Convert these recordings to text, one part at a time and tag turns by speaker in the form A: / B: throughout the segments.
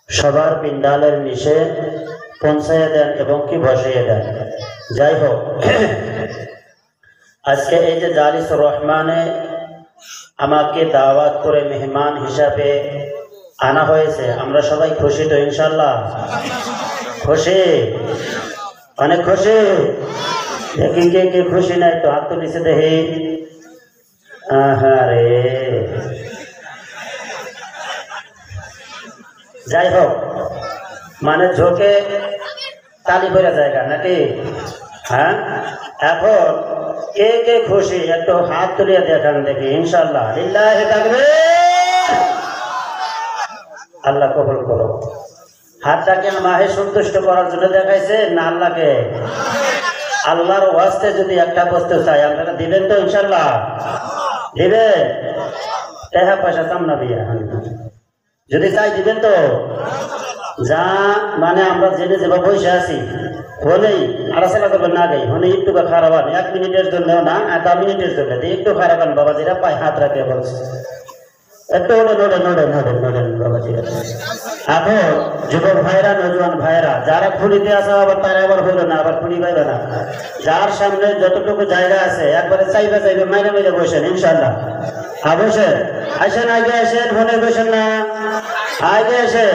A: সবার পিণ্ডালের নিচে পৌঁছাইয়া দেন এবং কি বসাইয়া দেন। যাই হোক, আজকে এই যে জালিসুর রহমানে আমাকে দাওয়াত করে মেহমান হিসাবে আনা হয়েছে, আমরা সবাই খুশি তো ইনশাল্লাহ? খুশি, অনেক খুশি। দেখি কে কে খুশি নাই তো হাত তো নিচে দেখি। আহারে, যাই হোক, মানে ঝোঁকে তালি পড়ে জায়গা নাকি? হ্যাঁ, এখন কে কে খুশি একটু হাত তুলিয়ে দেখান দেখি ইনশাল্লাহ। লিল্লাহি তাকবীর। আল্লাহ কবুল করো। হাতটাকে মাহে সন্তুষ্ট করার জন্য দেখাইছে না আল্লাহকে? আল্লাহর ওয়াস্তে যদি একটা বস্তু চাই আপনারা দিবেন তো ইনশাল্লাহ? দিবেন? টাকা পয়সা চাম না বিয়া, যদি চাই দিবেন তো? যা মানে আমরা জেনে যাবো বসে আছি, হলেই আলোচনা করবেন না গাই হলে একটু খারাপ 1 মিনিটের জন্য না, 10 মিনিটের জন্য একটু খারাপ বাবা যেটা পায় হাত রাখে বলছে একটু নোড়েন বাবাজিরা। এখন যুবক ভাইরা, নজওয়ান ভাইরা যারা খুনিতে আছে আবার তারা আবার হলো না, আবার খুনি পাইবে না। যার সামনে যতটুকু জায়গা আছে একবারে চাইবে মাইনে মাইনে বসেন ইনশাল্লাহ। বসেন, আসেন, আগে আসেন, ফোনে বসেন না, আগে আসে।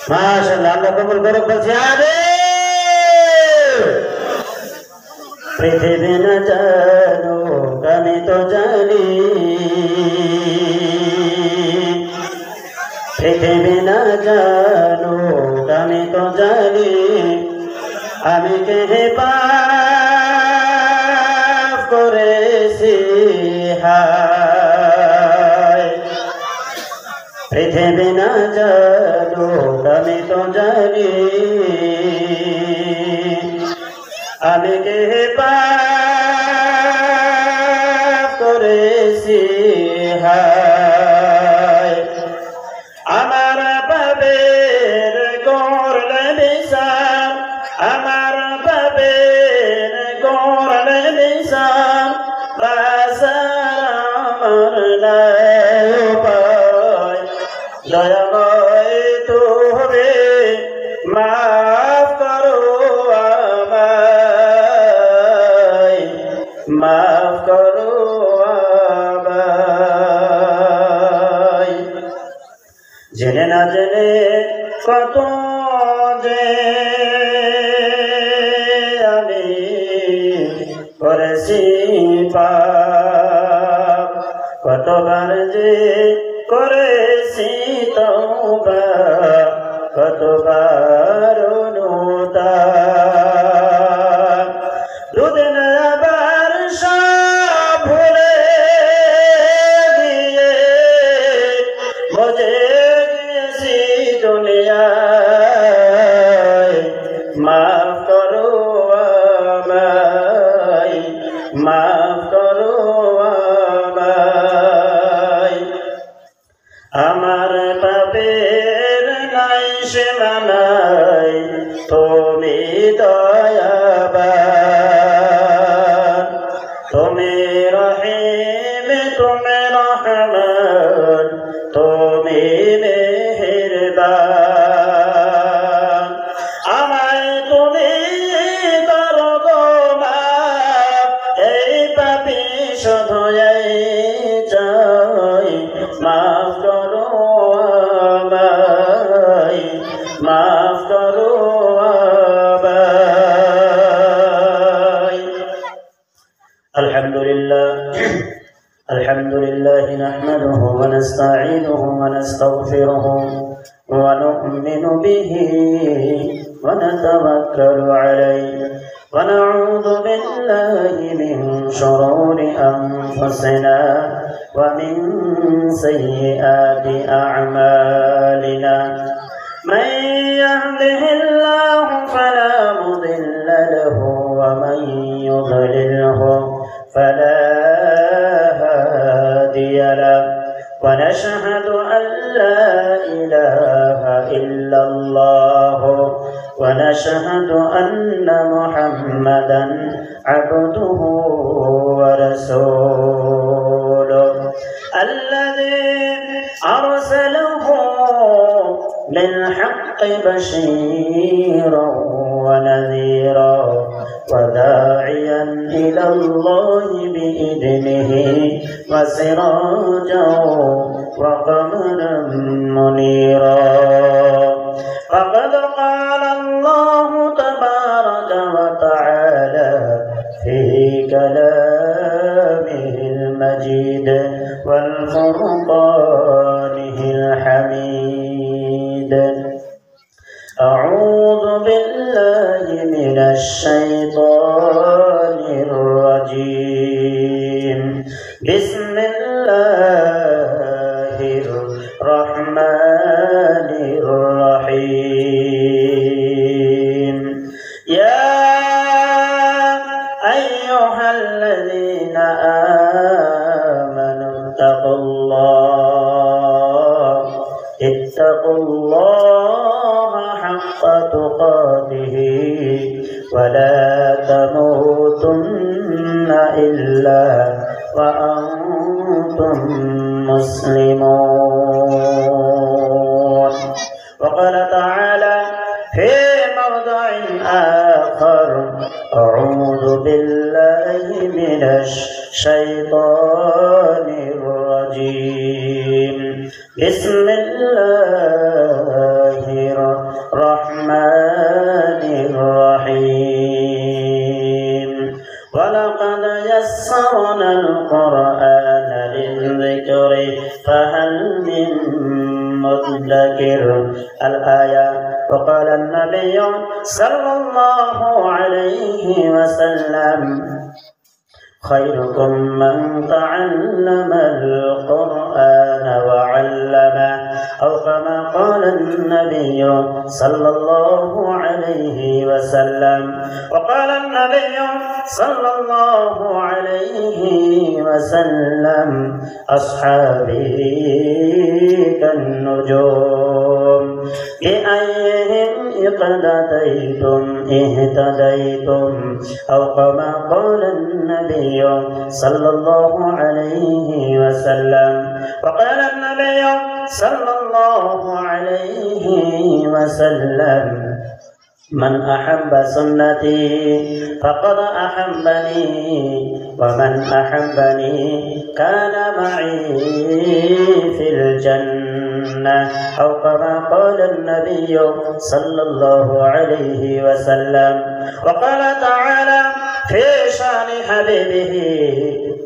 A: মাশাআল্লাহ, আল্লাহ কবুল করুক। বলছি আরে পৃথিবী না জানো আমি তো জানি, পৃথিবী না জানো আমি তো জানি, আমি কে পাপ করেছি হায়। পৃথিবী না জানো আমি তো জানি, আমি কে পাপ করেছি হায়। আমার পাপের করলে বিচার, আমার পাপের করলে বিচার, আমার নাই উপায়। দয়াময় তুমি মাফ করো আমায়, মাফ করো আমায়। জেনে না জেনে কত যে আমি করেছি পাপ, কতবার যে করেছি তওবা, কতবার অনুতাপ। দুদিন আবার সব ভুলে গিয়ে মজে গিয়েছি দুনিয়ায়, মাফ করো আমায়, মাফ করো আমায়। আমার পাপের নাই সীমানাই, তুমি দয়াবান, তুমি রহিম, তুমি রহমান, তুমি মেহেরবান। আমায় তুমি করো গো মাফ, এই পাপী শুধু এই চাই, মাফ করো আমায়, মাফ করো আমায়। আলহামদুলিল্লাহ, আলহামদুলিল্লাহ নাহমাদুহু ওয়া নাস্তাঈনুহু ওয়া নাস্তাগফিরুহু ওয়া নু'মিনু বিহি ওয়া নাতাওয়াক্কালু আলাইহি ওয়া নাউযু বিল্লাহি মিন শুরুরি আনফুসিনা ওয়া মিন সাইয়্যাতি আ'মালিনা। মান ইয়াহদিহিল্লাহু ফালা মুদিল্লা লাহু ওয়া মান يضلله فلا هادي له ونشهد أن لا إله إلا الله ونشهد أن محمدا عبده ورسوله الذي أرسل له بالحق بشيرا ونذيرا وداعيا إلى الله بإذنه وسراجا وقمرا منيرا فقد قال الله تبارك وتعالى في كلامه المجيد والفرقانه الحميد أعوذ بالله من الشيطان الرجيم بسم الله الرحمن الرحيم يا أيها الذين آمنوا اتقوا الله حق تقاته ولا تموتن إلا وأنتم مسلمون وقال تعالى في موضع آخر أعوذ بالله من الشيطان الرجيم بسم الله الرحمن الرحيم ولقد يسرنا القرآن للذكر فهل من مدكر الآية وقال النبي صلى الله عليه وسلم خيركم من تعلم القرآن وعلمه أو كما قال النبي صلى الله عليه وسلم وقال النبي صلى الله عليه وسلم أصحابي كالنجوم بأيهم اقتديتم اهتديتم أو كما قال النبي صلى الله عليه وسلم وقال النبي صلى الله عليه وسلم من أحب سنتي فقد أحبني ومن أحبني كان معي في الجنة أو كما قال النبي صلى الله عليه وسلم وقال تعالى في شأن حبيبه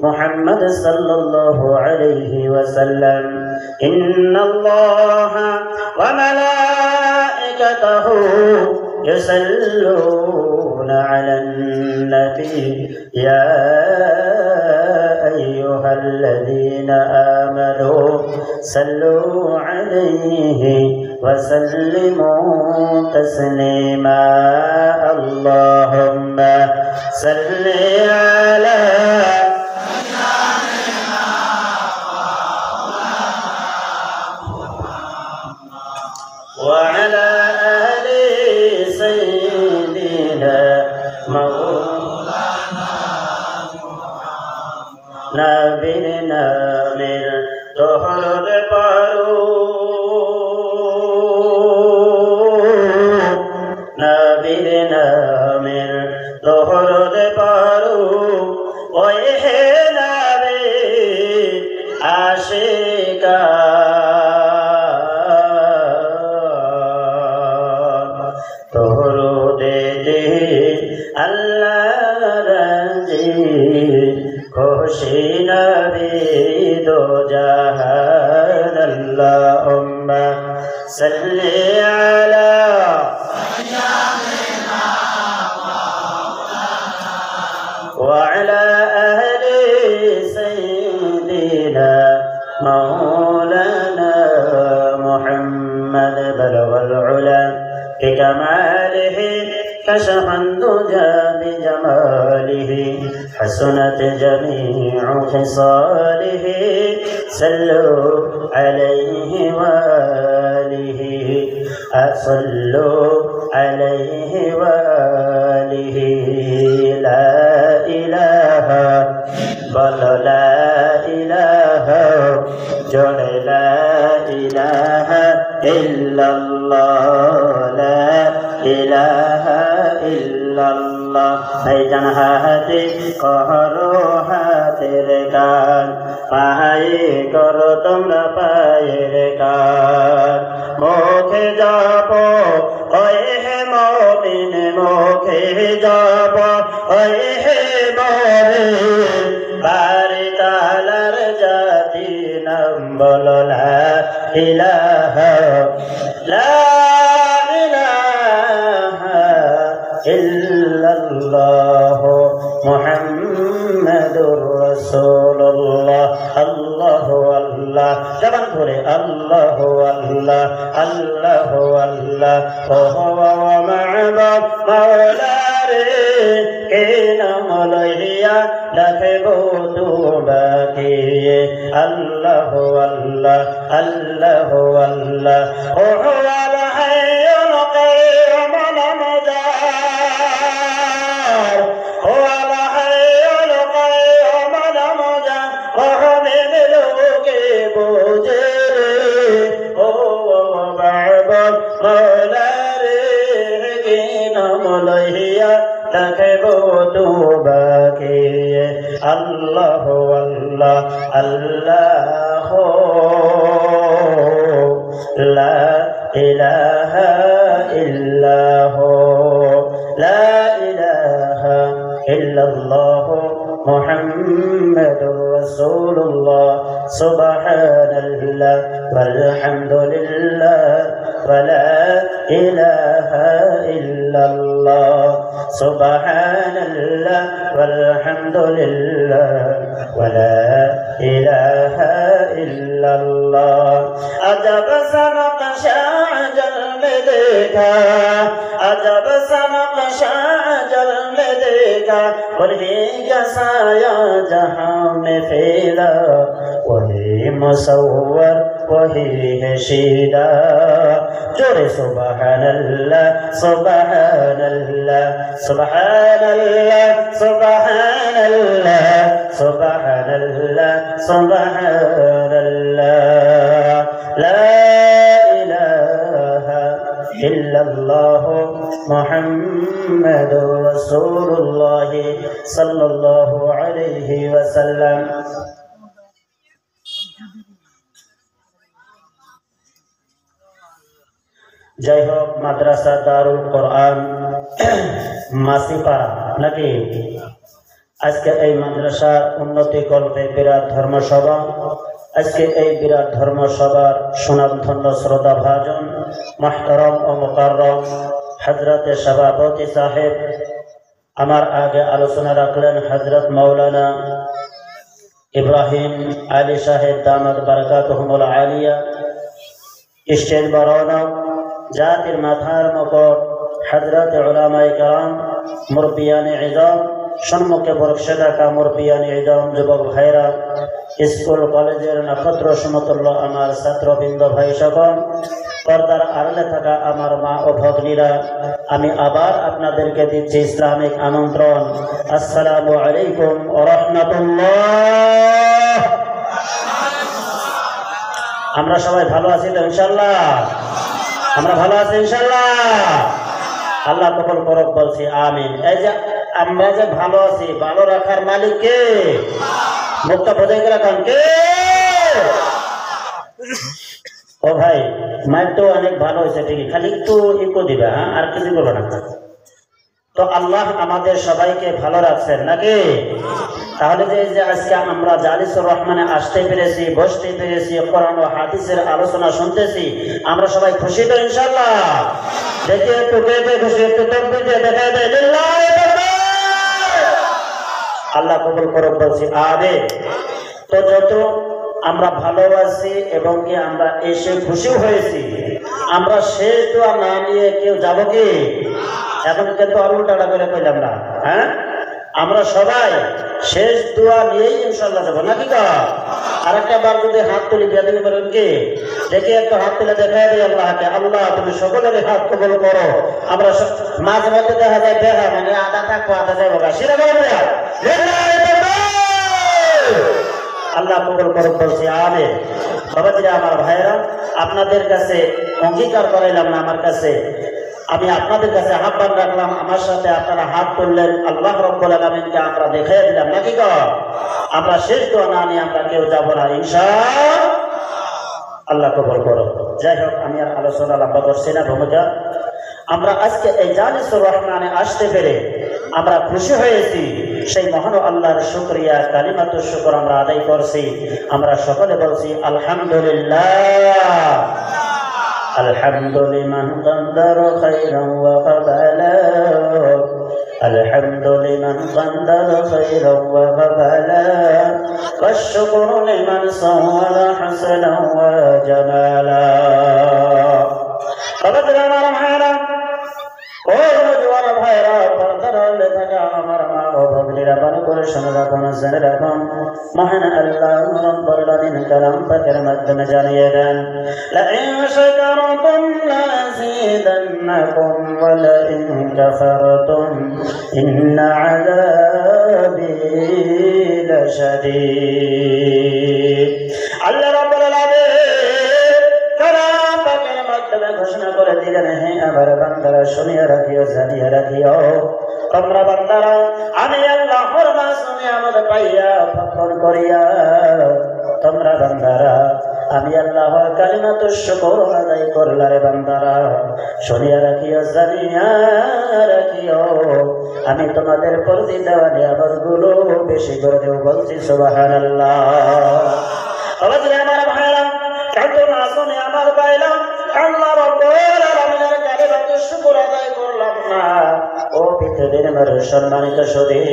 A: محمد صلى الله عليه وسلم إن الله وملائكته يصلون على النبي يا أيها الذين آمنوا صلوا عليه وسلموا تسليما اللهم صل على وعلى آل سيدنا مولانا نبينا من طهر نبينا من طهر وإحنا بعاشقا খুশি নবী দো জাহান আল্লাহুম্মা সাল্লি আলা সাইয়্যিদিনা ওয়া আলা আহলি সাইয়্যিদিনা মাওলানা মুহাম্মদ বালাগাল উলা বিকামালিহি كشف الدجى بجماله حسنت جميع خصاله صلوا عليه وآله صلوا عليه وآله لا إله بل لا إله جل لا إله ইলাহা ইল্লাল্লাহ লা ইলাহা ইল্লাল্লাহ ভাইজান হাতে করো হাতের কান পায়ে করো তোমরা পায়ের কান মুখে যাব ওই হে মুমিন মুখে যাব ওই হে মুমিন বাড়ি তালার জাতি নাম বলো লা ইলাহা ইল্লাল্লাহ মুহাম্মাদুর রাসূলুল্লাহ আল্লাহু আল্লাহ জবান করে আল্লাহু আল্লাহ আল্লাহু আল্লাহ ওয়া মা'বুদ মাওলা রে কে নাম লইয়া রাখবো তোমাকে আল্লাহু আল্লাহ আল্লাহু আল্লাহ ও হুয়াল হাইয়ুল কাইয়ুম লা মুজার হুয়াল হাইয়ুল কাইয়ুম লা মুজার কহমিন লোকে বুঝে ও মা'বুদ মাওলা রে কে নাম লইয়া রাখবো তোমাকে আল্লাহু আল্লাহ আল্লাহ লা ইলাহা ইল্লাহ লা ইলাহা ইল্লাল্লাহ মুহাম্মাদুর রাসূলুল্লাহ সুবহানাল্লাহ ওয়ালহামদুলিল্লাহ ওয়া লা ইলাহা ইল্লাল্লাহ সুবহানাল্লাহ ওয়ালহামদুলিল্লাহ ওয়া লা ইলাহা ইল্লাল্লাহ আজব সনক শাজল মে দেখা अजब सनक शाजल में देखा वही साया जहां में फैला वही मुसव्वर वही है शीदा जोरे सुबहानल्लाह सुबहानल्लाह सुबहानल्लाह सुबहानल्लाह सुबहानल्लाह सुबहानल्लाह ला इल्लल्लाह मुहम्मदुर रसूलुल्लाह सल्लल्लाहु अलैहि वसल्लम जय हो माद्रासा दारुल कुरआन मासिपाड़ा नाकि আজকে এই মাদ্রাসার উন্নতি কল্পে বিরাট ধর্মসভা আজকে এই বিরাট ধর্মসভার সুনামধন্য শ্রোতা ভাজন মুহতারাম ও মুকাররম হযরতে সভাপতি সাহেব আমার আগে আলোচনা রাখলেন হযরত মাওলানা ইব্রাহিম আলী সাহেব দামাত বারাকাতুহুমুল আলিয়া স্টেজ বরণক জাতির মাথার মুকুট হযরতে উলামায়ে কেরাম মুরব্বিয়ানে ইজম সম্মুখে বরকশে রাখা মুরব্বিয়ানে ইজম যুবক ভাইরা স্কুল কলেজের নক্ষত্র সমতুল্য আমার ছাত্রবৃন্দ ভাই সকল পর্দার আড়ালে থাকা আমার মা ও ভগ্নীরা আমি আবার আপনাদেরকে দিচ্ছি ইসলামিক আমন্ত্রণ আসসালামু আলাইকুম ওয়া রাহমাতুল্লাহ। আমরা সবাই ভালো আছি তো ইনশাআল্লাহ? আমরা ভালো আছি ইনশাআল্লাহ? আল্লাহ কবুল করুক বলছি আমিন। এই যে আমরা যে ভালো আছি, ভালো রাখার মালিক কে? মুখটা বোঝাই করে রাখান কে? ও ভাই মাইক তো অনেক ভালো হয়েছে ঠিকই, খালি একটু ইকো দিবে, হ্যাঁ আর কিছু বলবো না। তো আল্লাহ আমাদের সবাইকে ভালো রাখছেন নাকি? তাহলে যে আজকে আমরা জালিসুর রহমানে আসতে পেরেছি, বসতে পেরেছি, কোরআন ও হাদিসের আলোচনা শুনতেছি, আমরা সবাই খুশি তো ইনশাআল্লাহ? দেখি একটু কে খুশি, একটু তাকবীর দিয়ে দেখা দেয় লিল্লাহি তাকবীর। আল্লাহ কবুল করুক বলছি আমিন। তো যত আমরা ভালোবাসি এবং কি আমরা এসে খুশি হয়েছি, আমরা শেষ দোয়া না নিয়ে কেউ যাবো কি? এখন কিন্তু আর উল্টাটা করে কইলাম না, হ্যাঁ আমরা সবাই শেষ দোয়া নিয়েই ইনশাআল্লাহ যাবো নাকি? আর একটা বার যদি হাত তুলি বেদবি করেন কি, দেখি একটা হাত তুলে দেখা দিই আল্লাহকে, আল্লাহ তুমি সকলের হাত কবুল করো। আমরা মাঝে মধ্যে দেখা যায় দেখা মানে আধা থাকবো আধা যাবো, সেটা আল্লাহ কবুল করুক বলছি আমিন। বাবাজিরা আমার ভাইরা, আপনাদের কাছে অঙ্গীকার করাইলাম না, আমার কাছে আমি আপনাদের কাছে আহ্বান রাখলাম, আমার সাথে আপনারা হাত তুললেন, আল্লাহ রাব্বুল আলামিনকে আমরা দেখাই দিলাম নাকি গো? আমরা শেষ দোয়া না নিয়ে আমরা কেউ যাবো না, ইনশাআল্লাহ কবুল করো। যাই হোক, আমি আর আলোচনা লম্বা করছি না, ভূমিকা আমরা আজকে এই জালিসুর রহমানে আসতে পেরে আমরা খুশি হয়েছি। সেই মহান আল্লাহর শুকরিয়া, কালিমাতুশ শুকর আমরা আদায় করছি। আমরা সকলে বলছি আলহামদুলিল্লাহ। الحمد لمن قدر خيرا وقبلا الحمد لمن قدر خيرا وقبلا والشكر لمن صور حسنا وجمالا فبدل مرحبا মহান আল্লাহ রব্বুল আলামিন কালাম পাকের মাধ্যমে জানিয়ে দেন, লাইন শাকারতুম লাযীদান্নাকুম ওয়া লাইন কাফারতুম ইন্না আযাবি লাশাদীদ। আল্লাহ রব্বুল আলামিন কালাম পাকের মাধ্যমে ঘোষণা করে দিলেন, হে আমার বান্দারা শুনিয়া রাখিও, জানিয়া রাখিও, তোমরা বান্দারা আমি আল্লাহর নিয়ামত পাইয়া ফখর করিয়া, তোমরা বান্দারা আমি আল্লাহর কালিমাতুশ শুকর আদায় করলারে বান্দারা শুনিয়া রাখিও, জানিয়া রাখিও, আমি তোমাদের প্রতি দেওয়া নিয়ামত গুলো বেশি করে দেব। বলছি সুবহানাল্লাহ। আমার ভাইরা কত না শুনে আমার পাইলাম, আল্লাহ রাব্বুল আলামিনের কালিমাতুশ শুকর আদায় করলাম না। ও পৃথিবীর মানুষ, সম্মানিত সুধী,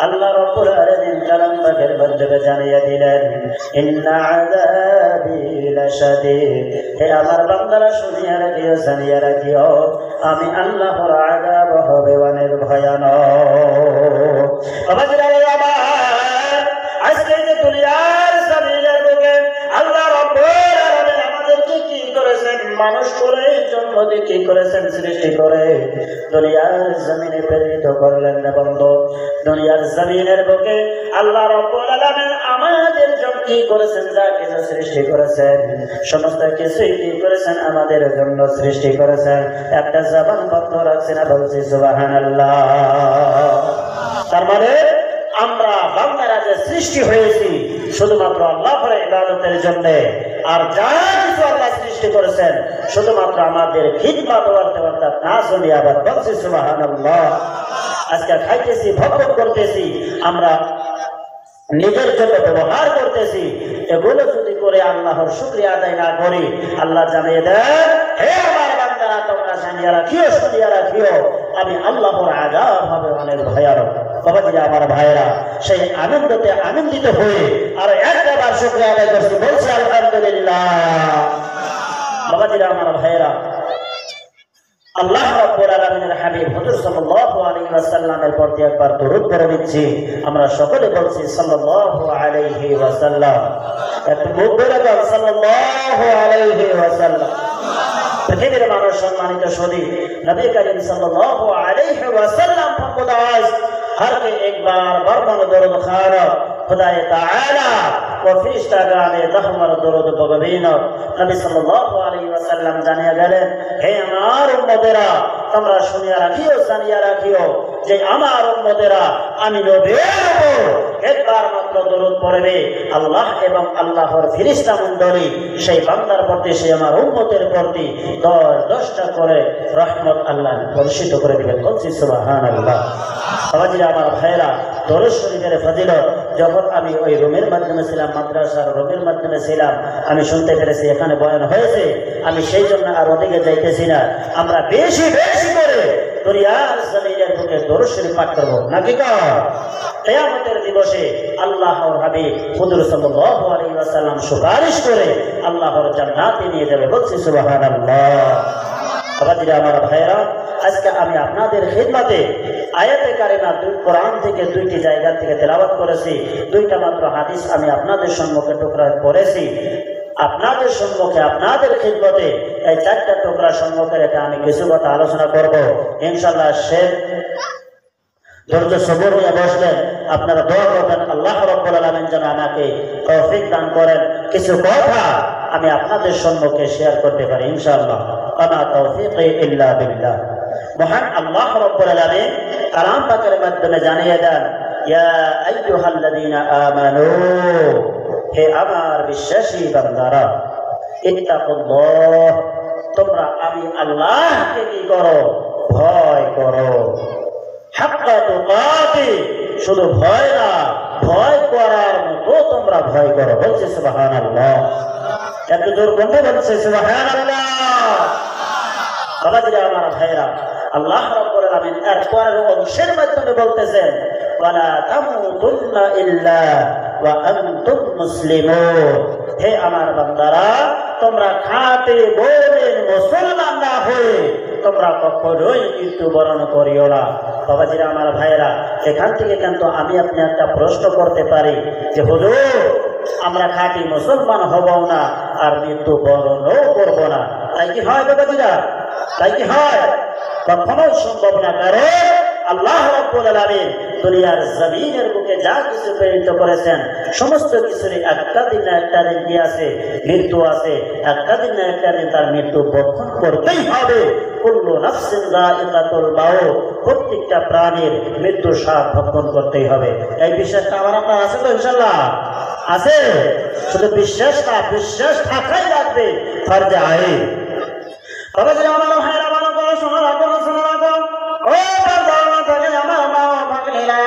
A: আল্লাহ রাব্বুল আলামিন কালাম পাকের মাধ্যমে জানিয়ে দিলেন, ইন্না আযাবি লাশাদীদ। হে আমার বান্দারা শুনিয়া রাখিও, জানিয়া রাখিও, আমি আল্লাহর আযাব হবে অনেক ভয়ানক। আজকে যে দুনিয়ার জমিনের বুকে আল্লাহ রাব্বুল আলামিন আমাদেরকে কি করেছেন, মানুষ করে জন্ম দিয়ে কি করেছেন, সৃষ্টি করে দুনিয়ার জমিনে প্রেরিত করলেন না বন্ধু। দুনিয়ার জমিনের বুকে আল্লাহ রাব্বুল আলামিন আমাদের জন্য কি করেছেন, যা কিছু সৃষ্টি করেছেন সমস্ত কিছুই কি করেছেন, আমাদের জন্য সৃষ্টি করেছেন। একটা জবান বন্ধ রাখছে না, বলছি সুবহানাল্লাহ। তার মানে আমরা বান্দারা যে সৃষ্টি হয়েছি শুধুমাত্র আল্লাহর ইবাদতের জন্য, আর যা কিছু আল্লাহ সৃষ্টি করেছেন শুধুমাত্র আমাদের খিদমত অর্থাৎ নাজ ও নিয়ামত। বলছি সুবহানাল্লাহ। আজকে খাইতেছি, ভোগ করতেছি, আমরা নিজের জন্য ব্যবহার করতেছি, এগুলো যদি করে আল্লাহর শুকরিয়া আদায় না করি, আল্লাহ জানিয়ে দেন, হে আমার বান্দারা তোমরা জানিয়া রাখিও, শুনিয়া রাখিও, আমি আল্লাহর আযাব হবে অনেক ভয়ানক। বাবাজিরা আমার ভাইয়েরা, সেই আনন্দতে আনন্দিত হয়ে আর একবার শুকরিয়া আদায় করছি, বলছি আলহামদুলিল্লাহ। বাবাজিরা আমার ভাইয়েরা, আল্লাহ রাব্বুল আলামিনের হাবিব হুজুর সাল্লাল্লাহু আলাইহি ওয়াসাল্লামের প্রতি একবার দরুদ পড়ে দিচ্ছি। আমরা সকলে বলছি সাল্লাল্লাহু আলাইহি ওয়াসাল্লাম। একটু মুখ ধরে বল সাল্লাল্লাহু আলাইহি ওয়াসাল্লাম। পৃথিবীর মানুষ, সম্মানিত সুধী, নবী করিম সাল্লাল্লাহু আলাইহি ওয়াসাল্লাম ফরমায়, हर के एक बार बरमन दरुद खाना खुदाए ताआला व फरिश्तागाने दहमर दरुद बगबीन। नबी सल्लल्लाहु अलैहि वसल्लम জানিয়ে গেলেন, হে আমার উম্মতেরা তোমরা শুনিয়া রাখিও, জানিয়া রাখিও যে আমার উম্মতেরা আমি নবীর উপর একবার মাত্র দরুদ পড়বে, আল্লাহ এবং আল্লাহর ফেরেশতা মণ্ডলী সেই বান্দার প্রতি, সেই আমার উম্মতের প্রতি 10টা করে রহমত আল্লাহ বর্ষিত করে দিবেন। বলছি সুবহানাল্লাহ। বাবাজিরা আমার ভাইয়েরা, দরুদ শরীফের ফজিলত যখন আমি ওই রুমের মাধ্যমে ছিলাম, মাদ্রাসার রুমের মাধ্যমে ছিলাম, আমি শুনতে পেরেছি এখানে বয়ান হয়েছে, আমি সেই জন্য আর ওদিকে যাইতেছি না। আমরা বেশি বেশি করে দুনিয়ার জমিনের বুকে দরুদ শরীফ পাঠ করব নাকি? কিয়ামতের দিবসে আল্লাহর হাবিব হুজুর সাল্লাল্লাহু আলাইহি ওয়াসাল্লাম সুপারিশ করে আল্লাহর জান্নাতে নিয়ে যাবে। বলছি সুবহানাল্লাহ। বাবাজিরা আমার ভাইয়েরা, আজকে আমি আপনাদের খিদমতে আয়াতে কারিমা কোরআন থেকে 2টি জায়গা থেকে তেলাওয়াত করেছি, 2টা মাত্র হাদিস আমি আপনাদের সম্মুখে টুকরা করেছি। আপনাদের সম্মুখে, আপনাদের খিদমতে এই 4টা টুকরা সম্মুখে রেখে আমি কিছু কথা আলোচনা করব ইনশাআল্লাহ। শেখ ধৈর্য সবর নিয়ে বসলেন, আপনারা দোয়া করবেন আল্লাহ রাব্বুল আলামিন যেন আমাকে তৌফিক দান করেন। কিছু কথা আমি আপনাদের সম্মুখে শেয়ার করতে পারি ইনশাআল্লাহ। ওয়া তাওফীকি ইল্লা বিল্লাহ। মহান আল্লাহ রাব্বুল আলামিন কালাম পাকের মাধ্যমে জানিয়ে দেন, ইয়া আইয়ুহাল্লাযীনা আমানু, হে আমার বিশ্বাসী বান্দারা, ইত্তাকুল্লাহ, তোমরা আমি আল্লাহকে কি করো? ভয় করো। হাক্কা তুকাতি, শুধু ভয় না, ভয় করার মতো তোমরা ভয় করো। বলছে সুবহানাল্লাহ। এত জোর কোনটা বলছে সুবহানাল্লাহ। বাবাজিরা আমার ভাইরা, আল্লাহ রাব্বুল আলামিন এর পরের অংশের মাধ্যমে বলতেছেন, ওয়ালা তামুতুন্না ইল্লা ওয়া আনতুম মুসলিমুন, হে আমার বান্দারা, তোমরা খাঁটি মুমিন মুসলমান না হয়ে তোমরা কখনোই মৃত্যুবরণ করিও না। বাবাজিরা আমার ভাইরা, এখান থেকে কিন্তু আমি আপনি একটা প্রশ্ন করতে পারি যে হুজুর, আমরা খাঁটি মুসলমান হব না আর মৃত্যুবরণও করব না, তাই কি হয় বাবাজিরা? তাই কি হয়? কখনোই সম্ভব না। কারণ আল্লাহ রাব্বুল আলামিন দুনিয়ার জমিনের বুকে যা কিছু প্রেরিত করেছেন সমস্ত কিছুরই একটা দিন না একটা দিন কি আছে? মৃত্যু আছে। একটা দিন না একটা দিন তার মৃত্যু বরণ করতেই হবে। কুল্লু নাফসিন যায়িকাতুল মাউত, প্রত্যেকটা প্রাণীর মৃত্যু স্বাদ ভক্ষণ করতেই হবে। এই বিশ্বাসটা আমার আপনার আছে তো ইনশাআল্লাহ? আছে। শুধু বিশ্বাস না, বিশ্বাস থাকাই লাগবে, ফরজে আইন। বাবাজিরা আমার ভাইরা, ভালো করে শোনা রাখো, শোনা রাখো। ও বাবা থাকে আমার মা ভাগলেরা,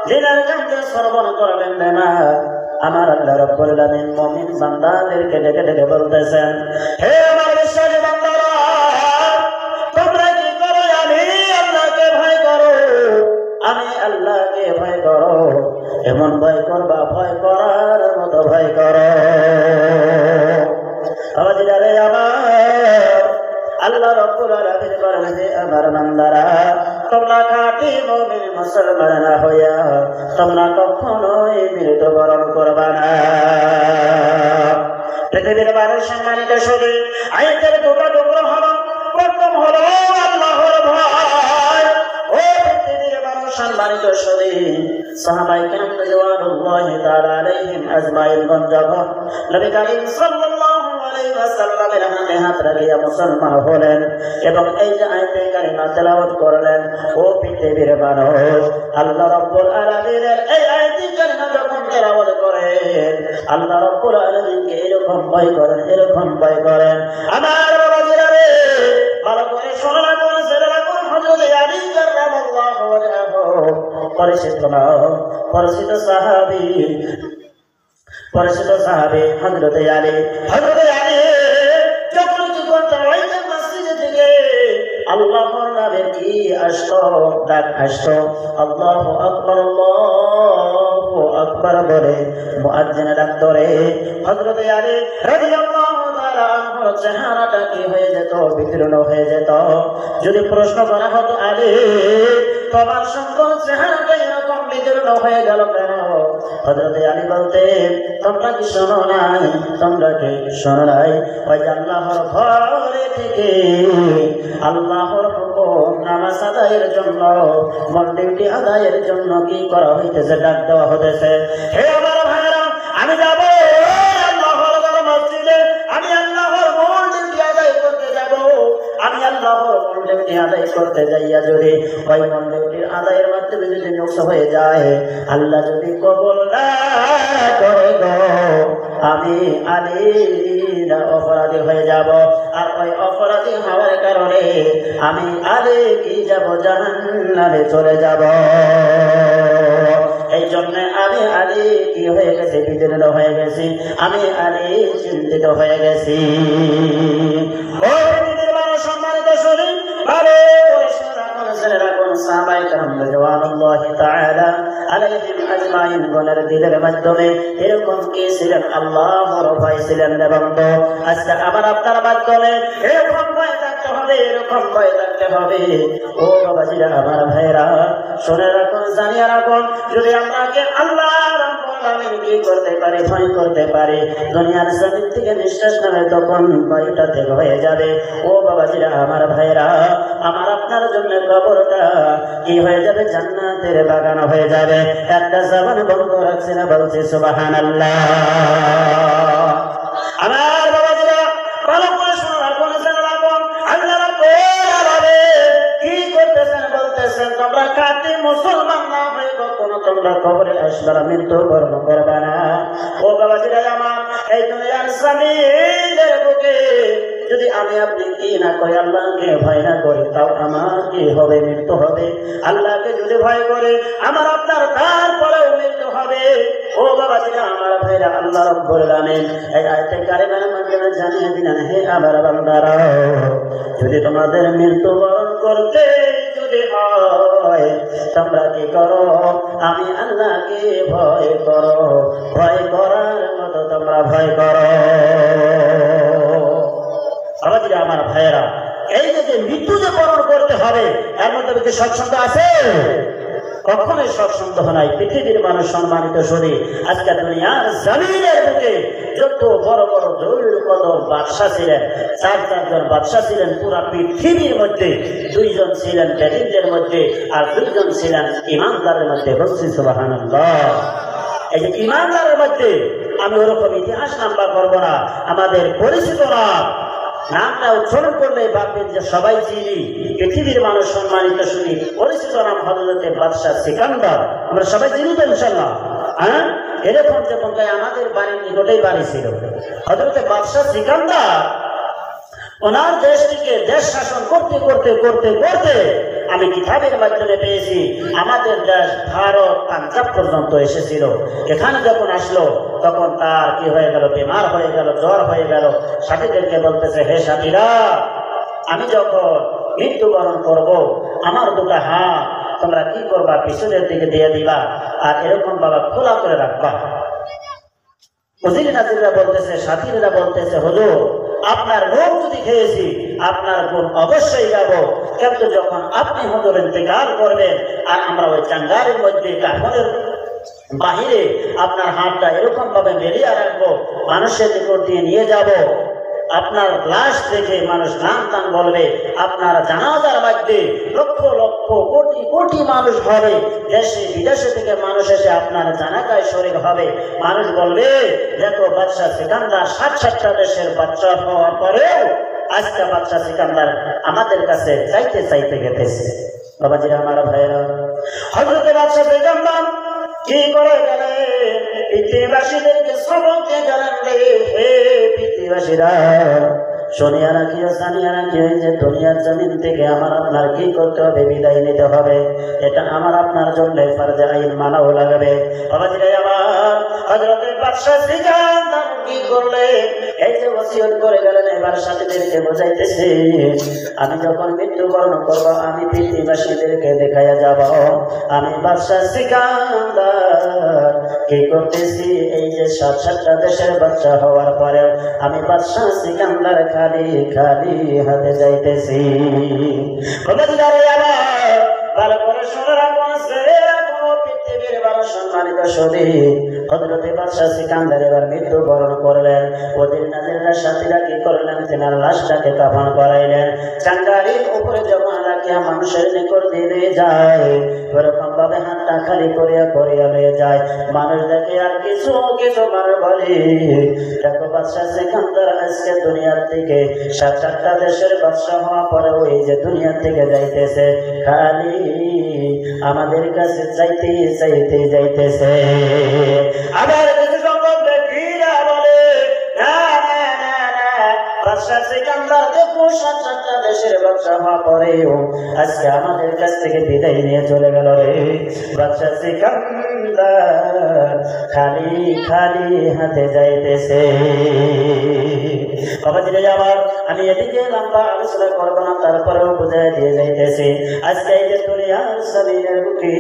A: দিনের কাছে শ্রবণ করবেন না। আমার আল্লাহ রাব্বুল আলামিন মুমিন বান্দাদেরকে ডেকে ডেকে বলতেছেন, হে আমার বিশ্বাসী বান্দারা, তোমরা কি করো? আমি আল্লাহকে ভয় করো, আমি আল্লাহকে ভয় করো। এমন ভয় করবা, ভয় করার মতো ভয় করো। বাবাজিরা রে আমার, আল্লাহ রাব্বুল আলামিন বলেন যে আমার বান্দারা, তোমরা খাঁটি মুমিন মুসলমান না হইয়া তোমরা কখনোই মৃত্যুবরণ করবা না। পৃথিবীর মানুষ সম্মানিত শুধু আয়াতের দুটো টুকরো হলো। প্রথম হলো আল্লাহর ভয়। ও পৃথিবীর মানুষ সম্মানিত শুধু সাহাবায়ে কেরাম রাদিয়াল্লাহু তাআলা আলাইহিম আজমাইন যখন নবী করিম সাল্লাল্লাহু আলাইহি ওয়াসাল্লামের হাতে হাত রাখিয়া মুসলমান হলেন এবং এই যে আয়াতে কারিমা তেলাওয়াত করলেন, ও পৃথিবীর মানুষ, আল্লাহ রাব্বুল আলামিনের এই আয়াতে কারিমা যখন তেলাওয়াত করেন, আল্লাহ রাব্বুল আলামিনকে এরকম ভয় করেন, এরকম ভয় করেন। আমার বাবাজিরা রে, ভালো করে শোনা রাখুন, ছেড়ে রাখুন। হযরত আলী কাররামাল্লাহু ওয়াজহাহু, পরিচিত নাম, পরিচিত সাহাবী, পরিচিত সাহাবী হযরত আলী। হযরত আলী যখন কি করতেন, ওই যে মসজিদ থেকে আল্লাহর নামে কি আসতো, ডাক আসতো, আল্লাহু আকবার, আল্লাহু আকবার বলে মুয়াজ্জিন ডাক ধরে। হযরত আলী রাদিয়াল্লাহু তাআলা আনহুর চেহারাটা কি হয়ে যেত? বিদীর্ণ হয়ে যেত। যদি প্রশ্ন করা হতো, আলী তোমার সকল চেহারাটা এরকম বিদীর্ণ হয়ে গেল কেন? হযরত আলী বলতেন, তোমরা কি শোনো নাই? তোমরা কি শোনো নাই? ওই যে আল্লাহর ঘরে থেকে আল্লাহর হুকুম নামাজ আদায়ের জন্য, মূল ডিউটি আদায়ের জন্য কি করা হইতেছে? ডাক দেওয়া হতেছে। হে আমার ভাইরা, আমি যাব আল্লাহর মসজিদে, আমি আল্লাহর মূল ডিউটি আদায় করতে যাব। আমি আল্লাহর মূল ডিউটি আদায় করতে যাইয়া যদি ওই মূল ডিউটির আদায়ের মাধ্যমে যদি নষ্ট হয়ে যায়, আল্লাহ যদি কবুল না করে গো, আমি আলী অপরাধী হয়ে যাব। আর ওই অপরাধী হওয়ার কারণে আমি আলী কি যাব? জাহান্নামে চলে যাব। এই জন্য আমি আলী কি হয়ে গেছি? বিদীর্ণ হয়ে গেছি। আমি আলী চিন্তিত হয়ে গেছি। ও পৃথিবীর মানুষ সম্মানিত শুনি, ভালো করে ছেড়ে রাখুন। সাহাবায়ে কেরাম রাদিয়াল্লাহু তাআলা আলাইহিম আজমাইন গণের দিলের মাধ্যমে এরকম কি ছিলেন? আল্লাহর ভয় ছিলেন। এবং তো আজকে আমার আপনার মাধ্যমে এরকম ভয় থাকতে হবে, এরকম ভয় থাকতে হবে। ও বাবাজিরা, আমার ভাইরা, শুনে রাখুন, জানিয়ে রাখুন, যদি আমরাকে আল্লাহ রাব্বুল আলামিন কি করতে পারি? ভয় করতে পারি। দুনিয়ার জমিন থেকে নিঃশ্বাস নেবে তখন ভয়টা থেকে হয়ে যাবে। ও বাবাজিরা, আমার ভাইরা, আমার আপনার জন্য কবরটা কি হয়ে যাবে? জান্নাতের বাগান হয়ে যাবে। একটা জবান বন্ধ রাখছি না, বলছি সুবহানাল্লাহ। আমার তোমরা খাঁটি মুসলমান না হয়ে কখনো তোমরা কবরে আসবে না, মৃত্যুবরণ করবে না। ও বাবাজিরা আমার, এই দুনিয়ার জমিনের বুকে যদি আমি আপনি কি না করি, আল্লাহকে ভয় না করি, তাও আমার কি হবে? মৃত্যু হবে। আল্লাহকে যদি ভয় করে আমার আপনার তারপরেও মৃত্যু হবে। ও বাবাজিরা আমার ভাইরা, আল্লাহ রাব্বুল আলামিন এই আয়াতে কারিমার মাধ্যমে জানিয়ে দিলেন, হে আমার বান্দারা, যদি তোমাদের মৃত্যুবরণ করতে যদি হয়, তোমরা কি করো? আমি আল্লাহকে ভয় করো। ভয় করার মতো তোমরা ভয় করো। বাবাজিরা আমার ভাইয়েরা, এই যে মৃত্যু যে বরণ করতে হবে, এর মধ্যে কি সৎসন্দেহ আছে? কখনোই সৎসন্দেহ নাই। পৃথিবীর মানুষ সম্মানিত শরীর, আজকে দুনিয়ার জমিনের বুকে যত বড় বড় জরুরি কদর বাদশা ছিলেন, 4-4 বাদশা ছিলেন পুরা পৃথিবীর মধ্যে। 2 জন ছিলেন বেদিনদের মধ্যে, আর 2 জন ছিলেন ইমানদারের মধ্যে। বলছি সুবহানাল্লাহ। এই যে ইমানদারের মধ্যে আমি ওরকম ইতিহাস নাম্বার করবো না, আমাদের পরিচিত না, নামটা উচ্চারণ করলে ভাববেন যে সবাই চিনি। পৃথিবীর মানুষ সম্মানিত শুনি পরিচিত নাম হযরতে বাদশাহ সিকান্দার। আমরা সবাই চিনি তো ইনশাআল্লাহ। হ্যাঁ, এরকম যেমন আমাদের বাড়ির নিকটেই বাড়ি ছিল হযরতে বাদশাহ সিকান্দার। ওনার দেশটিকে দেশ শাসন করতে করতে করতে করতে আমি কিতাবের মাধ্যমে পেয়েছি, আমাদের দেশ ভারত পাঞ্জাব পর্যন্ত এসেছিল। এখানে যখন আসলো তখন তার কি হয়ে গেল? বেমার হয়ে গেল, জ্বর হয়ে গেল। সাথীদেরকে বলতেছে, হে সাথীরা, আমি যখন মৃত্যুবরণ করব, আমার 2টা হাত তোমরা কি করবা? পিছনের দিকে দিয়ে দিবা, আর এরকম বাবা খোলা করে রাখবা। নাজিরা বলতেছে, সাথীরা বলতেছে, হুজুর আপনার রোগ যদি খেয়েছি আপনার গুণ অবশ্যই যাব, কিন্তু যখন আপনি হুজুর ইন্তেকাল করবেন আর আমরা ওই চাঙ্গারের মধ্যে কাফনের বাহিরে আপনার হাতটা এরকম ভাবে মেলিয়ে রাখবো, মানুষের নিকট দিয়ে নিয়ে যাব, আপনার লাশ দেখে মানুষ নাম টান বলবে, আপনার জানাজার মধ্যে লক্ষ লক্ষ কোটি কোটি মানুষ হবে, দেশে বিদেশে থেকে মানুষ এসে আপনার জানাজায় শরীর হবে। মানুষ বলবে, দেখো বাদশাহ সিকান্দার 60-60টা দেশের বাচ্চা হওয়ার পরেও আজকে বাদশাহ সিকান্দার আমাদের কাছে চাইতে চাইতে গেতেছে। বাবাজিরা আমার ভাইয়েরা, হযরতে বাদশাহ সিকান্দার কি করে গেলেন? পৃথিবীবাসীদেরকে সবক দিয়ে গেলেন, হে পৃথিবীবাসীরা, শুনিয়া রাখিও, জানিয়া রাখিও, যে দুনিয়ার জমিন থেকে আমার আপনার কি করতে হবে? বিদায় নিতে হবে। এটা আমার আপনার জন্য ফরজে আইন মানাও লাগবে। বাবাজিরা আমার, হযরতে বাদশাহ সিকান্দার কি করলে? এই যে ওসিয়ত করে গেলেন, এবার সাথীদেরকে বোঝাইতেছে, আমি যখন মৃত্যুবরণ করবো আমি পৃথিবীবাসীদেরকে দেখাইয়া যাব আমি বাদশাহ সিকান্দার কি করতেছি। এই যে 60-60টা দেশের বাচ্চা হওয়ার পরে আমি বাদশাহ সিকান্দার খালি খালি হাতে যাইতেছি। ভালো করে শুনে রাখুন, পৃথিবীর বড় সম্মানিত শরীর, হযরতে বাদশাহ সিকান্দার এবার মৃত্যুবরণ করলেন। ওদের নাজিরা সাথীরা কি করলেন? তেনার লাশটাকে কাফন করাইলেন, চাঙ্গারির উপরে জমা রাখিয়া মানুষের নিকট দিয়ে যায়, ওরকম ভাবে হাতটা খালি করিয়া করিয়া লয়ে যায়। মানুষ দেখে আর কিছু কিছু মানুষ বলে, দেখো বাদশাহ সিকান্দার আজকে দুনিয়ার থেকে 60-60টা দেশের বাদশা হওয়া পরে ওই যে দুনিয়ার থেকে যাইতেছে, খালি আমাদের কাছে চাইতে চাইতে যাইতেছে। আবার কিছু সংখ্যক ব্যক্তিরা বলে, না না না না, বাদশাহ সিকান্দার দেখো 60-60টা দেশের বাদশা হওয়া পরেও আজকে আমাদের কাছ থেকে বিদায় নিয়ে চলে গেল রে। বাদশাহ সিকান্দার খালি খালি হাতে যাইতেছে। বাবাজিরা আমার, আমি এদিকে লম্বা আলোচনা করবো না, তারপরেও বুঝাই দিয়ে যাইতেছি, আজকে এই যে দুনিয়ার জমিনের বুকে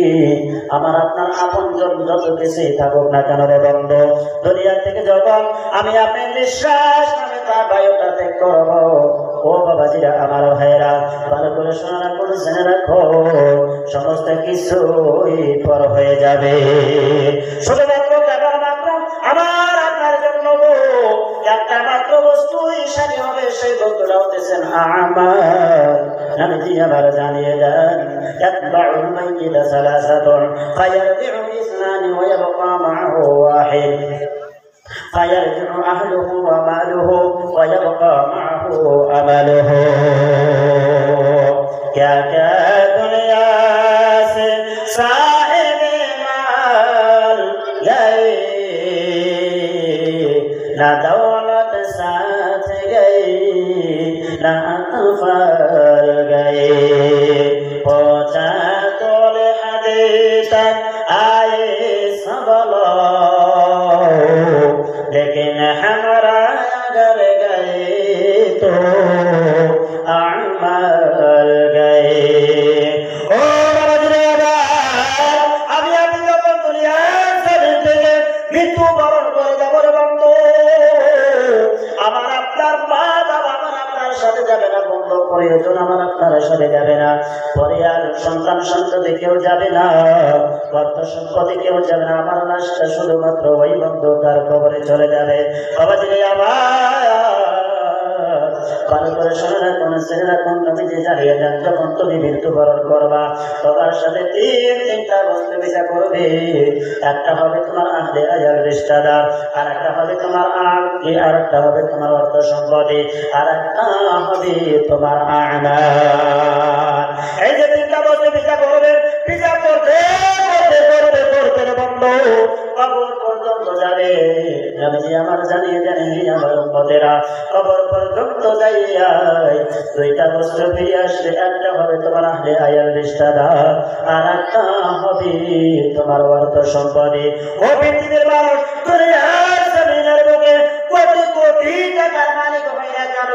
A: আমার আপনার আপনজন যত কিছুই থাকুক না কেন রে বন্ধু, দুনিয়া থেকে যখন আমি আপনার নিঃশ্বাস নামে তার বায়ুটা ত্যাগ করবো, ও বাবাজিরা আমার ভাইয়েরা, ভালো করে শোনা রাখো, জেনে রাখো, সমস্ত কিছুই পর হয়ে যাবে। শুধুমাত্র কেবলমাত্র আমার আপনার জন্য একটা মাত্র বস্তু হিসাবে হবে, সেই বস্তুটা হতেছেন আমার। নবীজি আবার জানিয়ে দেন, ইয়াতবাউল মাইয়িতা সালাসাতুন ফায়ারজিউ ইসনানি ওয়া ইয়াবকা মাআহু ওয়াহিদ, ফায়ারজিউ আহলুহু ওয়া মালুহু ওয়া ইয়াবকা মাআহু আমালুহু। क्या क्या दुनिया रात फर गए पहुंचा तोल हदे तक आए सब लोग लेकिन हमारा अगर गए तो अमल गए ओ আমি আপনি যখন দুনিয়ার জমিন থেকে মৃত্যুবরণ করে যাবো রে বন্ধু আমার আপনার মা বাবা আমার আপনার সাথে যাবে না বন্ধু প্রয়োজন আমার আপনার সাথে যাবে না পরিবার সন্তান সন্ততি কেউ যাবে না অর্থ সম্পত্তি কেউ যাবে না আমার লাশটা শুধুমাত্র ওই বন্ধুকার কবরে চলে যাবে বাবাজি ভালো করে শুনে রাখুন জেনে রাখুন নবীজি জানিয়ে দেন যখন তুমি মৃত্যুবরণ করবা তোমার সাথে তিনটা বস্তু বিচার করবে একটা হবে তোমার আহলে আয়াল রিশতাদার আর একটা হবে তোমার আকি আর একটা হবে তোমার অর্থ সম্পত্তি আর একটা হবে তোমার আমাল এই যে তিনটা বস্তু বিচার করবে বিচার করতে বন্ধু কবর পর্যন্ত যাবে নবীজি আমার জানিয়ে দেন আমার উম্মতেরা কবর পর্যন্ত যাইয়া দুইটা বস্তু ফিরে আসবে একটা হবে তোমার আহলে আয়াল রিশতাদার আর একটা হবে তোমার অর্থ সম্পত্তি ও পৃথিবীর মানুষ দুনিয়ার জমিনের বুকে কোটি কোটি টাকার মালিক হয়ে গেল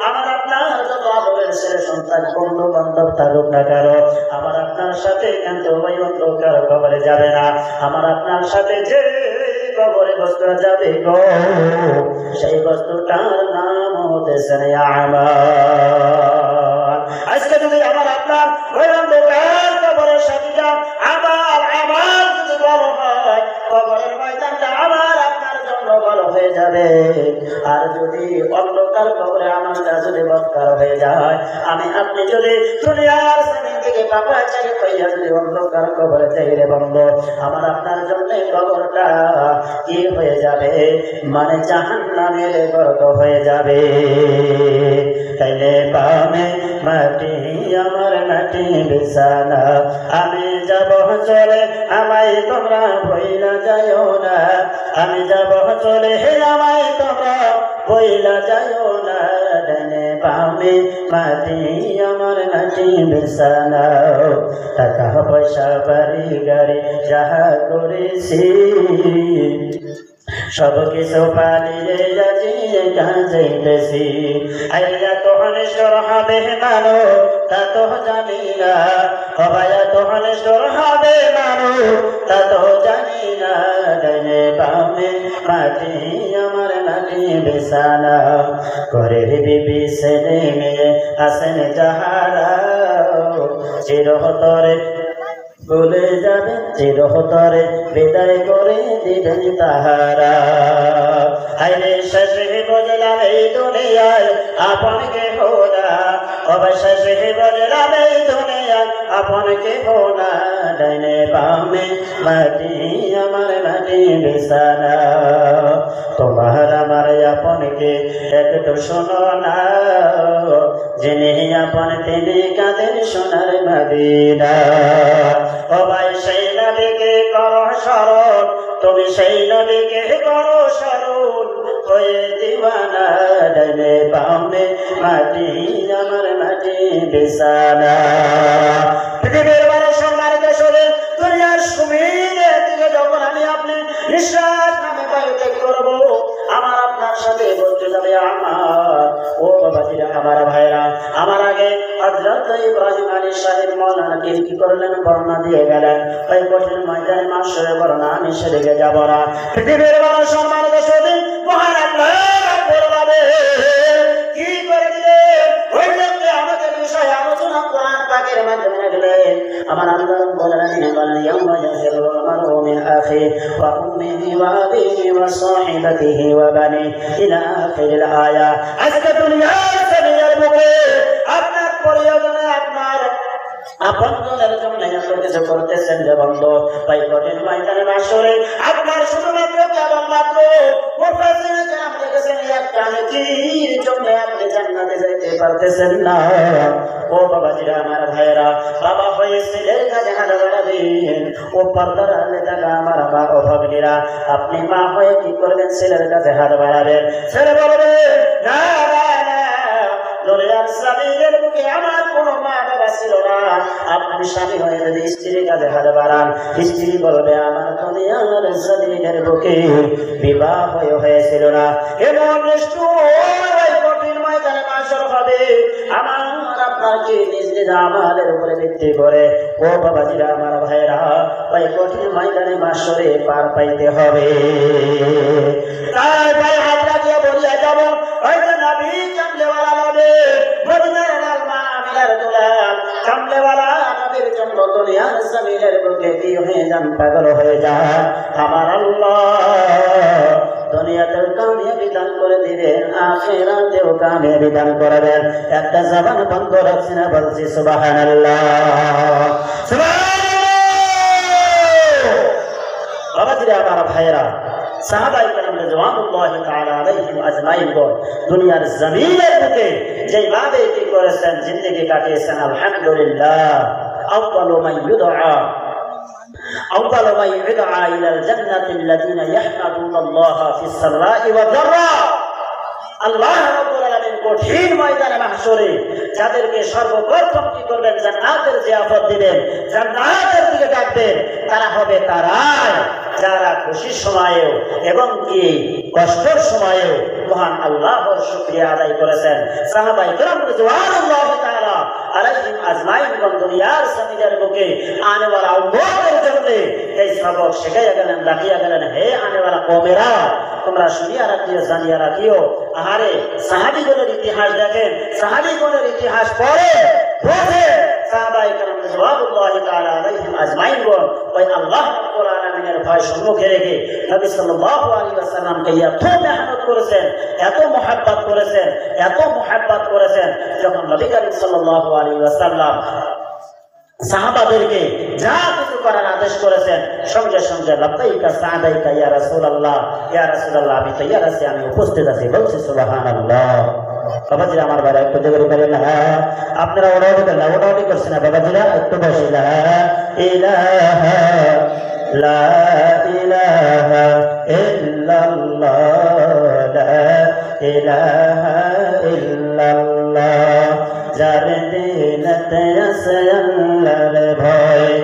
A: আমার আপনার যত আদরের ছেলে সন্তান বন্ধু বান্ধব থাকুক না কারো আমার আপনার সাথে কিন্তু ওই অন্ধকার কবরে যাবে না আমার আপনার সাথে যে কবরে বস্তুটা যাবে গো সেই বস্তুটার নাম হতেছে আমাল আজকে যদি আমার আপনার ওই অন্ধকার কবরের সাথে যান আমার যদি বড় হয় কবরের ময়দানটা আমার আপনার জন্য বড় হয়ে যাবে আর যদি অন্ধকার কবরে আমারটা যদি বৎকার হয়ে যায় আমি আপনি যদি দুনিয়ার জমিন থেকে বাবা চাই হইয়া যদি অন্ধকার কবরে চাইলে বন্ধ আমার আপনার জন্য কবরটা কি হয়ে যাবে মানে জাহান্নামের গর্ত হয়ে যাবে তাইলে বামে মাটি আমার মাটি বিছানা আমি যাব চলে আমায় তোমরা ভইলা যাইও না আমি যাব চলে হে আমায় তোমরা ভইলা যাইও না ডানে বামে মাটি আমার মাটি বিছানা টাকা পয়সা বাড়ি গাড়ি যাহা করেছি সব কিছু পালিয়ে যাচ্ছি যাইতেছি আইয়া তখন ঈশ্বর হবে মানো তা তো জানি না ভাইয়া তখন ঈশ্বর হবে মানো তা তো জানি না ডাইনে বামে মাটি আমার মাটি বিছানা ঘরের বিবি ছেলে মেয়ে আসেন যাহারা চিরতরে বলে যাবেন চিরতরে বিদায় করে দিবেন তাহারা আইরে শেষে বজলাম এই দুনিয়ায় আপন কেহ না অবশেষে বজলাম এই দুনিয়ায় আপন কেহ না ডাইনে বামে মাটি আমার মাটি বিছানা তোমার আমার আপনকে একটু শোনো না যিনি আপন তিনি কাঁদেন সোনার মদিনা ও ভাই সেই নবীকে করো স্মরণ তুমি সেই নবীকে করো স্মরণ হয়ে দিওয়ানা ডাইনে বামে মাটি আমার মাটি বিছানা পৃথিবীর মানুষ সম্মানিত শরীর দুনিয়ার সুমিনের দিকে যখন আমি আপনি নিঃশ্বাস নামে বাইরে করবো আমার আপনার সাথে বলতে যাবে আমার ও বাবাজিরা আমার ভাইরা আমার আগে হযরত ইব্রাহিম আলাইহিস সালাম মওলানা কি করলেন বর্ণনা দিয়ে গেলেন ওই কঠিন ময়দানে মাশরে বর্ণনা আমি সেদিকে যাব না পৃথিবীর মানুষ সম্মানিত শরীর মহান আল্লাহ রাব্বুল আলামিন কি করে দিলেন ওই যে আমাদের বিষয়ে আলোচনা কোরআন পাকের মাধ্যমে গেলেন আমার আল্লাহ বলেন ইয়াউমা ইয়াফিরুল মারউ মিন আখি ওয়া উম্মিহি ওয়া আবিহি ওয়া সাহিবাতিহি ওয়া বানি ইলা আখিরিল আয়া আজকে দুনিয়ার জমিনের বুকে আপনার প্রয়োজনে আপনার আপনজনের জন্য এত কিছু করতেছেন যে বন্ধ ভাই কঠিন ময়দানে মাশরে আপনার শুধুমাত্র কেবলমাত্র মুফাসসিরিন কেরাম লিখেছেন একটা নেকির জন্য আপনি জান্নাতে যাইতে পারতেছেন না ও বাবাজিরা আমার ভাইরা বাবা হয়ে ছেলের কাছে হাত বাড়াবেন ও পর্দার আলে থাকা আমার মা ও ভগ্নীরা আপনি মা হয়ে কি করবেন ছেলের কাছে হাত বাড়াবেন ছেলে বলবে না দুনিয়ার জমিনের বুকে আমার কোনো মা বাবা ছিল না। আপনি স্বামী হয়ে যদি স্ত্রীর কাছে হাত বাড়ান, স্ত্রী বলবে আমার দুনিয়ার জমিনের বুকে বিবাহ হয়েছিল না। এমন নিষ্ঠুর কঠিন ময়দানে মাশর হবে, আমার আপনার কি নিজ নিজ আমাদের উপরে ভিত্তি করে ও বাবাজিরা আমার ভাইরা ওই কঠিন ময়দানে মাশরে পার পাইতে হবে। তাই ভাই হাত লাগিয়ে বলিয়া যাব, ওই যে নবী কামলেওয়ালা নবী মদিনার আলমা মিলার দুলাল কামলেওয়ালা নবীর জন্য দুনিয়ার জমিনের বুকে কি হয়ে যান, পাগল হয়ে যান। আমার আল্লাহ দুনিয়াতেও কামিয়াবি দান করে দিবেন, আখিরাতেও কামিয়াবি দান করবেন। একটা জবান বন্ধ রাখছি না, বলছি সুবহানাল্লাহ সুবহানাল্লাহ। বাবাজিরা আমার ভাইয়েরা, সাহাবায়ে কেরাম রাদিয়াল্লাহু তাআলা আলাইহিম আজমাইন দুনিয়ার জমিনের বুকে যেভাবে কি করেছেন, জিন্দেগি কাটিয়েছেন, আলহামদুলিল্লাহ। আউয়ালু মান ইউদআ أول ما يدعى إلى الجنة الذين يحمدون الله في السراء والضراء। আল্লাহ রাব্বুল আলামিন কঠিন ময়দানে মাহশরে যাদেরকে সর্বপ্রথম কি করবেন, জান্নাতের জিয়াফত দিবেন, জান্নাতের দিকে ডাকবেন, তারা হবে তারাই যারা খুশির সময়েও এবং কি কষ্টের সময়েও মহান আল্লাহর শুকরিয়া আদায় করেছেন। সাহাবায়ে কেরাম রাদিয়াল্লাহু তাআলা আলাইহিম আজমাইন দুনিয়ার জমিনের বুকে আনেওয়ালা উম্মতের জন্য এই সবক শেখাইয়া গেলেন, রাখিয়া গেলেন। হে আনেওয়ালা কওমেরা, তোমরা শুনিয়া রাখিও, জানিয়া রাখিও। আহারে সাহাবীগণের ইতিহাস দেখেন, সাহাবীগণের ইতিহাস পড়ে বোঝে। সাহাবায়ে কেরাম রাদিয়াল্লাহু তাআলা আলাইহিম আজমাইন ওই আল্লাহ রাব্বুল আলামিনের ভয় সম্মুখে রেখে নবী সাল্লাল্লাহু আলাইহি ওয়াসাল্লামকে এত মেহনত করেছেন, এত মুহাব্বত করেছেন, এত মুহাব্বত করেছেন। যখন নবী করিম সাল্লাল্লাহু আলাইহি ওয়াসাল্লাম সাহাবাদেরকে যা কিছু করার আদেশ করেছেন, সঙ্গে সঙ্গে লাব্বাইকা সাদাইকা ইয়া রাসূলুল্লাহ, ইয়া রাসূলুল্লাহ আমি তৈয়ার আছি, আমি উপস্থিত আছি, বলছি সুবহানাল্লাহ। বাবাজিরা আমার ভাইরা একটু জোরে বলেন না, আপনারা ওড়াউড়ি করেন না, ওড়াউড়ি করছেন না বাবাজিরা, একটু বসে লা ইলাহা লা ইলাহা ইল্লাল্লাহ লা ইলাহা ইল্লাল্লাহ। যার দিলতে আছে আল্লাহর ভয়,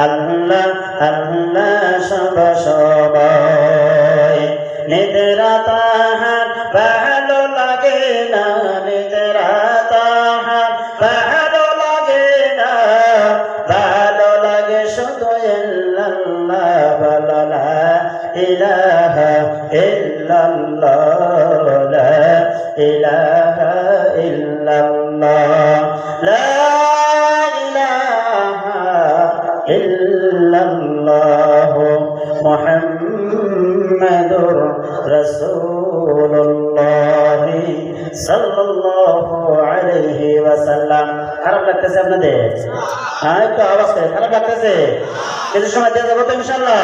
A: আল্লাহ আল্লাহ সব সবাই। নিদ্রা তাহার ভালো লাগে না, নিদ্রা তাহার ভালো লাগে না, ভালো লাগে শুধু আল্লাহ বলা লা ইলাহা ইল্লাল্লাহ লা ইলাহা ইল্লাল্লাহ লা ইলাহা ইল্লাল্লাহ মুহাম্মাদুর রাসূলুল্লাহ সাল্লাল্লাহু আলাইহি ওয়াসাল্লাম। খারাপ লাগতেছে আপনাদের? হ্যাঁ, একটু আওয়াজ করে খারাপ লাগতেছে? কিছু সময় দিয়ে যাবো তো ইনশাআল্লাহ।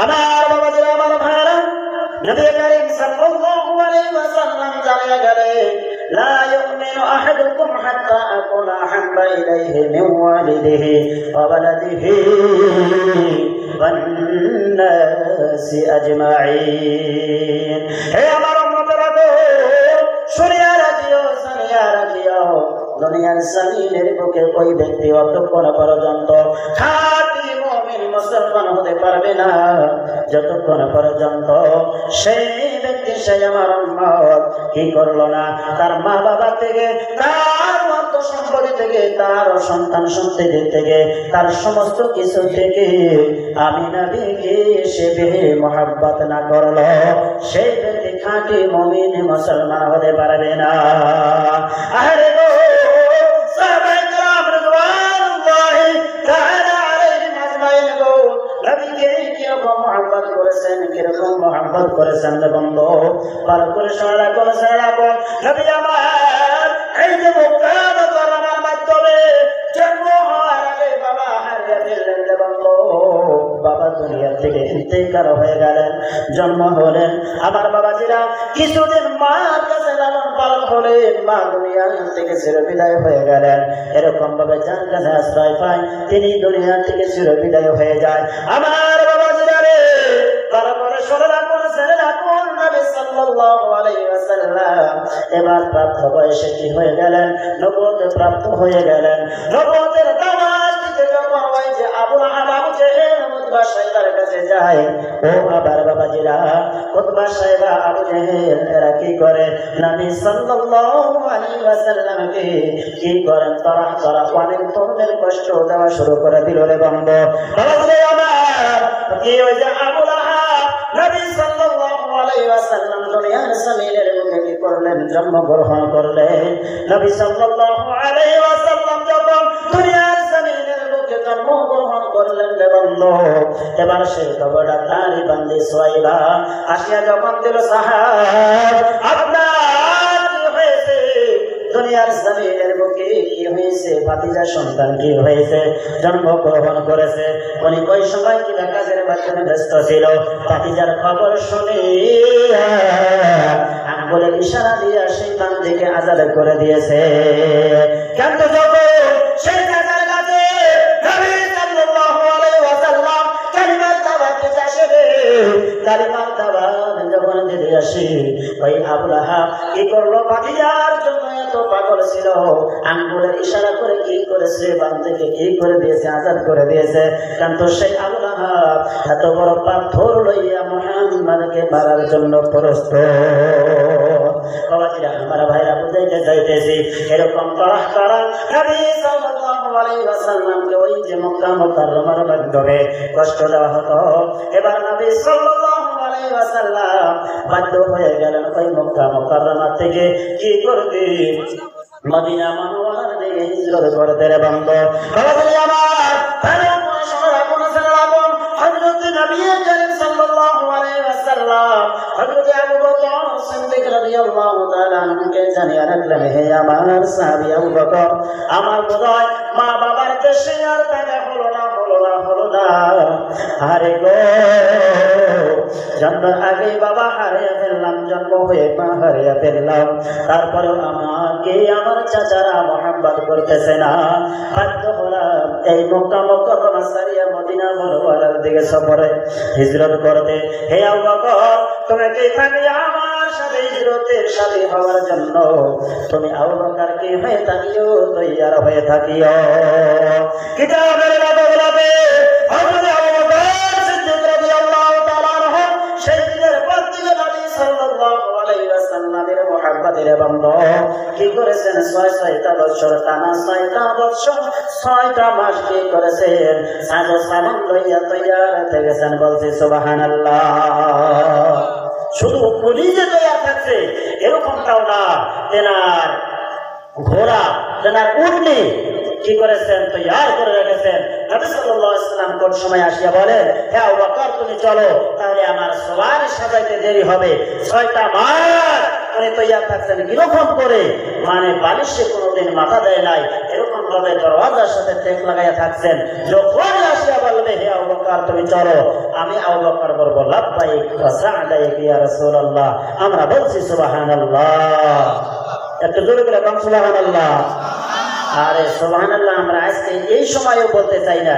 A: আমার বাবাজিরা, আমার ভাইরা, নবী করিম সাল্লাল্লাহু আলাইহি ওয়াসাল্লাম জানিয়ে গেলেন, লা ইউমিনু আহাদুকুম হাত্তা আকুনা আহাব্বা ইলাইহি মিন ওয়ালিদিহি ওয়া ওয়ালাদিহি ওয়ান নাসি আজমাইন। হে আমার উম্মতেরা গো, শুনিয়া রাখিও, জানিয়া রাখিও, দুনিয়ার জমিনের বুকে ওই ব্যক্তি অতক্ষণ পর্যন্ত খাঁটি মুমিন মুসলমান হতে পারবে না যতক্ষণ পর্যন্ত সেই ব্যক্তি, সেই আমার উম্মত কি করলো না, তার মা বাবা থেকে, তার অর্থ সম্পত্তি থেকে, তার সন্তান সন্ততি থেকে, তার সমস্ত কিছু থেকে আমি নবীকে সে বেহে মহাব্বত না করলো, সেই ব্যক্তি খাঁটি মুমিন মুসলমান হতে পারবে না। আরে গো সাহাবায়ে কেরাম রাদিয়াল্লাহু তাআলা আলাইহিম আজমাইন গো, নবীকে কিরকম মহব্বত করেছেন, কিরকম মহব্বত করেছেন বন্ধু, ভালো করে শোনা করেছেন। নবী আমার এই যে মুকাম করার মাধ্যমে জন্ম হওয়ার আগে বাবা হারিয়ে ফেললেন বন্ধু, বাবা দুনিয়া থেকে ইন্তেকাল হয়ে গেলেন। জন্ম হলেন আমার বাবাজিরা, কিছুদিন মার কাছে লালন পালন হলেন, মা দুনিয়া থেকে চিরবিদায় হয়ে গেলেন। এরকম ভাবে যার কাছে আশ্রয় পায় তিনি দুনিয়া থেকে চিরবিদায় হয়ে যায়। আমার বাবাজিরা রে, ভালো করে শুনে রাখুন, ছেড়ে রাখুন। নবী সাল্লাল্লাহু আলাইহি ওয়াসাল্লাম ওয়াসাল্লাম এবার প্রাপ্ত বয়সে কি হয়ে গেলেন? নবুয়ত প্রাপ্ত হয়ে গেলেন। নবুয়তের দাওয়াত দিতে যখন ওই যে আবু লাহাব আবু জেহেল উতবা সাহেবের কাছে যায়, ও আবার বাবাজিরা, উতবা সাহেব আবু জেহেল এরা কি করে? নবী সাল্লাল্লাহু আলাইহি ওয়াসাল্লামকে কি করেন? তারা অনেক ধরনের কষ্ট দেওয়া শুরু করে দিল রে বন্ধু। বাবাজিরা আমার, কি ওই যে আবু লাহাব নবী সাল্লাল্লাহু আলাইহি ওয়াসাল্লাম দুনিয়ার জমিনের বুকে কি করলেন? জন্মগ্রহণ করলেন। নবী সাল্লাল্লাহু আলাইহি ওয়াসাল্লাম যখন দুনিয়ার জমিনের বুকে জন্মগ্রহণ করলেন রে বন্ধু, এবার সেই খবরটা তারই বান্দি সুহাইবা আসিয়া যখন দিল, সাহাব আপনার কি হয়েছে? দুনিয়ার জমিনের বুকে কি হয়েছে? ভাতিজা সন্তান কি হয়েছে? জন্মগ্রহণ করেছে। উনি ওই সময় কি কাজের মাধ্যমে ব্যস্ত ছিল। ভাতিজার খবর শুনে আঙ্গুলের ইশারা দিয়ে সেই বান্দিকে আজাদ করে দিয়েছে। কিন্তু যখন সেই কাজের কাছে নবী সাল্লাল্লাহু আলাইহি ওয়াসাল্লাম কালিমার দাওয়াত দিতে আসে, কালিমার দাওয়াত যখন দিতে আসে, ওই আবু লাহাব কি করলো? ভাতিজার জন্য এত পাগল ছিল, আঙ্গুলের ইশারা করে কি করেছে? বান্দিকে কি করে দিয়েছে? আজাদ করে দিয়েছে। কিন্তু সেই আবু লাহাব এত বড় পাথর লইয়া মুহাম্মদকে মারার জন্য প্রস্তুত। বাবাজিরা আমার ভাইরা, বুঝাইতে চাইতেছি এরকম তরাহ করা নবী সাল্লাল্লাহু আলাইহি ওয়াসাল্লামকে ওই যে মক্কা মুকাররমার মাধ্যমে কষ্ট দেওয়া হতো, এবার নবী সাল্লাল্লাহু আলাইহি ওয়াসাল্লাম বাধ্য হয়ে গেলেন ওই মক্কা মুকাররমা থেকে কি করবে? মদিনা মুনাওয়ারার দিকে হিজরত করতে রে বন্ধু। বাবাজিরা আমার, ভালো করে শুনে রাখুন, হযরত নবী করিম সাল্লাল্লাহু আলাইহি ওয়াসাল্লাম হযরত আবু বকর সিদ্দিক রাদিয়াল্লাহু তাআলা আনহুকে জানিয়ে রাখলেন, হে আমার সাহাবী আবু বকর, আমার বোধহয় মা বাবার দেশে আর থাকা হলো না। আরে গো, জন্মের আগে বাবা হারিয়ে ফেললাম, জন্ম হয়ে মা হারিয়ে ফেললাম, তারপরেও আমাকে আমার চাচারা মোহাম্মত করতেছে না। বাধ্য হলাম এই মক্কা মুকাররমা সারিয়া মদিনা মুনাওয়ারার দিকে সফরে হিজরত করতে। হে আবু বকর, তোমাকে এখানে আমার সাথে হিজরতের সাথী হওয়ার জন্য তুমি আবু বকরকে হয়ে থাকিও, তৈয়ার হয়ে থাকিও। কিতাবের বাবুগুলোতে হযরত আবু বকর সিদ্দিক রাদিয়াল্লাহু তাআলা আনহু সেই দিনের পর থেকে নবী সাল্লাল্লাহু আলাইহি ওয়াসাল্লামের মুহাব্বতের বন্ধু কি করেছেন? 6টা বছর টানা, 6টা বছর 6টা মাস কি করেছেন? সাজো সামান লইয়া তৈয়ার হয়ে গেছেন। বলছি সুবহানাল্লাহ। শুধু পুলিশে তৈয়ার থাকছে এরকমটাও না, তেনার ঘোড়া, তেনার উটনি কি করেছেন? তৈয়ার করে রেখেছেন। নবী সাল্লাল্লাহু আলাইহি ওয়াসাল্লাম কোন সময় আসিয়া বলেন, হে আবু বকর তুমি চলো, তাহলে আমার সওয়ারি সাজাইতে দেরি হবে। 6টা মাস উনি তৈয়ার থাকছেন। কিরকম করে? মানে বালিশে কোনোদিন মাথা দেয় নাই, এরকম ভাবে দরওয়াজার সাথে টেক লাগাইয়া থাকছেন। যখন আসিয়া বলবে, হে আবু বকর তুমি চলো, আমি আবু বকর বলবো লাব্বাইক ওয়া সা'দাইক ইয়া রাসূলুল্লাহ। আমরা বলছি সুবহানাল্লাহ। একটু জোরে করে বলুন সুবহানাল্লাহ। আরে সুবহানাল্লাহ আমরা আজকে এই সময়ও বলতে চাই না।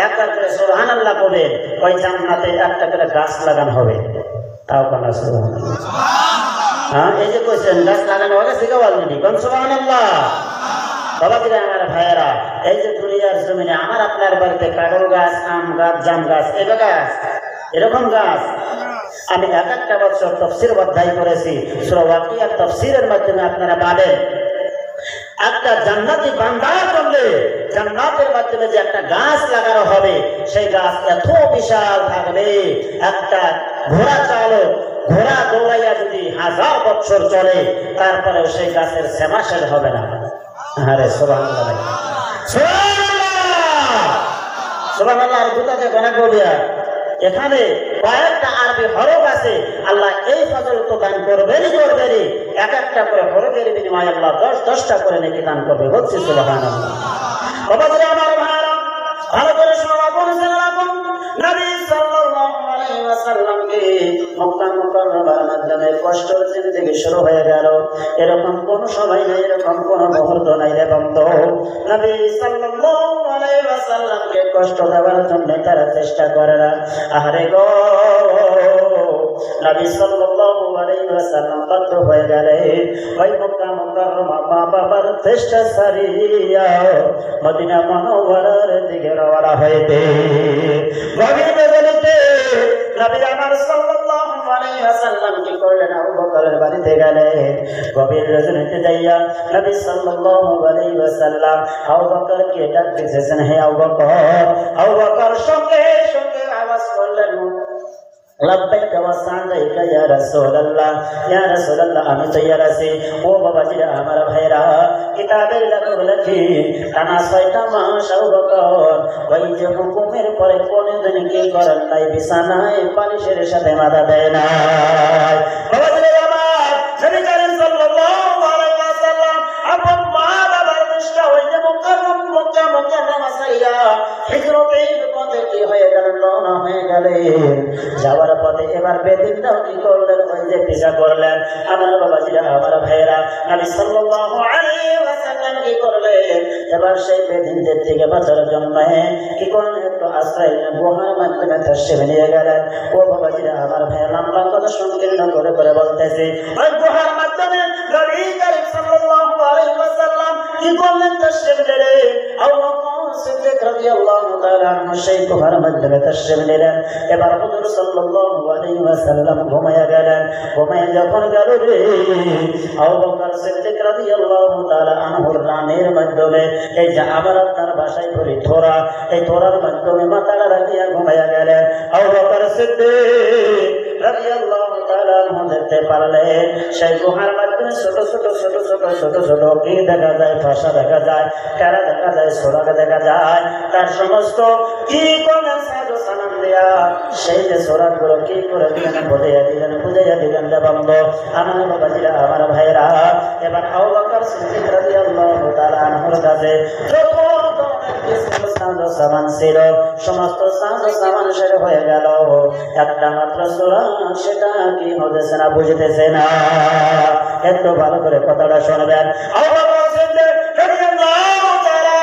A: একবার করে সুবহানাল্লাহ বলে ওই জান্নাতে একটা করে গাছ লাগানো হবে। তাও কোনা সুবহানাল্লাহ। হ্যাঁ, এই যে কইছেন গাছ লাগানো হবে, সেটাও অলরেডি কোন সুবহানাল্লাহ। বাবাজিরা আমার ভাইয়েরা, এই যে দুনিয়ার জমিনে আমার আপনার বাড়িতে কাঁঠাল গাছ, আম গাছ, জাম গাছ, এই গাছ, এরকম গাছ আমি এক একটা বছর তাফসীর অধ্যায় করেছি। সূরা ওয়াকিয়ার তাফসীরের মাধ্যমে আপনারা পাবেন একটা জান্নাতি বান্দার জন্য জান্নাতের মাধ্যমে যে একটা গাছ লাগানো হবে, সেই গাছ এত বিশাল থাকবে, একটা ঘোড়া চালক ঘোড়া দৌড়াইয়া যদি 1000 বছর চলে তারপরে সেই গাছের সেমাশের হবে না। আরে সুবহানাল্লাহ, সুবহানাল্লাহ, সুবহানাল্লাহ। আর কোথাতে গণা করিয়া এখানে কয়েকটা আরবি হরফ আছে। আল্লাহ এই ফজল তো দান করবেনই করবেনই, এক একটা করে হরফের বিনিময়ে আল্লাহ 10-10টা করে নেকি দান করবে। বলছি সুবহানাল্লাহ। বাবাজিরা আমার ভাইরা, ভালো করে শোনা বলেছেন রাখুন, নবী সাল্লাল্লাহু আলাইহি ওয়াসাল্লামকে মক্কা মুকাররমার মাধ্যমে কষ্টের জিন্দেগি শুরু হয়ে গেল। এরকম কোন সময় নাই, এরকম কোন মুহূর্ত নাই রে বন্ধু, নবী সাল্লাল্লাহু আলাইহি ওয়াসাল্লামকে কষ্ট দেওয়ার জন্য তারা চেষ্টা করে না। আরে গো নবী সাল্লাল্লাহু আলাইহি ওয়াসাল্লাম বাধ্য হয়ে গেলেন ওই মক্কা মুকাররমা মা বাবার চেষ্টা ছাড়িয়া মদিনা মুনাওয়ারার দিকে রওনা হইতে গভীর রাতে নবী আমার সাল্লাল্লাহু আলাইহি ওয়াসাল্লাম কি করলেন আবু বকরের বাড়িতে গেলেন গভীর রজনীতে যাইয়া নবী সাল্লাল্লাহু আলাইহি ওয়াসাল্লাম আবু বকরকে ডাক দিয়েছেন হে আবু বকর সঙ্গে সঙ্গে আওয়াজ করলেন লব্বাইক ওয়া সাদাইকা ইয়া রাসূলুল্লাহ আমি তৈয়ার আছি ও বাবাজিরা আমার ভাইরা কিতাবের লেখি টানা 6টা মাস আবু বকর ওই যে হুকুমের পরে কোনদিন কি করেন নাই বিছানায় পালিশের সাথে মাথা দেয় না বাবাজিরা আমার নবী করিম সাল্লাল্লাহু আলাইহি ওয়াসাল্লাম আপন মা বাবার নিষ্ঠা ওই যে মক্কা মুকাররমা সাইয়া হিজরতের পথে কি হয়ে গেল রওনা হয়ে গেলেন যাওয়ার পথে এবার বেদিনটাও কি করলেন ওই যে পিছা করলেন আমার বাবাজিরা আমার ভাইরা নবী সাল্লাল্লাহু আলাইহি ওয়াসাল্লাম কি করলেন এবার সেই বেদিনদের থেকে বাঁচার জন্য কি করলেন একটু আশ্রয় গুহার মাধ্যমে তশরিফ নিয়ে গেলেন ও বাবাজিরা আমার ভাইরা লম্বা কথা সংকীর্ণ করে করে বলতেছি ওই গুহার মাধ্যমে নবী করিম সাল্লাল্লাহু আলাইহি ওয়াসাল্লাম কি করলেন তশরিফ নিলেন আবু বকর সিদ্দিক রাদিয়াল্লাহু তাআলা আনহু সেই গুহার মাধ্যমে তশরিফ নিলেন এবার হুজুর সাল্লাল্লাহু আলাইহি ওয়াসাল্লাম ঘুমায়া গেলেন ঘুমায়া যখন গেল রে আবু বকর সিদ্দিক রাদিয়াল্লাহু তাআলা আনহুর রানের মাধ্যমে এই যে আবার আপনার ভাষায় বলি থোরা এই থোরার মাধ্যমে মাথাটা রাখিয়া ঘুমায়া গেলেন আবু বকর সিদ্দিক রাদিয়াল্লাহু তাআলা আনহু দেখতে পারলেন সেই গুহার মাধ্যমে ছোট ছোট কি দেখা যায় ভাষা দেখা যায় কারা দেখা যায় সোরাকে দেখা যায় তার সমস্ত কি করলেন সাধু সালাম দিয়া সেই যে সোরাগুলো কি করে দিলেন বুঝাইয়া দিলেন বন্ধ আমার বাবাজিরা আমার ভাইরা এবার আবু বকর সিদ্দিক রাদিয়াল্লাহু তাআলা আনহুর কাছে সামান ছিল সমস্ত সামান সেরে হয়ে গেল একটা মাত্র সূরা সেটা কি হতেছে না বুঝতেছে না একটু ভালো করে কথাটা শুনবেন আবু বকর সিদ্দিক রাদিয়াল্লাহু তাআলা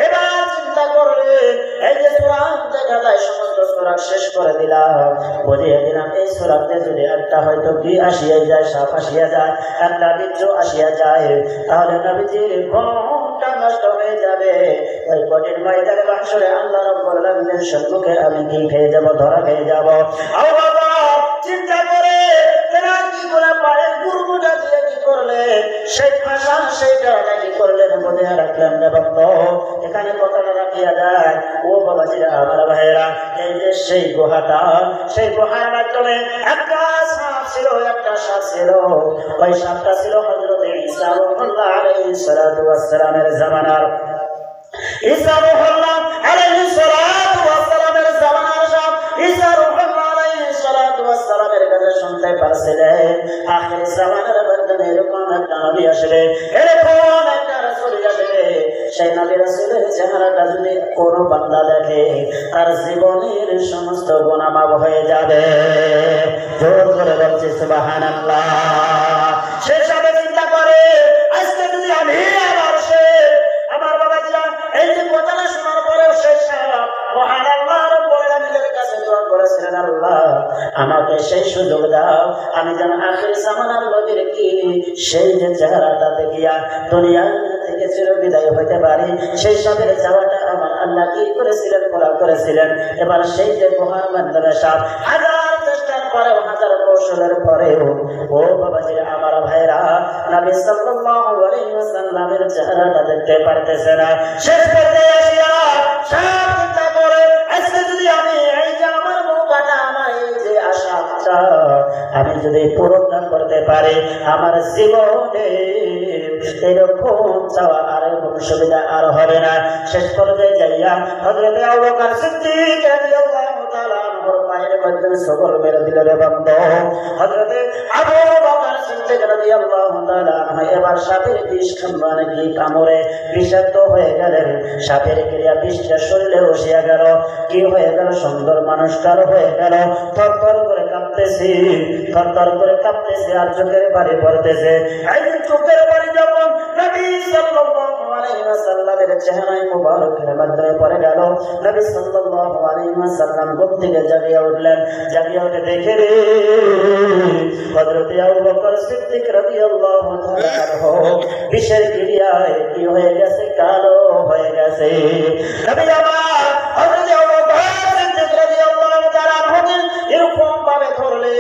A: এবার চিন্তা করলেন এই যে সূরা দেখা যায় সমস্ত সূরা শেষ করে দিলাম বুঝিয়ে দিলাম এই সূরাতে যদি একটা হয়তো কি আসিয়া যায় সাপ আসিয়া যায় একটা বিচ্ছু আসিয়া যায় তাহলে নবীজির ঘুমটা নষ্ট হয়ে যাবে ওই কঠিন ময়দানে বাসরে আল্লাহ রাব্বুল আলামিনের সম্মুখে আমি কি খেয়ে যাব ধরা খেয়ে যাব আবু বকর চিন্তা করে তারা কি করে পারে গুরুটা দিয়ে কি করলে সেই ভাষা সেইটা নাকি করলেন বলে রাখলেন না বন্ধ এখানে কথাটা রাখিয়া যায় ও বাবাজিরা আমার ভাইরা এই যে সেই গুহাটা সেই গুহার মাধ্যমে একটা সাপ ছিল ওই সাপটা ছিল হযরত ঈসা আলাইহিস সালাতু ওয়াস সালামের জামানার ঈসা আলাইহিস সালাতু ওয়াস সালামের জামানার সাপ ঈসা আলাইহিস সালাতু ওয়াস সালামের কাছে শুনতে পারছিলেন আখির জামানার মধ্যে এরকম একটা নবী আসবে এরকম একটা রাসূল আসবে সেই নবী রাসূলের চেহারাটা যদি কোনো বান্দা দেখে তার জীবনের সমস্ত গুনাহ মাফ হয়ে যাবে জোর করে বলছি সুবহানাল্লাহ সে সবে চিন্তা করে আজকে যদি আমি আমার বাবাজিরা এই যে কথাটা শোনার পরেও শেষ মহান আল্লাহ রাব্বুল আলামিনের কাছে দোয়া করেছিলেন আল্লাহ আমাকে সেই সুযোগ দাও আমি যেন আখির জামানার নবীর কি সেই যে চেহারাটা দেখিয়া দুনিয়া থেকে চির বিদায় হইতে পারি সেই সবের যাওয়াটা আমার আল্লাহ কি করেছিলেন বলা করেছিলেন এবার সেই যে গুহার মাধ্যমে সাপ হাজার চেষ্টার পরেও হাজার কৌশলের পরেও ও বাবাজিরা আমার ভাইরা নবী সাল্লাল্লাহু আলাইহি ওয়াসাল্লামের চেহারাটা দেখতে পারতেছে না শেষ পর্যায়ে আসিয়া সাপ চিন্তা করে আজকে যদি আমি এই যে আমার নৌকাটা আমার এই যে আশাটা আমি যদি পূরণ না করতে পারি আমার জীবনে এরকম চাওয়া আর কোনো সুবিধা আর হবে না শেষ পর্যায়ে যাইয়া হযরত আবু বকর সিদ্দিক রাদিয়াল্লাহু তাআলা আনহুর পায়ের মধ্যে সবল মেরে দিল রে বন্ধ হযরত আবু বকর সিদ্দিক রাদিয়াল্লাহু তাআলা আনহু এবার সাপের বিষ খান কি কামড়ে বিষাক্ত হয়ে গেলেন সাপের ক্রিয়া বিষটা শরীরে বসিয়া গেল কি হয়ে গেল সুন্দর মানুষটার হয়ে গেল থরথর করে কাঁপতেছে আর চোখের পানি পড়তেছে এই চোখের পানি যখন নবী সাল্লাল্লাহু আলাইহি আলাইহি ওয়াসাল্লামের চেহারায় মুবারকের মাধ্যমে পড়ে গেল। নবী সাল্লাল্লাহু আলাইহি ওয়াসাল্লাম ঘুম থেকে জাগিয়ে উঠলেন। জাগিয়ে উঠে দেখে রে হযরত আবু বকর সিদ্দিক রাদিয়াল্লাহু তাআলা আনহু বিষের ক্রিয়ায় কি হয়ে গেছে, কালো হয়ে গেছে। নবী আমার হযরত আবু বকর সিদ্দিক রাদিয়াল্লাহু তাআলা আনহু এরকম ভাবে ধরলে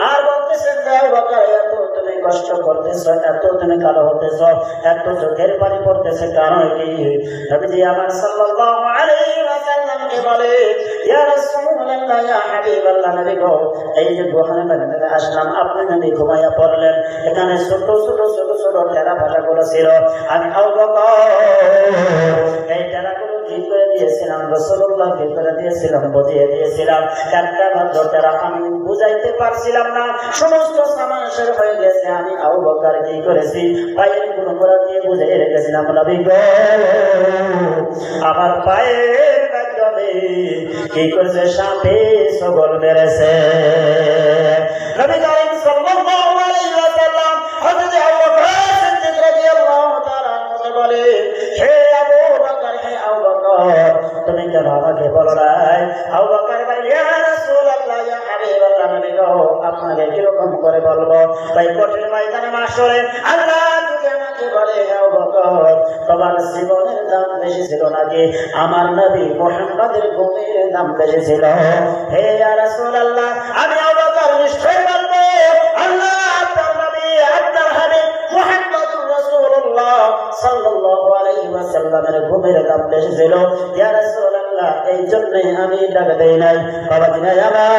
A: আর বলতেছেন, আবু বকর এত তুমি কষ্ট করতেছো, এত তুমি কালো হতেছো, এত চোখের পানি পড়তেছে, কারণ কি? নবীজি আমার সাল্লাল্লাহু আলাইহি ওয়াসাল্লামকে বলে, ইয়া রাসূলুল্লাহ, ইয়া হাবিবাল্লাহ, নবী গো, এই যে গুহার মধ্যে আসলাম, আপনি নবী ঘুমাইয়া পড়লেন, এখানে ছোট ছোট ছোট ছোট টেরা ভাষাগুলো ছিল, আমি আবু বকর এই টেরাগুলো কি করে দিয়েছিলাম, রাসূলুল্লাহ কি করে দিয়েছিলাম, বুঝিয়ে দিয়েছিলাম। একটা মাত্র টেরা আমি বুঝাইতে পারছিলাম না, সমস্ত সামান শেষ হয়ে গেছে। আমি আবু বকর কি করেছি, পায়ের গুণগুলো দিয়ে বুঝিয়ে রেখেছিলাম। নবী গো, আমার পায়ের মাধ্যমে কি করেছে, সাপে সবল মেরেছে। নবী করিম সাল্লাল্লাহু আলাইহি ওয়াসাল্লাম হযরত আবু বকর সিদ্দিক রাদিয়াল্লাহু তাআলা আনহু বলে, হে আবু বকর, হে আবু বকর, তুমি কেন আমাকে বলো নাই? আবু বকর বলে, ইয়া রাসূলুল্লাহ, ইয়া হাবিবাল্লাহ, নবী গো, আপনাকে কিরকম করে বলবো? ভাই কঠিন ময়দানে মাশরে আল্লাহ যদি আমাকে বলে, হে আবু বকর, তোমার জীবনের দাম বেশি ছিল নাকি আমার নবী মুহাম্মদের ঘুমের দাম বেশি ছিল? হে ইয়া রাসূলুল্লাহ, আমি আবু বকর নিশ্চয় বলবো, আল্লাহ আপনার নবী, আপনার হাবিব মুহাম্মদুর রাসূলুল্লাহ সাল্লাল্লাহু আলাইহি ওয়াসাল্লামের ঘুমের দাম বেশি ছিল। ইয়া রাসূলুল্লাহ, এই জন্যই আমি ডাক দেই নাই। বাবা দিনা আমার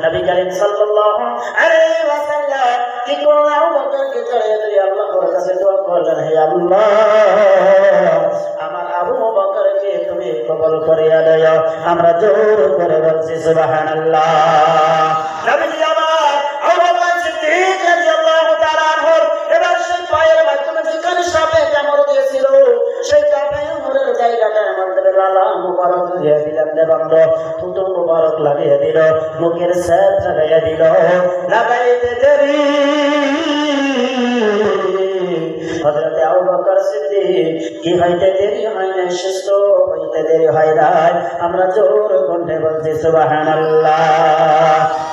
A: নবী করিম সাল্লাল্লাহু আলাইহি ওয়াসাল্লাম কি করলেন? আবু বকরকে জড়িয়ে ধরে আল্লাহর কাছে দোয়া করলেন, হে আল্লাহ, আমার আবু বকরকে তুমি কবুল করিয়া দাও। আমরা জোর করে বলছি সুবহানাল্লাহ। নবীজি আমার আবু বকর সিদ্দিক রাদিয়াল্লাহু তাআলা আনহু এবার সেই পায়ের মাধ্যমে যেখানে সাপে কামড় দিয়েছিল, সেই কামড়ের জায়গাটার মধ্যে লালা মুবারক দিয়ে দিলেন, দেবন্দ থুতু মুবারক লাগিয়ে দিল, মুখের সাপ লাগাইয়া দিল। লাগাইতে দেরি হযরত আবু বকর সিদ্দিক কি হইতে দেরি হয় না, সুস্থ হইতে দেরি হয় না। আমরা জোর কণ্ঠে বলছি সুবহানাল্লাহ।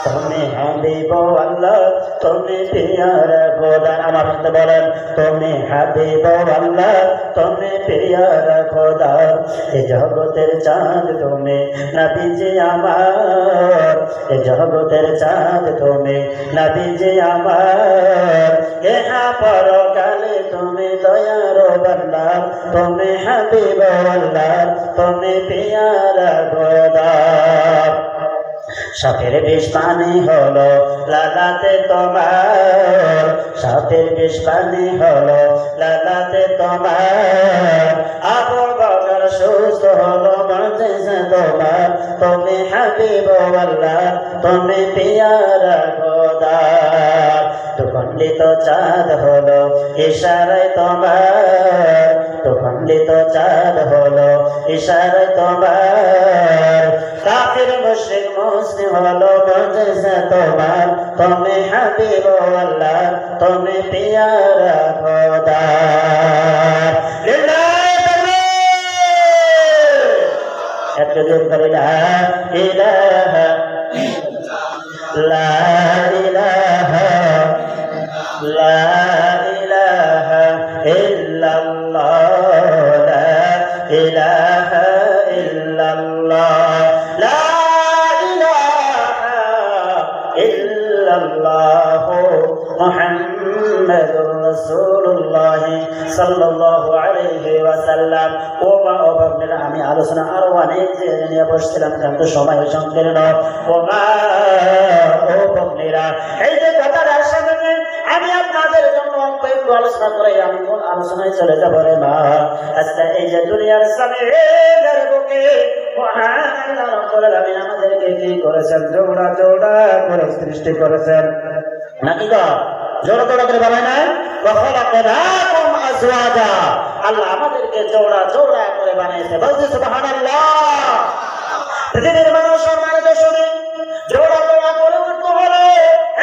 A: তুমি হাবিব আল্লাহ, তুমি পিয়ারা খোদা, আমার সাথে বলেন, তুমি হাবিব আল্লাহ, তুমি পিয়ারা খোদা, এই জগতের চাঁদ তুমি, নবীজি আমার, এই জগতের চাঁদ তুমি, নবীজি আমার, ইহা পরকালে তুমি দয়ার বান্দার, তুমি হাবিব আল্লাহ, তুমি পিয়ারা খোদা। সাপের বিষ পানি হলো লালাতে তোমার, সাপের বিষ পানি হলো লালাতে তোমার, আবু বকর সুস্থ হলো বাঁচেছে তোমার, তুমি হাবিব আল্লাহ, তুমি পিয়ারা খোদা। দুখণ্ডিত চাঁদ হলো ইশারায় তোমার, দুখণ্ডিত চাঁদ হলো ইশারায় তোমার, কাফির মুশরিক মুসলিম হলো বাঁচেছে তোমার, তুমি হাবিব আল্লাহ, তুমি পিয়ারা খোদা। একটু জোর করে লা ইলাহা লা ইলাহা লা ইলাহা ইল্লাল্লাহ, লা ইলাহা ইল্লাল্লাহ, লা ইলাহা ইল্লাল্লাহ, মুহাম্মাদুর রাসূলুল্লাহ সাল্লাল্লাহু আলাইহি ওয়াসাল্লাম। ও মা, ও বাবনেরা, আমি আলোচনা আরো অনেক নিয়ে বসছিলাম, কিন্তু সময় সংকীর্ণ। ও মা, ও বাবনেরা, এই যে কথাটার সামনে আমি আপনাদের জন্য অল্প একটু আলোচনা করে আমি মূল আলোচনায় চলে যাবো রে মা। আচ্ছা, এই যে দুনিয়ার সামনের বুকে মহান আল্লাহ রাব্বুল আলামিন আমাদেরকে কি করেছেন? জোড়া জোড়া করে সৃষ্টি করেছেন, নাকি গো? জোড়া জোড়া করে বানায় নাই? ওয়াখালাকনাকুম আজওয়াজা, আল্লাহ আমাদেরকে জোড়া জোড়া করে বানিয়েছে। বলছি সুবহানাল্লাহ। পৃথিবীর মানুষ সম্মানিত শুনি, জোড়া জোড়া করে উঠতে হলো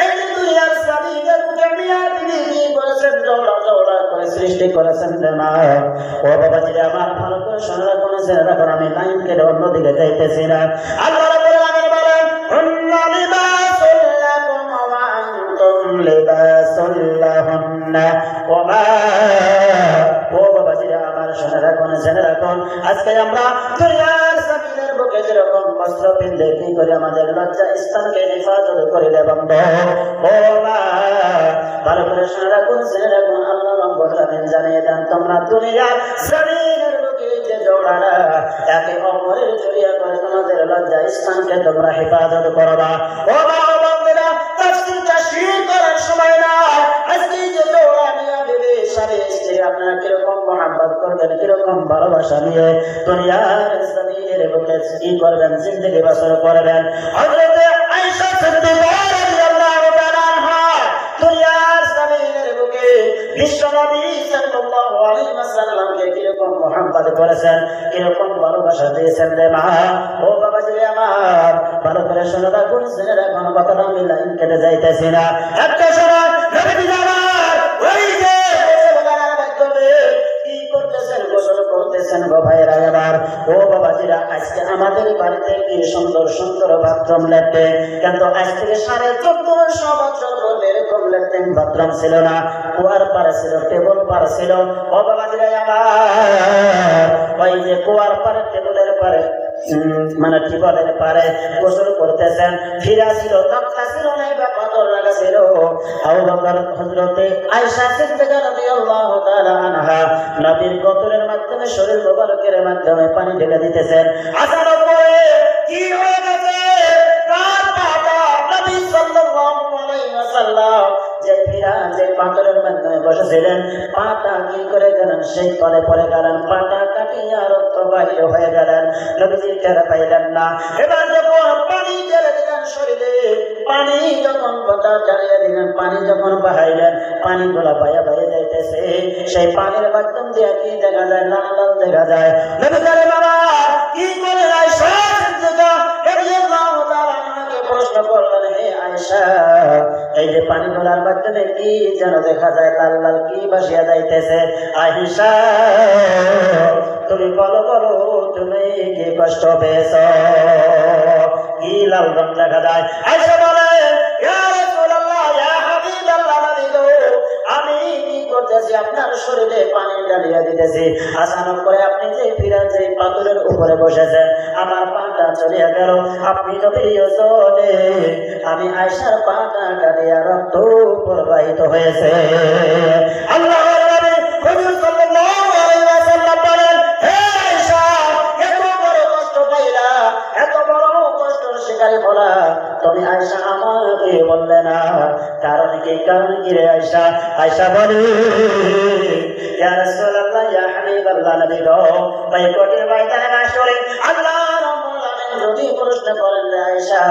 A: এই দুনিয়ার স্বামীদের বুকে মিয়া বিবি কি করেছেন? জোড়া জোড়া করে সৃষ্টি করেছেন রে মা। ও বাবাজি আমার ভালো করে শুনে রাখুন, জেনে রাখুন, আমি লাইন কেটে অন্যদিকে যাইতেছি না। আল্লাহ রাব্বুল আলামিন বলেন হুন্না লিবাসুল লাকুম ওয়া আনতুম লিবাসুল লাহুন্না ওয়া মা। ও বাবাজি আমার শুনে রাখুন, জেনে রাখুন, আজকে আমরা দুনিয়ার জমিনের বুকে যেরকম বস্ত্র পিন্ধে কি করে আমাদের লজ্জা স্থানকে হেফাজত করিলে বন্ধ। ও মা ভালো করে শুনে রাখুন, জেনে রাখুন, আল্লাহ রাব্বুল আলামিন জানিয়ে দেন তোমরা দুনিয়ার জমিনের বুকে যে দৌড়ানা একে অপরের জড়িয়ে করে তোমাদের লজ্জা স্থানকে তোমরা হেফাজত করবা। ও মা ও বান্দারা তাফসীরটা শেষ করার সময় না, আজকে যে দৌড়ানি বিবি স্বামী স্ত্রী আপনারা কিরকম মহব্বত করবেন, কিরকম ভালোবাসা নিয়ে দুনিয়ার জমিনের বুকে কি করবেন, জিন্দেগি বসর করবেন। হযরত আয়েশা সিদ্দিকা রাদিয়াল্লাহু তাআলা আনহা দুনিয়ার জমিনের বুকে বিশ্বনবী সাল্লাল্লাহু আলাইহি ওয়াসাল্লামকে কিরকম মহব্বত করেছেন, কিরকম ভালোবাসা দিয়েছেন রে মা। ও বাবাজি আমার ভালো করে শুনে রাখুন, জেনে রাখুন, কথাটা আমি লাইন কেটে যাইতেছি না। একটা সময় নবী আমার ওই যে গোসলখানার মাধ্যমে কি করতেছেন, গোসল করতেছেন গো ভাইরা আমার। ও বাবাজিরা আজকে আমাদের বাড়িতে কি সুন্দর সুন্দর বাথরুম ল্যাট্রিন, কিন্তু আজ থেকে 1450 বছর পূর্বে এরকম ল্যাট্রিন বাথরুম ছিল না। কুয়ার পাড়ে ছিল, টেবল পাড়ে ছিল। ও বাবাজিরা আমার ওই যে কুয়ার পাড়ে, টেবলের পাড়ে মানে টিবলের পারে গোসল করতেছেন, ফিরা ছিল, তক্তা ছিল না, বা পাথর লাগা ছিল। আবু বকর হযরতে আয়েশা সিদ্দিকা রাদিয়াল্লাহু তাআলা আনহা নবীর গোসলের মাধ্যমে শরীর মোবারকের মাধ্যমে পানি ঢেলে দিতেছেন। আসার পরে কি হয়ে গেছে, তার পাটা নবী সাল্লাল্লাহু আলাইহি ওয়াসাল্লাম যে ফিরা যে পাথরের মাধ্যমে বসেছিলেন, পাটা কি করে গেলেন, সেই তলে পড়ে গেলেন, পাটা কাটিয়া রক্ত বাহির হয়ে গেলেন। নবীজি টের পাইলেন না। এবার যখন পানি ঢেলে দিলেন শরীরে, পানি যখন পাটা ঢালিয়ে দিলেন, পানি যখন বাহাইলেন, পানিগুলা বাইয়া বাইরে যাইতেছে। সেই পানির মাধ্যম দিয়ে কি দেখা যায়, লাল লাল দেখা যায়। নবী বলে বাবা কি করে আয়েশা সিদ্দিকা রাদিয়াল্লাহু তাআলা আনহাকে প্রশ্ন করলেন, হে আয়েশা এই যে পানিগুলার মাধ্যমে কি যেন দেখা যায়, লাল লাল কি ভাসিয়া যাইতেছে। আয়েশা তুমি বলো বলো, তুমি কি কষ্ট পেয়েছ, কি লাল রং দেখা যায়? আয়েশা বলে ইয়া রাসূলুল্লাহ, ইয়া হাবিবাল্লাহ, নবী গো আমি কি করতেছি, আপনার শরীরে পানি ঢালিয়া দিতেছি। আচানক করে আপনি যে ফিরা যে পাথরের উপরে বসেছেন, আমার পাটা চলিয়া গেল। আপনি নবীর ওজনে আমি আয়েশার পাটা কাটিয়া রক্ত প্রবাহিত হয়েছে। আল্লাহর নবী হুজুর সাল্লাল্লাহু আলাইহি ওয়াসাল্লাম বলেন, হে আয়েশা এত বড় কষ্ট পাইলা, এত বড় কষ্টের শিকারী হলা, তুমি আয়েশা আমাকে বললে না, কারণ কি, কারণ কি রে আয়েশা? আয়েশা বলে ইয়া রাসূলুল্লাহ, ইয়া হাবিবাল্লাহ, নবী গো ভাই কোটির ময়দানে মাশরে আল্লাহ রাব্বুল আলামিন যদি প্রশ্ন করেন রে আয়েশা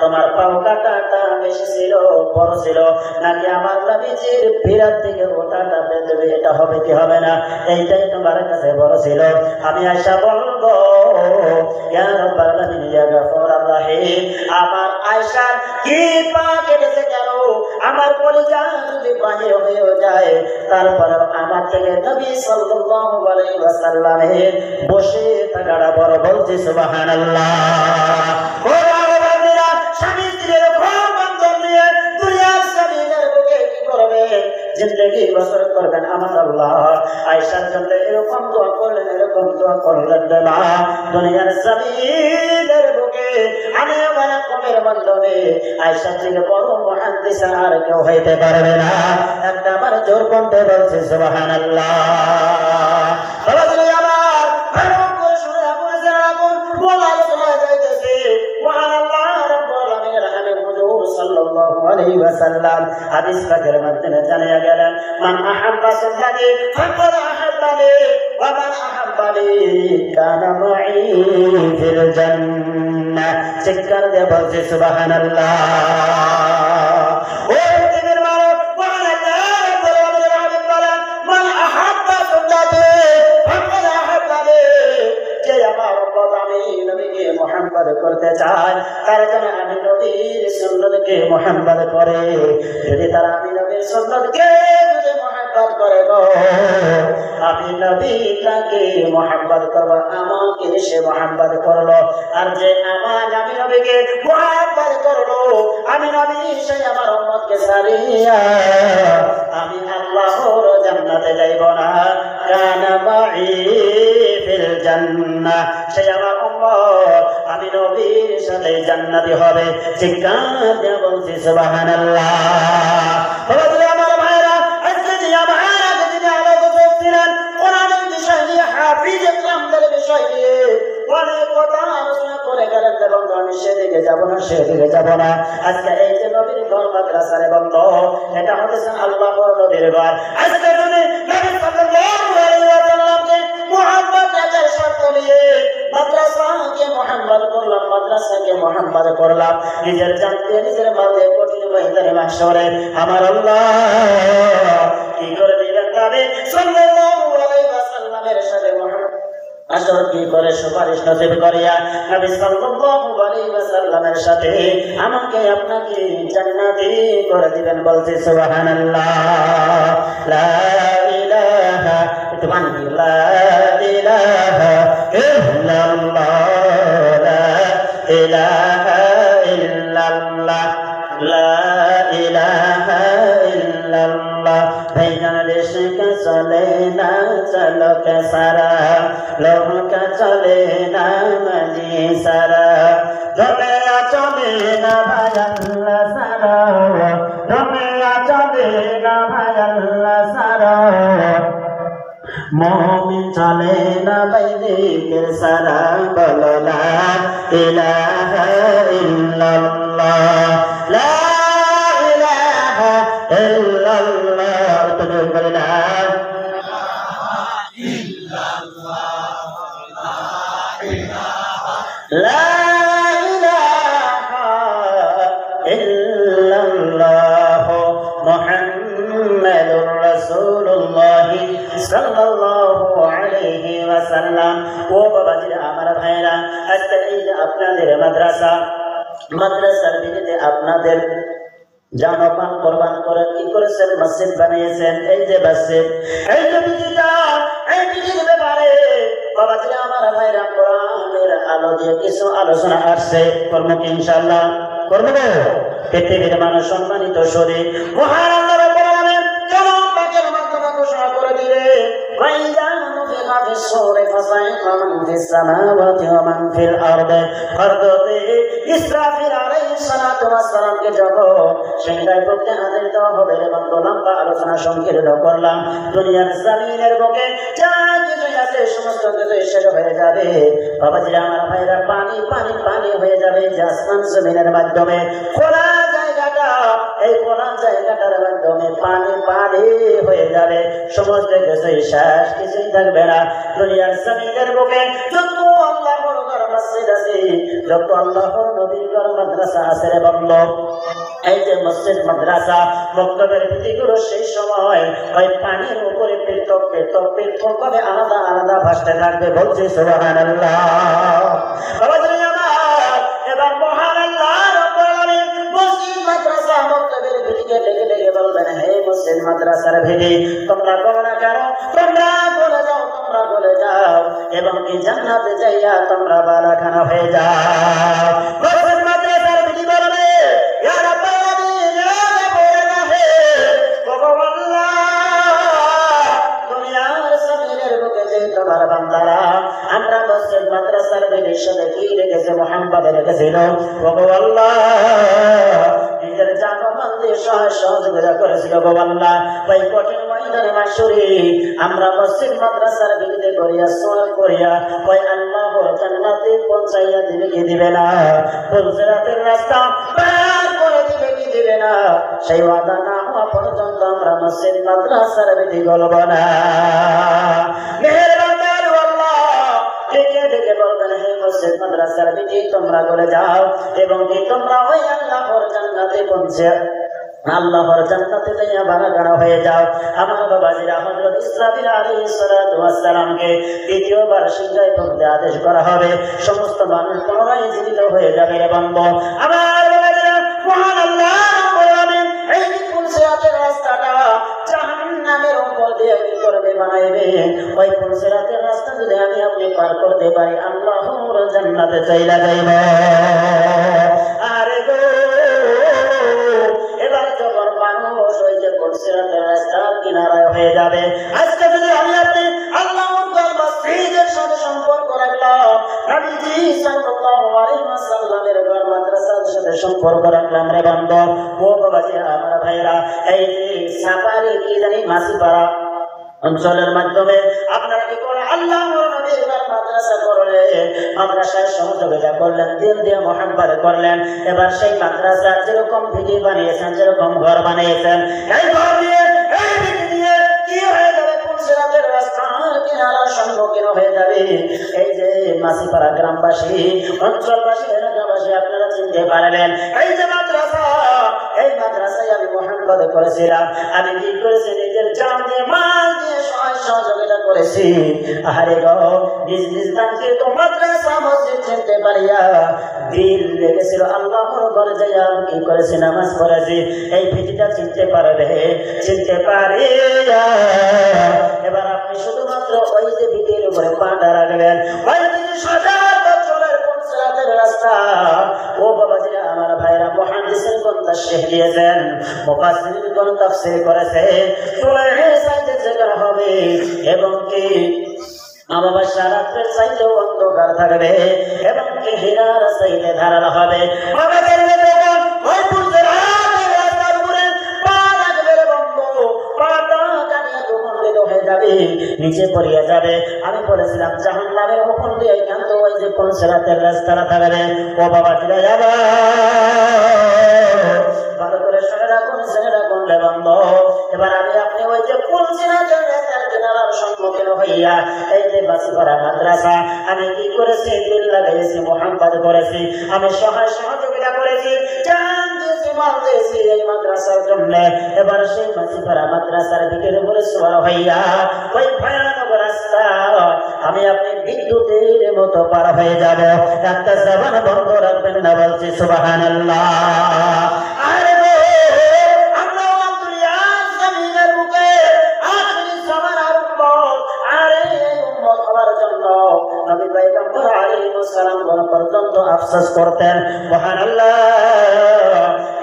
A: তোমার পাও কাটাটা বেশি ছিল, বড় ছিল, নাকি আমার নবীজির ফিরার দিকে ওটাটা বেঁধে, এটা হবে কি হবে না, এইটাই তোমার কাছে বড় ছিল? আমি আয়েশা বলবো ইয়া রাব্বুল আলামিন, ইয়া গফুরুর রহিম, আমার আয়েশার কি পা কেটেছে কেন? আমার কলিজা যদি বাহির হয়ে যায়, তারপর আমার থেকে নবী সাল্লাল্লাহু আলাইহি ওয়াসাল্লামের বসে থাকাটা বড়। বলছি সুবহানাল্লাহ। ও বাবারা, স্বামী স্ত্রীর বন্ধন নিয়ে দুনিয়ার জমিনের বুকে কি করবেন, জিন্দেগি বসর করবেন আমার আল্লাহ। আয়েশার জন্য এরকম দোয়া করলেন, এরকম দোয়া করলেন রে মা, দুনিয়ার জমিনের বুকে আমি আমার কমের মাধ্যমে আয়েশা থেকে বড় মুহাদ্দিস আর কেউ হইতে পারবে না। একটা আমার জোর কণ্ঠে বলছি সুবহানাল্লাহ। বাবাজি আমার ভালো করে শুনে রাখুন, জেনে রাখুন, বলার সময় যাইতেছে মহান আল্লাহ রাব্বুল আলামিনের হাবিব হুজুর সাল্লাল্লাহু আলাইহি ওয়াসাল্লাম হাদিস পাকের মাধ্যমে জানিয়ে গেলেন, মান আহাব্বা সুন্নতি ফাকাদ আহাব্বানি ওয়া মান আহাব্বানি কানা মাই ফিল জান্নাহ। চিৎকার দিয়ে বলছি সুবহানাল্লাহ। ও পৃথিবীর মানব, মহান আল্লাহ রাব্বুল আলামিনের হাবিব বলেন, মান আহাব্বা সুন্নতি ফাকাদ আহাব্বানি, যে আমার উম্মত আমি নবীকে মুহাম্মদ করতে চায়, তার জন্য আমি নবীর সুন্নতকে মুহাম্মদ করে। যদি তারা আমি নবীর সুন্নতকে যদি মুহাম্মদ মোহাব্বত করে গো, আমি নবীকে মোহাব্বত করব, আমাকে সে মোহাব্বত করলো। আর যে আমি নবীকে মোহাব্বত করলো, আমি নবী সে আমার উম্মতকে ছাড়িয়া আমি আল্লাহর জান্নাতে যাইব না। কানা মাই ফিল জান্নাহ, সে আমার উম্মত আমি নবীর সাথে জান্নাতি হবে। চিৎকার দিয়ে বলছি সুবহানাল্লাহ। আমার ভাইরা, আজকে যে আমার যিনি আলোচনা করছিলেন কোরআনের বিষয় নিয়ে, হাফিজ ইকরামদের বিষয় নিয়ে অনেক কথা আলোচনা করে গেলেন, এবং আমি সেদিকে যাব না। আজকে এই যে নবীর ঘর মাদ্রাসার বন্ধ, এটা হতেছে আল্লাহর নবীর ঘর। আজকে যদি নবী সাল্লাল্লাহু আলাইহি ওয়াসাল্লামকে মুহাব্বত রাখার শর্ত নিয়ে মাদ্রাসাকে মুহাব্বত করলাম, মাদ্রাসাকে মুহাব্বত করলাম, নিজের জান দিয়ে নিজের মাল দিয়ে কঠিন ময়দানে মাহশরে আমার আল্লাহ কি করে দিবেন? নবী সাল্লাল্লাহু আলাইহি ওয়াসাল্লামের সাথে আসর কি করে সুপারিশ নসিব করিয়া নবী সাল্লাল্লাহু আলাইহি ওয়াসাল্লামের সাথে আমাকে আপনাকে জান্নাতি করে দিবেন। বলছি সুবহানাল্লাহ। লা ইলাহা ইল্লাল্লাহ, লা ইলাহা ইল্লাল্লাহ, লা ইলাহা ইল্লাল্লাহ, লা ইলাহা ইল্লাল্লাহ। ভাইজান দেশ কা চলে না চলো কে সারা, লোক কা চলে না মাঝি সারা, ধরে চলে না ভাইয়াল্লাহ সারা, ধরে চলে না ভাইয়াল্লাহ সারা, মুমিন চলে না বাইজিকের সারা। বলো লা ইলাহা ইল্লাল্লাহ, লা ইলাহা ইল্লাল্লাহ, তুমি বলো লা লা ইলাহা ইল্লাল্লাহ মুহাম্মাদুর রাসূলুল্লাহ সাল্লাল্লাহু আলাইহি ওয়াসাল্লাম। ও বাবাজিরা, আমার ভাইরা, আজকে এই যে আপনাদের মাদ্রাসার বিরুদ্ধে আপনাদের জানপান কোরবান করে কি করেছেন? মসজিদ বানিয়েছেন। এই যে মসজিদ, এই যে বিজিটা, এই বিজির ব্যাপারে বাবাজিরা আমার ভাইরা কোরআনের আলো দিয়ে কিছু আলোচনা আসছে। করবো কি? ইনশাআল্লাহ করবো। পৃথিবীর মানুষ সম্মানিত শরীর মহান আল্লাহ রাব্বুল আলামিন কালাম পাকের মাধ্যমে ঘোষণা করে দিলে ইসরাফিল আলাইহিস সালাতু ওয়াস সালামকে যখন সিংহায় পড়তে হাজির দেওয়া হবে, এবং লম্বা আলোচনা সংকীর্ণ করলাম, দুনিয়ার জমিনের বুকে যা কিছু আছে সমস্ত কিছু শেষ হয়ে যাবে। বাবাজিরা আমার ভাইরা, পানি পানি পানি হয়ে যাবে। যে আসমান জমিনের মাধ্যমে খোলা জায়গাটা, এই খোলা জায়গাটার মাধ্যমে পানি পানি হয়ে যাবে। সমস্ত কিছুই শেষ, কিছুই থাকবে না। দুনিয়ার জমিনের বুকে যত আল্লাহর ঘর মসজিদ আছে, যত আল্লাহর নবীর ঘর মাদ্রাসা আছে রে বন্ধু, এই যে মসজিদ মাদ্রাসা মক্তবের ভিত্তিগুলো সেই সময় ওই পানির উপরে পৃথক পৃথক পৃথক ভাবে আলাদা আলাদা ভাসতে থাকবে। বলছি সুবহানাল্লাহ। এবার মহান আল্লাহ রাব্বুল আলামিন মসজিদ মাদ্রাসা মক্তবের ভিত্তিকে ডেকে ডেকে বলবেন, হে মসজিদ মাদ্রাসার ভিত্তি, তোমরা করো না কেন? তোমরা বলে যাও, তোমরা বলে যাও, এবং কি জান্নাতে যাইয়া তোমরা বালাখানা হয়ে যাও। মসজিদ মাদ্রাসার ভিত্তি বলবে, ইয়া রাব্বুল আলামিন, ইয়া রাব্বুল আলামিন, ভগবাল্লাহ দুনিয়ার জমিনের বুকে যে তোমার বান্দারা আমরা মসজিদ মাদ্রাসার ভিত্তির সাথে কি রেখেছে? মুহাম্মদ রেখেছিল। ভগবাল্লাহ নিজের জানমাল দিয়ে সহযোগিতা করেছিল। ভগবাল্লাহ ওই কঠিন ময়দানে মাশরি আমরা মসজিদ মাদ্রাসার ভিত্তিতে করিয়া সোয়াল করিয়া ওই আল্লাহর জান্নাতে পৌঁছাইয়া দিবে কি দিবে না? পুলসিরাতের রাস্তা পার করে দিবে কি দিবে না? সেই ওয়াদা না হওয়া পর্যন্ত আমরা মসজিদ মাদ্রাসার ভিত্তি গলব না। মেহেরবান আল্লাহ ডেকে ডেকে বলবেন, হে মসজিদ মাদ্রাসার ভিত্তি, তোমরা গলে যাও, এবং কি তোমরা ওই আল্লাহর জান্নাতে পৌঁছে আল্লাহর জান্নাতে যাইয়া বাগাড়া হয়ে যাও। আমার বাবাজিরা, হযরত ইসরাফিল আলাইহিস সালাতু ওয়াস সালামকে দ্বিতীয়বার সিংহায় পড়তে আদেশ করা হবে। সমস্ত মানুষ পুনরায় জীবিত হয়ে যাবে রে বন্ধু। আমার বাবাজিরা, মহান আল্লাহ রাব্বুল আলামিন এই পুলসিরাতের রাস্তাটা জাহান্নামের কবর দিয়ে কি করবে বানাইবে ওই পুলসিরাতের রাস্তা যদি আমি আপনি পার করতে পারি আল্লাহর জান্নাতে চইলা যাইব আরে গো এবার যখন মানুষ ওই যে পুলসিরাতের রাস্তা কিনারায় হয়ে যাবে আজকে যদি আমি আপনি আল্লাহর ঘর মসজিদের সাথে সম্পর্ক রাখলাম নবীজি সাল্লাল্লাহু আলাইহি ওয়াসাল্লামের ঘর মাদ্রাসার সাথে সম্পর্ক রাখলাম রে বান্দা ও বাবাজি আমার ভাইরা এই যে সাফারি কি জানি মাসিপাড়া অঞ্চলের মাধ্যমে আপনারা কি করে আল্লাহর নবীর ঘর মাদ্রাসা করলেন মাদ্রাসায় সহযোগিতা করলেন দিল দিয়ে মহব্বত করলেন এবার সেই মাদ্রাসা যেরকম ভিডি বানিয়েছেন যেরকম ঘর বানিয়েছেন এই ঘর দিয়ে এই ভিডি দিয়ে কি হয়ে যাবে পুলসিরাতের রাস্তার কিনারার সম্মুখীন হয়ে যাবে এই যে মাসিপাড়া গ্রামবাসী অঞ্চলবাসী এলাকাবাসী আপনারা চিনতে পারলেন এই যে মাদ্রাসা এই মাদ্রাসায় আমি মহব্বত করেছিলাম আমি কি করেছি নিজের জান দিয়ে মাল দিয়ে সহযোগিতা করেছি আরে গো নিজ নিজ দানকে তো মাদ্রাসা মসজিদ চিনতে পারিয়া দিল লেগেছিল আল্লাহর ঘরে যাইয়া কি করেছি নামাজ পড়েছি এই ভিডিটা চিনতে পারবে চিনতে পারিয়া এবার আপনি শুধুমাত্র ওই যে ভিডির উপরে পাটা রাখবেন ওই ৩০,০০০ বছরের পুলসিরাতের রাস্তা ও বাবাজি আমার ভাইরা মুহাদ্দিসিন কোন তাশরীহ দিয়েছেন মুফাসসিরিন কোন তাফসীর করেছে চলে সাইতে জায়গা হবে এবং কি আমাবাসা রাত্রের চাইতে অন্ধকার থাকবে এবং কি হীরার চাইতে ধারালো হবে আমাদের যখন ওই পুলসিরাতের রাস্তার উপরে পা রাখবে রে বন্ধু পাটা কানিয়ে দুমন্ডিত হয়ে যাবে নিচে পড়িয়া যাবে আমি বলেছিলাম জাহান্নামের উপর দিয়ে কিন্তু ওই যে পুলসিরাতের রাস্তাটা থাকবে ও বাবা চলে যাবে ভালো করে শুনে রাখুন রে বন্ধু এবার আমি আপনি ওই যে পুলসিরাতের রাস্তার কিনারার সম্মুখীন হইয়া এই যে বাসিপাড়া মাদ্রাসা আমি কি করেছি দিল লাগাইছি মহব্বত করেছি আমি সহযোগিতা করেছি জান দিয়েছি মাল দিয়েছি এই মাদ্রাসার জন্য এবার সেই বাসিপাড়া মাদ্রাসার দিকের উপরে সওয়ার হইয়া ওই ভয়ানক রাস্তা আমি আপনি বিদ্যুতের মতো পার হয়ে যাব একটা জবান বন্ধ রাখবেন না বলছি সুবহানাল্লাহ আরে নবী পয়গম্বর আলাইহিস সালাম পর্যন্ত আফসোস করতেন মহানাল্লাহ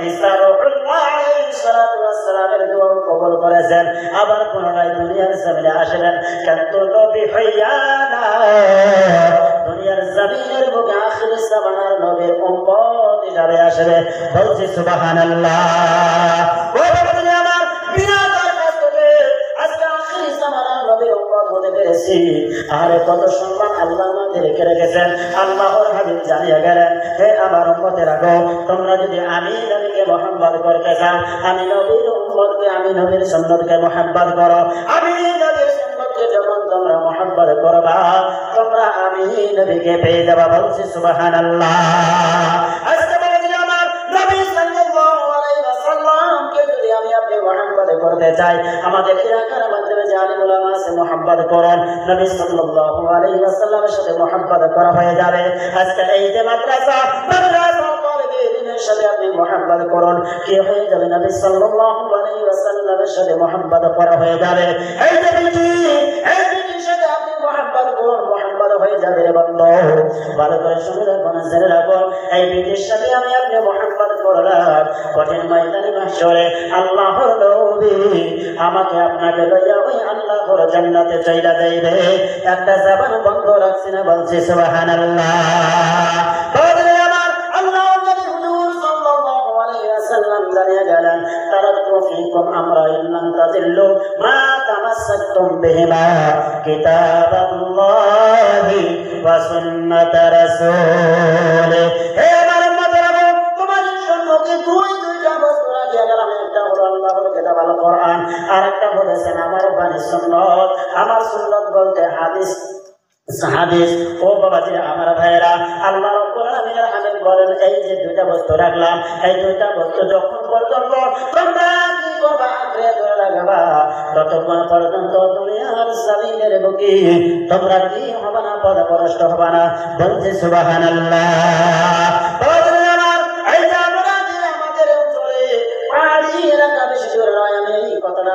A: ঈসা রূহুল্লাহ আলাইহিস সালাতু ওয়াস সালামের দোয়া কবুল করেছেন আবার পুনরায় দুনিয়ার জমিনে আসবেন কিন্তু নবী হইয়া না দুনিয়ার জমিনের বুকে আখির জামানার নবীর উম্মত হিসেবে আসবে বলছি সুবহানাল্লাহ ও বাবাজি আমার বিরাদার কাছ থেকে আজকে আখির জামানার নবীর উম্মত হতে পেরেছি আরে কত সম্মান আল্লাহ আমাদেরকে রেখেছেন আল্লাহর হাবিব জানিয়ে গেলেন হে আমার উম্মতেরা গো তোমরা যদি আমি নবীকে মহব্বত করতে চাও আমি নবীর উম্মতকে আমি নবীর সুন্নতকে মহব্বত করো আমি নবীর সুন্নতকে যখন তোমরা মহব্বত করবা তোমরা আমি নবীকে পেয়ে যাবা বলছি সুবহানাল্লাহ আজকে বলেছি আমার নবী সাল্লাল্লাহু আলাইহি ওয়াসাল্লামকে যদি আমি আপনি মহব্বত করতে চাই আমাদের এলাকার মাধ্যমে যে আলিম উলামা আছে মহব্বত করুন নবী সাল্লাল্লাহু আলাইহি ওয়াসাল্লামের সাথে মহব্বত করা হয়ে যাবে আজকে এই যে মাদ্রাসা তালিবে ইলমের সাথে আপনি মহব্বত করুন কি হয়ে যাবে নবী সাল্লাল্লাহু আলাইহি ওয়াসাল্লামের সাথে মহব্বত করা হয়ে যাবে এই যে বিটির সাথে আপনি মহব্বত করুন মহব্বত হয়ে যাবে রে বন্ধু ভালো করে শুনে রাখুন জেনে রাখুন এই বিটির সাথে আমি আপনি মহব্বত করলাম কঠিন ময়দানে মাহশরে আল্লাহর নবী আমাকে আপনাকে লইয়া ওই আল্লাহর জান্নাতে চইলা যাইবে একটা জবান বন্ধ রাখছি না বলছি সুবহানাল্লাহ বলে আমার আল্লাহর নবী হুজুর সাল্লাল্লাহু আলাইহি ওয়াসাল্লাম জানিয়ে গেলেন তারাকতু ফীকুম আমরাইন লান তাযিল্লু মা তামাসসাকতুম বিহিমা কিতাবাল্লাহি ওয়া সুন্নাত রাসূল হে আমার উম্মতেরা তোমাদের সম্মুখে দুইটা বস্তু রাখিয়া গেলাম একটা হলো আল্লাহর কিতাব আল কোরআন আর একটা বলেছেন আমার বাণী সুন্নাত আমার সুন্নাত বলতে হাদিস ও বাবাজি আমার ভাইরা আল্লাহ রাব্বুল আলামিনের হাবিব বলেন এই যে দুইটা বস্তু রাখলাম এই দুইটা বস্তু যখন পর্যন্ত তোমরা কি করবা আঁকড়ে ধরে রাখবা ততক্ষণ পর্যন্ত দুনিয়ার জমিনের বুকে তোমরা কি হবে না পদভ্রষ্ট হবে না বলছি সুবহানাল্লাহ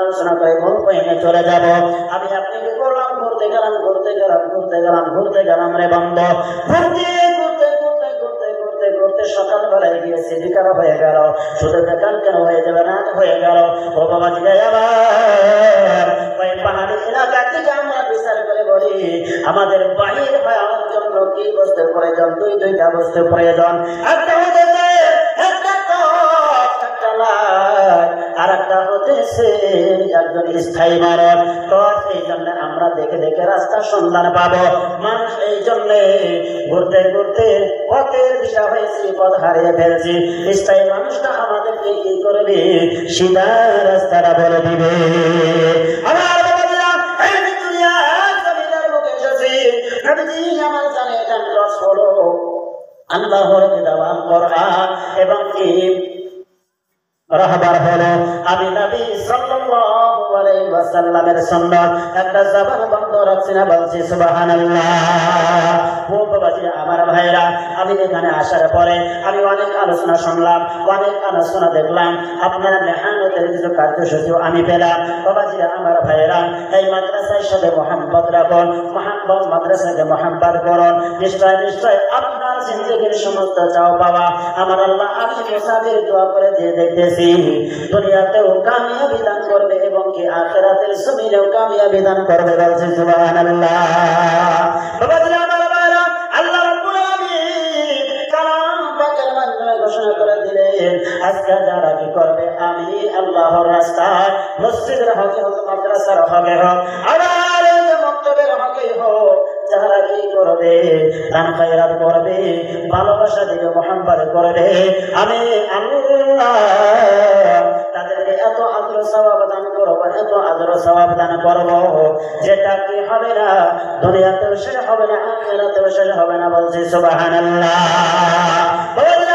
A: আলোচনা করে মন পাইনে চলে যাব। আমি আপনি কি করলাম? ঘুরতে গেলাম রে বন্ধ। ঘুরতে সকালবেলায় গিয়ে সিদ্দিকার হয়ে গেল। শুধু বেকার কেন হয়ে যাবে, রাত হয়ে গেল। ও বাবা জি, ওই পাহাড়ি এলাকা থেকে আমরা বিচার করে বলি, আমাদের বাহির হওয়ার জন্য কি বস্তু প্রয়োজন? দুইটা বস্তু প্রয়োজন। একটা হচ্ছে আর একটা হতেছে একজন স্থায়ী মারণ। তো এই জন্য আমরা দেখে দেখে রাস্তার সন্ধান পাবো। মানুষ এই জন্য ঘুরতে পথের দিশা হয়েছি, পথ হারিয়ে ফেলছি। স্থায়ী মানুষটা আমাদেরকে কি করবে? সিধা রাস্তাটা বলে দিবে। আমার আল্লাহর দেওয়া কোরআন এবং কি রাহবার হলো আমি নবী সাল্লাল্লাহু আলাইহি ওয়াসাল্লামের সুন্নাত। একটা জবান বন্ধ রাখছি না, বলছি সুবহানাল্লাহ। ও বাবাজি, আমার ভাইরা, আমি এখানে আসার পরে আমি অনেক আলোচনা শুনলাম, অনেক আলোচনা দেখলাম, আপনার মেহনতের কিছু কার্যসূচিও আমি পেলাম। বাবাজি আমার ভাইরা, এই মাদ্রাসার সাথে মোহাম্মত রাখুন, মাদ্রাসাকে মোহাম্মত করুন। নিশ্চয় আপনার জিন্দেগির সমস্ত চাও পাওয়া আমার আল্লাহ আমি মুসাফির দোয়া করে দিয়ে দেখতেছি, দুনিয়াতেও কামিয়াবি দান করবে এবং কি আখিরাতের জমিনেও কামিয়াবি দান করবে। বলছি সুবহানাল্লাহ। বাবাজি আমার ভাইরা, আল্লাহ রাব্বুল আলামিন কালাম পাকের মাধ্যমে ঘোষণা করে দিলেন, আজকে যারা কি করবে আমি আল্লাহর রাস্তায়, মসজিদের হকে হোক, মাদ্রাসার হকে হোক, আবার মক্তবের হকে হোক, যারা কি করবে? দান খায়রাত করবে, ভালোবাসা দিবে, মোহাম্মত করবে, আমি আল্লাহ তাদেরকে এত আদর সওয়াব দান করবো, এত আদর সওয়াব দান করবো, যেটা কি হবে না দুনিয়াতেও শেষ হবে না, আখিরাতেও শেষ হবে না। বলছি সুবহানাল্লাহ।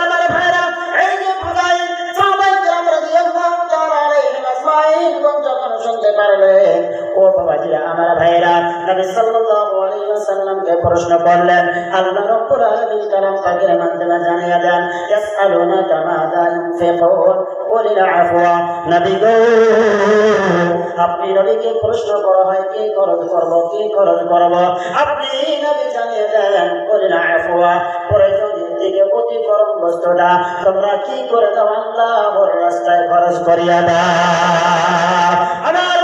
A: আমার ভাইরা, এই যে খুদাই সাহাবায়ে কেরাম রাদিয়াল্লাহু তাআলা আলাইহিম আজমাইন যখন শুনতে পারলেন, ও বাবাজি আমার ভাইরা, নবী সাল্লাল্লাহু আলাইহি ওয়াসাল্লামকে প্রশ্ন করলেন, আল্লাহ রাব্বুল আলামিন কালাম পাকের মাধ্যমে জানিয়ে দেন, ইয়াসআলুনাকা মাযা ইউনফিকুন কুলিল আফওয়া। নবী গো, আপনি নবীকে প্রশ্ন করা হয় কি খরচ করব, আপনি নবী জানিয়ে দেন কুলিল আফওয়া, প্রয়োজনের দিকে অতিক্রম বস্তুটা তোমরা কি করে দাও? আল্লাহর রাস্তায় খরচ করিয়া দাও। আমার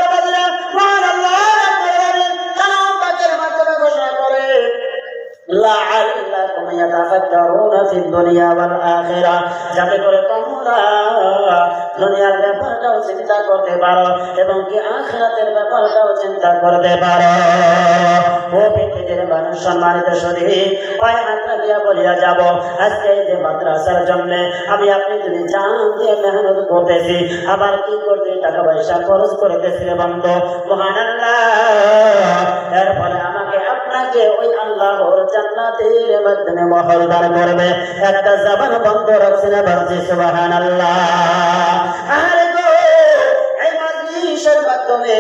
A: লাআল্লাকুম ইয়াতাফাক্কারুনা ফিদ দুনিয়া ওয়াল আখিরা, যাতে করে তোমরা দুনিয়ার ব্যাপারটাও চিন্তা করতে পারো এবং কি আখিরাতের ব্যাপারটাও চিন্তা করতে পারো। ও পৃথিবীর মানুষ, সম্মানিত শরীর, পায়ে হাত রাখিয়া বলিয়া যাব, আজকে এই যে মাদ্রাসার জন্য আমি আপনি যদি জান দিয়ে মেহনত করতেছি, আবার কি করতে টাকা পয়সা খরচ করতেছি বন্ধু, মহান আল্লাহ এর ফলে আমাকে আপনাকে ওই আল্লাহর জান্নাতের মাধ্যমে মহল দান করবে। একটা জবান বন্ধ রাখছি না, বলছি সুবহানাল্লাহ। আরে গো, এই মাজলিসের মাধ্যমে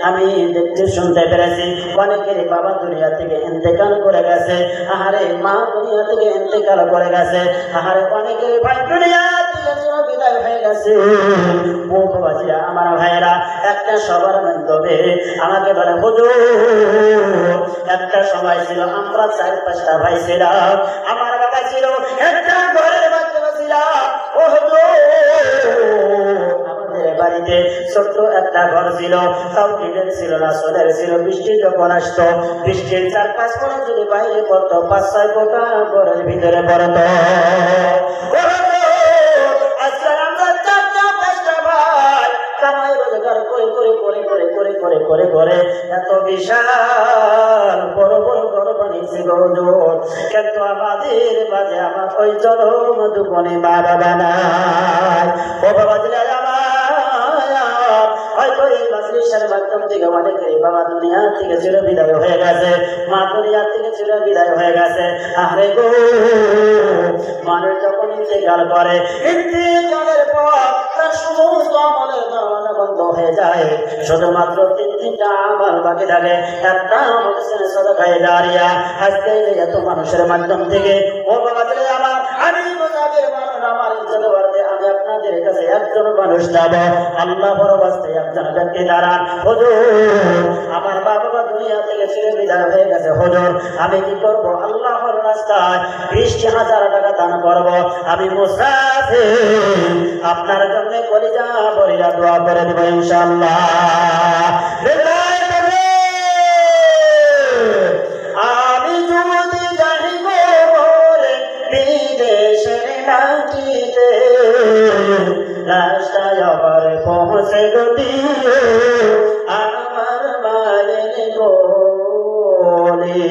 A: আমি দেখতে শুনতে পেরেছি অনেকের বাবা দুনিয়া থেকে ইন্তেকাল করে গেছে, আহারে মা দুনিয়া থেকে ইন্তেকাল করে গেছে, আহারে অনেকের ভাই দুনিয়া থেকে বিদায় হয়ে গেছে। ও বাবাজিরা আমার ভাইয়েরা, একটা সবার মাধ্যমে আমাকে বলে, হুজুর একটা সময় ছিল আমরা 4-5টা ভাই ছিলাম, আমার বাবা ছিল একটা ঘরের মাধ্যমে ছিলাম। ও হুজুর, আমাদের বাড়িতে ছোট্ট একটা ঘর ছিল, তাও টিনের ছিল না, সোলের ছিল। বৃষ্টি যখন আসতো, বৃষ্টির 4-5 ফোঁটা যদি বাইরে পড়তো, 5-6 ফোঁটা ঘরের ভিতরে পড়তো। আজকাল আমরা 4-5টা ভাই কামাই রোজগার করে এত বিশাল বড় বড় ঘর বানিয়েছে গো হুজুর, কিন্তু আমাদের মাঝে আমার ওই জনম দুগুণে মা বাবা নাই। ও বাবা দিলে হয়তো এই মাজলিসের মাধ্যম থেকে অনেকের বাবা দুনিয়া থেকে চির বিদায় হয়ে গেছে, মা দুনিয়া থেকে চির বিদায় হয়ে গেছে। আরে গো, মানুষ যখন ইন্তেকাল করে, ইন্তেকালের পর তার সমস্ত আমলের দরজা বন্ধ হয়ে যায়, শুধুমাত্র 3টা আমল বাকি থাকে। একটা হচ্ছে সাদাকায়ে জারিয়া। আজকে এত মানুষের মাধ্যম থেকে ও বাবা দিলে আমি মুসাফির মানুষ, আমার ইজ্জত বাড়তে আমি আপনার আপনাদের কাছে একজন মানুষ যাব, আল্লাহ বড় বাস্তে একজন ব্যক্তি দাঁড়ান, হুজুর আমার মা বাবা দুনিয়া থেকে ছেড়ে বিদায় হয়ে গেছে, হুজুর আমি কি করব? আল্লাহর রাস্তায় 20,000 টাকা দান করব, আমি মুসাফির, আপনার জন্য কলিজা ভরিয়া দোয়া করে দেব ইনশাআল্লাহ। আমি যদি জানি গো বলে বিদেশের মাটিতে, রাস্তায় আবার পৌঁছে গতি আমার মায়ের গোলে,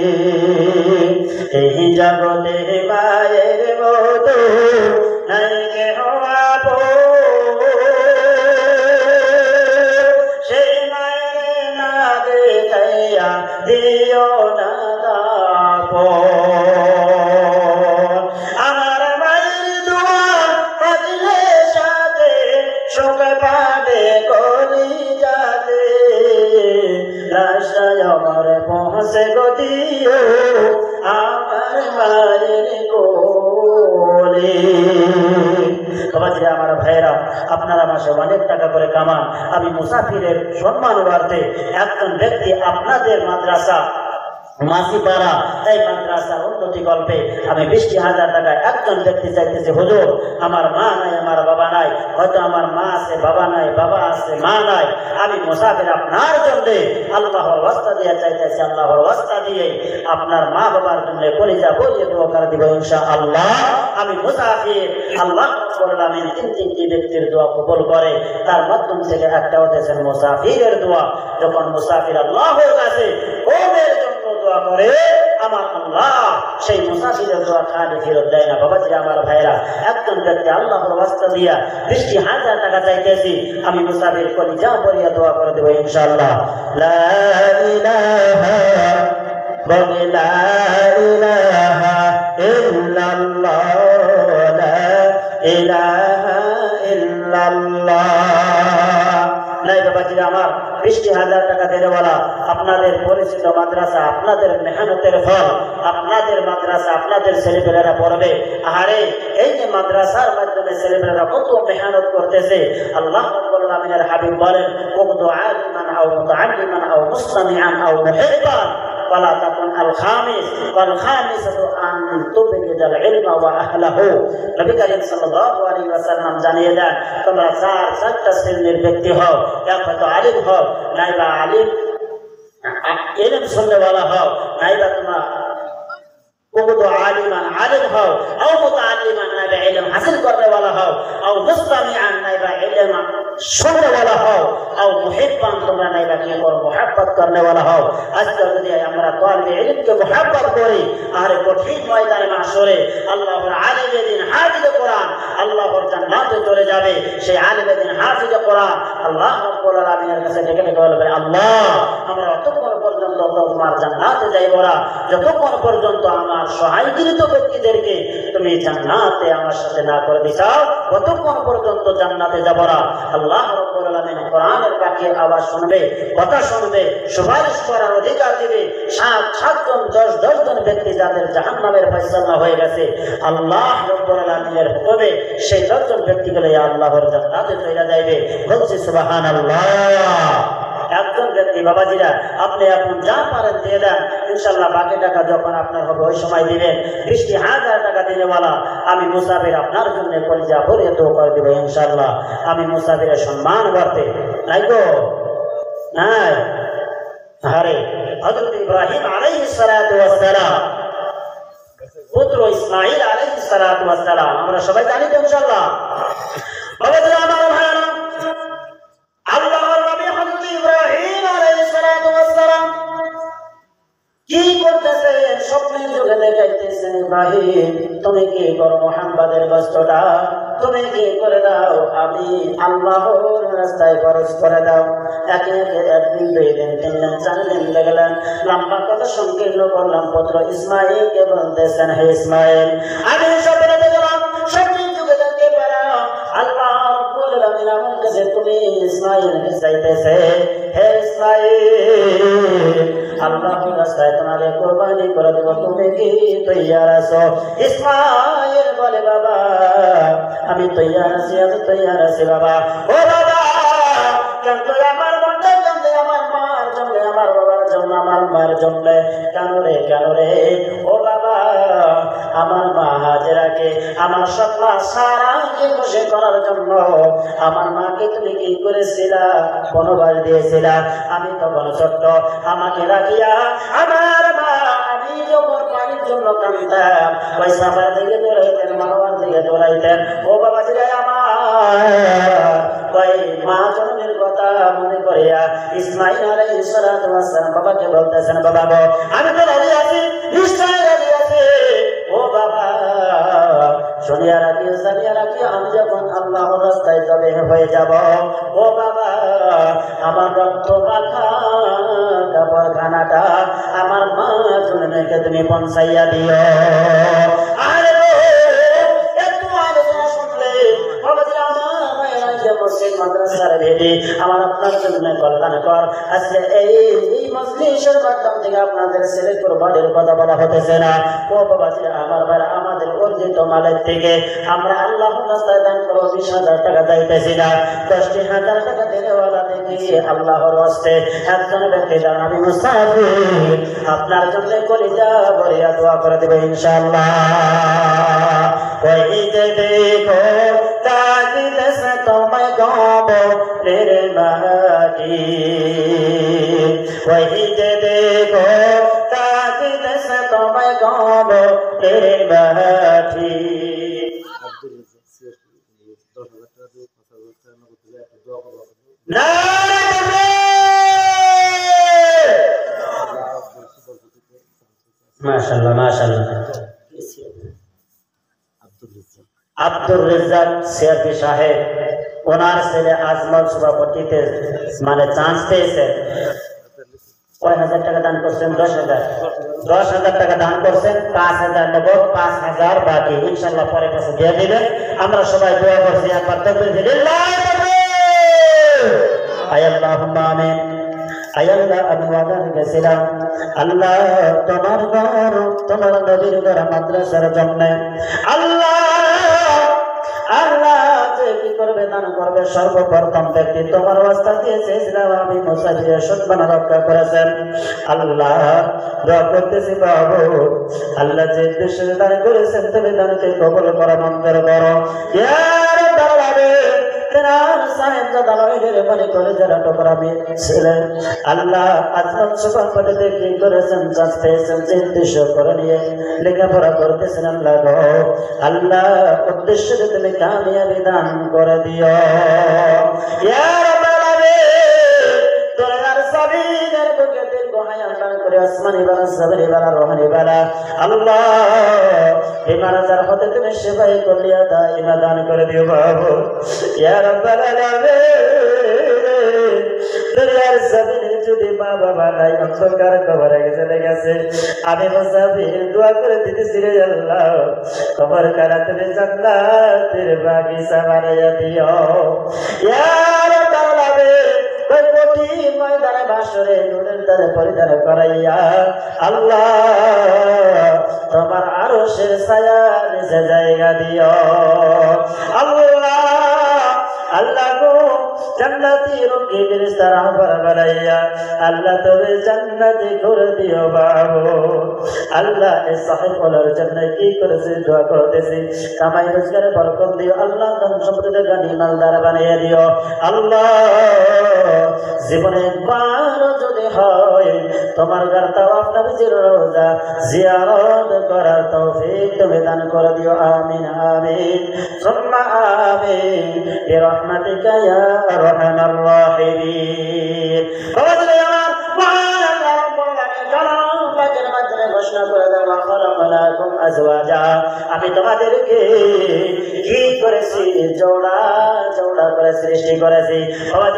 A: এই জগতে মায়ের মতো নাই কেহ আপন, সেই মায়ের না দেখাইয়া দিও না দাপন, আমার মায়ের দোয়া পাগলে সাথে সুখ পাবে কলিজাতে, রাস্তায় আমার পৌঁছে গদিও আমার মায়ের কোলে। আমার ভাইরা, আপনারা মাসে অনেক টাকা করে কামান, আমি মুসাফিরের সম্মান বাড়তে একজন ব্যক্তি আপনাদের মাদ্রাসা মাসিপাড়া এই মাদ্রাসার উন্নতি কল্পে আমি 20,000 টাকা একজন ব্যক্তি চাইতেছি, হুজুর আমার মা নাই, আমার বাবা নাই, হয়তো আমার মা আছে, বাবা নাই, বাবা আছে, মা নাই, আমি মুসাফির আপনার জন্য আল্লাহর ওয়াস্তা দিয়ে চাইতেছি, আল্লাহর ওয়াস্তা দিয়ে আপনার মা বাবার জন্য কলিজা বলিয়ে দোয়া করে দিব ইনশাআল্লাহ। আমি মুসাফির, আল্লাহ আমি 3টি ব্যক্তির দোয়া কবুল করে, তার মাধ্যম থেকে একটা হতেছে মুসাফিরের দোয়া। যখন মুসাফির আল্লাহর কাছে ওমের জন্য দোয়া করে, আমার আল্লাহ সেই মুসাফিরের দোয়া খালি ফেরত দেয় না। বাবাজি আমার ভাইরা, একজন ব্যক্তি আল্লাহর ওয়াস্তা দিয়া 20,000 টাকা চাইতেছি, আমি মুসাফির কলিজা ভরিয়া দোয়া করে দেব ইনশাআল্লাহ। লা ইলাহা লা ইলাহা ইল্লাল্লাহ, লা ইলাহা ইল্লাল্লাহ। নাই বাবাজিরা আমার, 20,000 টাকা দিলে বলা আপনাদের পরিচিত মাদ্রাসা, আপনাদের মেহনতের ফল, আপনাদের মাদ্রাসা আপনাদের ছেলেপেলেরা পড়বে। আরে এই যে মাদ্রাসার মাধ্যমে ছেলেপেলেরা কত মেহনত করতেছে, আল্লাহ রাব্বুল আলামিনের হাবিব বলেন, কুনতু আলিমান আও মুতাআল্লিমান আও মুসতামিআন আও মুহিব্বান ওয়ালা তাকুন আল খামিস ওয়াল খামিসাতু আন তুবগিদাল ইলমা ওয়া আহলাহু। নবী করিম সাল্লাল্লাহু আলাইহি ওয়াসাল্লাম জানিয়ে দেন, তোমরা চারটা শ্রেণীর ব্যক্তি হও, এক হয়তো আলিম হও, নাইবা আলিম ইলম শুননেওয়ালা হও, নাইবা তোমরা কুনতু আলিমান আলিম হও, আও মুতাআল্লিমান নাইবা ইলম হাসিল করনেওয়ালা হও, আও মুসতামিআন নাইবা ইলম শুননেওয়ালা হও, আও মুহিব্বান তোমরা নাইবা কি করো মুহাব্বত করনেওয়ালা হও। আজকে যদি আমরা তালিবে ইলমকে মুহাব্বত করি, আর কঠিন ময়দানে মাহশরে আল্লাহর আলিমে দিন হাফিজে কোরআন আল্লাহর জান্নাতে চলে যাবে। সেই আলিমে দিন হাফিজে কোরআন আল্লাহ রাব্বুল আলামিনের কাছে ডেকে ডেকে বলবে, আল্লাহ আমরা অতক্ষণ পর্যন্ত তোমার জান্নাতে যাইব না যতক্ষণ পর্যন্ত আমার সহায়কৃত ব্যক্তিদেরকে তুমি জান্নাতে আমার সাথে না করে দিছাও, ততক্ষণ পর্যন্ত জান্নাতে যাব না। আল্লাহ রাব্বুল আলামিন কোরআনের পাখির আওয়াজ শুনবে, কথা শুনবে, সুপারিশ করার অধিকার দিবে। 7জন 10 জন ব্যক্তি যাদের জাহান্নামের ফয়সালা হয়ে গেছে, আল্লাহ রাব্বুল আলামিনের হুকুমে সেই 10 জন ব্যক্তিগুলো আল্লাহর জান্নাতে চলে যাবে। বলছি সুবহানাল্লাহ। একজন ব্যক্তি বাবাজিরা আপনি এখন যা পারেন দিয়ে দেন, ইনশাআল্লাহ বাকি টাকা যখন আপনার হবে ওই সময় দিবেন। 20,000 টাকা দিলে বলা আমি মুসাফির আপনার জন্য কলিজা ভরিয়ে দোয়া করে দেব ইনশাআল্লাহ। আমি মুসাফিরের সম্মান করতে নাই গো নাই। আরে হযরত ইব্রাহিম আলাইহিস সালাতু ওয়াস সালাম, পুত্র ইসমাঈল আলাইহিস সালাতু ওয়াস সালাম, আমরা সবাই জানি তো ইনশাআল্লাহ। বাবাজিরা আমার ভাইরা, আল্লাহর নবী হযরত ইব্রাহিম আলাইহিস সালাতু ওয়াস সালাম কি করতেছে? স্বপ্নের যুগে দেখাইতেছেন, ইব্রাহিম তুমি কি করো মুহাম্মাদের বস্ত্রটা তুমি কি করে দাও, আমি আল্লাহর রাস্তায় খরচ করে দাও। একে একে 1 দিন 2 দিন 3 দিন 4 দিন লাগলেন। লম্বা কথা সংকীর্ণ করলাম, পুত্র ইসমাঈলকে বলতেছেন, হে ইসমাঈল আমি স্বপ্নে দেখলাম, স্বপ্নের যুগে দেখতে পারা আল্লাহ রাব্বুল আলামিন আমার কাছে তুমি ইসমাঈলকে চাইতেছে, হে ইসমাঈল আল্লাহর রাস্তায় তোমাকে কুরবানি করে দেব, তুমি কি তৈয়ার আছো? ইসমাঈল বলে, বাবা আমি তৈয়ার আছি বাবা। ও বাবা, কিন্তু আমার মনটা জন্য, আমার মার জন্য, আমার বাবার জন্য, আমার মার জন্য, কেন রে ও বাবা, আমার মা হাজেরাকে, আমার সত্তা সারাকে খুশি করার জন্য আমার মাকে তুমি কি করেছিলা? বনবাস দিয়েছিলা। আমি তখন ছোট্ট, আমাকে রাখিয়া আমার মা, আমি যখন পানির জন্য কাঁদতাম, ওই সাফার দিকে দৌড়াইতেন, মারওয়ার দিকে দৌড়াইতেন। ও বাবা জি আমার, ওই মা জননীর কথা মনে করিয়া ইসমাইল আলাইহিস সালাতু ওয়াস সালাম বাবাকে বলতেছেন, বাবা গো, আমি তো রাজি আছি, নিশ্চয় রাজি আছি। ও বাবা, শুনিয়া রাখিও, জানিয়া রাখিও, আমি যখন আল্লাহর রাস্তায় তবে হয়ে যাব, ও বাবা, আমার রক্ত মাখা কাপড়খানাটা আমার মা জননীকে তুমি পৌঁছাইয়া দিও। আরে একটু আলোচনা শুনলে মাদ্রাসার ভেদে আমার আপনার জন্য কল্যাণ কর। আজকে এই মজলিসের মাধ্যম থেকে আপনাদের ছেলে কুরবানির কথা বলা হতেছে না। ও বাবাজি আমার ভাই, আমাদের অর্জিত মালের থেকে আমরা আল্লাহর রাস্তায় দান করব 20,000 টাকা চাইতেছি না, 10,000 টাকা দেওয়ালা দেখি আল্লাহর রাস্তে একজন ব্যক্তি দান, আমি মুসাফির, আপনার জন্য কলিজা ভরিয়া দোয়া করে দেবে ইনশাআল্লাহ। ওই যে দেখো তাকিতেছে তোমায় কবরের মাটি, ওই যে দেখো তাকিতেছে তোমায় কবরের মাটি। মাশাআল্লাহ মাশাআল্লাহ। আব্দুর রাজ্জাক সিয়ারপি সাহেব, ওনার ছেলে আজমল সভাপতিতে মানে চান্স পেয়েছে। কয় হাজার টাকা দান করছেন? 10,000 টাকা দান করছেন। 5,000 নেব, 5,000 বাকি ইনশাআল্লাহ পরে কাছে দিয়ে দিবেন। আমরা সবাই দোয়া করছি, একবার তাকবীর দিল্লাহ আল্লাহুম্মা আমিন। আল্লাহ আমি ওয়াদা রেখেছিলাম, আল্লাহ তোমার ঘর, তোমার নবীর ঘর মাদ্রাসার জন্য আল্লাহ আল্লাহ যে কি করবে দান করবে, সর্বপ্রথম ব্যক্তি তোমার রাস্তা দিয়ে চেয়েছিলাম আমি মুসাফিরের সম্মান রক্ষা করেছেন। আল্লাহ দোয়া করতেছি বাবু, আল্লাহ যে দেশে দান করেছেন তুমি দানকে কবুল করো, মঞ্জুর করো। ইয়া রাব্বাল আলামিন, তেনার সাহেব জাদালয়ের মনে করে যারা টুকরা ছিলেন আল্লাহ আজমল সভাপতিতে কি করেছেন, চাষ পেয়েছেন, যে উদ্দেশ্য করে নিয়ে লেখাপড়া করতেছেন আল্লাহ গো, আল্লাহ উদ্দেশ্যে তুমি কামিয়াবি দান করে দিও। ইয়া রাব্বাল আলামিন, দয়ার সাবিনের বুকে দীর্ঘ হায়াত দান করে, আসমানি বালা সাবরি বালা রোহানি বালা আল্লাহ বিমার আজার হতে তুমি সেবাই করলিয়া দাইমা দান করে দিও বাবু। ইয়া রাব্বাল আলামিন, দয়ার সাবিনের যদি মা বাবা নাই, অন্ধকার কবরে চলে গেছে, আমি মুসাফির দোয়া করে দিতেছি রে আল্লাহ, কবর কারা তুমি জান্নাতের বাগিচা বানাইয়া দিও। ইয়া রাব্বাল আলামিন, ওই কঠিন ময়দানে বাসরে নুনের দ্বারে পরিধান করাইয়া আল্লাহ তোমার আরশের ছায়া নিচে জায়গা দিও। আল্লাহ আল্লাহ গো, জান্নাতি রূপী ফেরেশতারা বানাইয়া আল্লাহ তুমি জান্নাতি করে দিও বাবু। আল্লাহ এই সাহেব বলার জন্য কি করেছে দোয়া করতেছি, কামাই রোজগারে বরকত দিও আল্লাহ, ধন সম্পদের গানি মালদার বানিয়ে দিও আল্লাহ। জীবনে একবার যদি হয় তোমার ঘর তাওয়াফ নবীজির রওজা জিয়ারত করার তৌফিক তুমি দান করে দিও। আমিন আমিন সুম্মা আমিন বিরহমাতিকা ইয়া আরহামার রাহিমিন। আমার মহান আল্লাহ রাব্বুল আলামিন কালাম পাকের মাধ্যমে ঘোষণা করে দেন, ওয়া খালাকালাকুম আজওয়াজা, আমি তোমাদেরকে কি করেছি, জোড়া জোড়া করে সৃষ্টি করেছি। আমার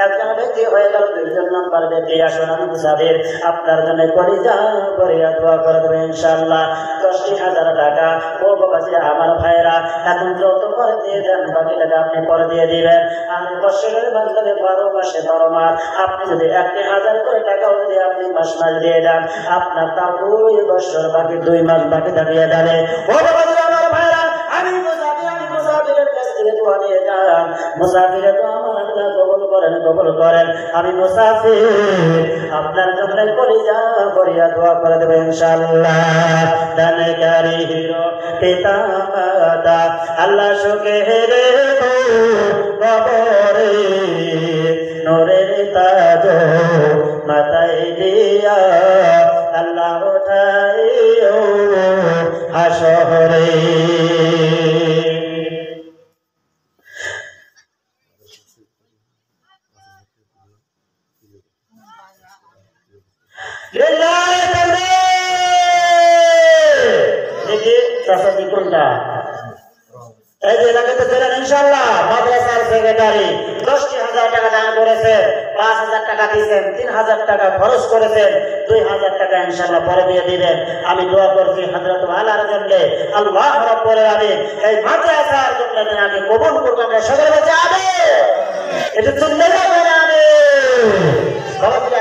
A: একজন ব্যক্তি হয়ে গেল, 2জন নাম্বার ব্যক্তি আসুন, আমি মুসাফির আপনার জন্য কলিজা ভরিয়া দোয়া করে দেবে ইনশাআল্লাহ। 10,000 টাকা। ও বাবাজি আমার ভাইরা, এখন যত করে দিয়ে দেন, বাকি টাকা আপনি পরে দিয়ে দিবেন। আমি বছরের মাধ্যমে 12 মাসে 12 মাস, আপনি যদি 1,000 করে টাকাও যদি আপনি মাস দিয়ে দেন, আপনার তা 2 বছর বাকি, 2 মাস বাকি দাঁড়িয়ে যাবে। ও বাবাজি আমার ভাইরা, আমি মুসাফির দিলাম। মুসাফিরে তো আমার আল্লাহ কবুল করেন। আমি মুসাফির আপনার জন্য কলিজা করিয়া দোয়া করে দেব ইনশাআল্লাহ। দানকারী হিরো পিতা মাতা আল্লাহ সুখে রে কবরে নূরের তাজ মাথায় দিয়া আল্লাহ উঠাইও হাসরে। এই যে এলাকাতে ছিলেন ইনশাআল্লাহ মাদ্রাসার সেক্রেটারি 10,000 টাকা দান করেছে, 5,000 টাকা দিয়েছেন, 3,000 টাকা খরচ করেছেন, 2,000 টাকা ইনশাআল্লাহ পরে দিয়ে দিবেন। আমি দোয়া করছি হযরত ওয়ালার জন্য আল্লাহ রাব্বুল আলামিন এই মাদ্রাসার জন্য তাকে কবুল করুন। আমরা সকলে বলছি আমিন। এটা চললে যাবে না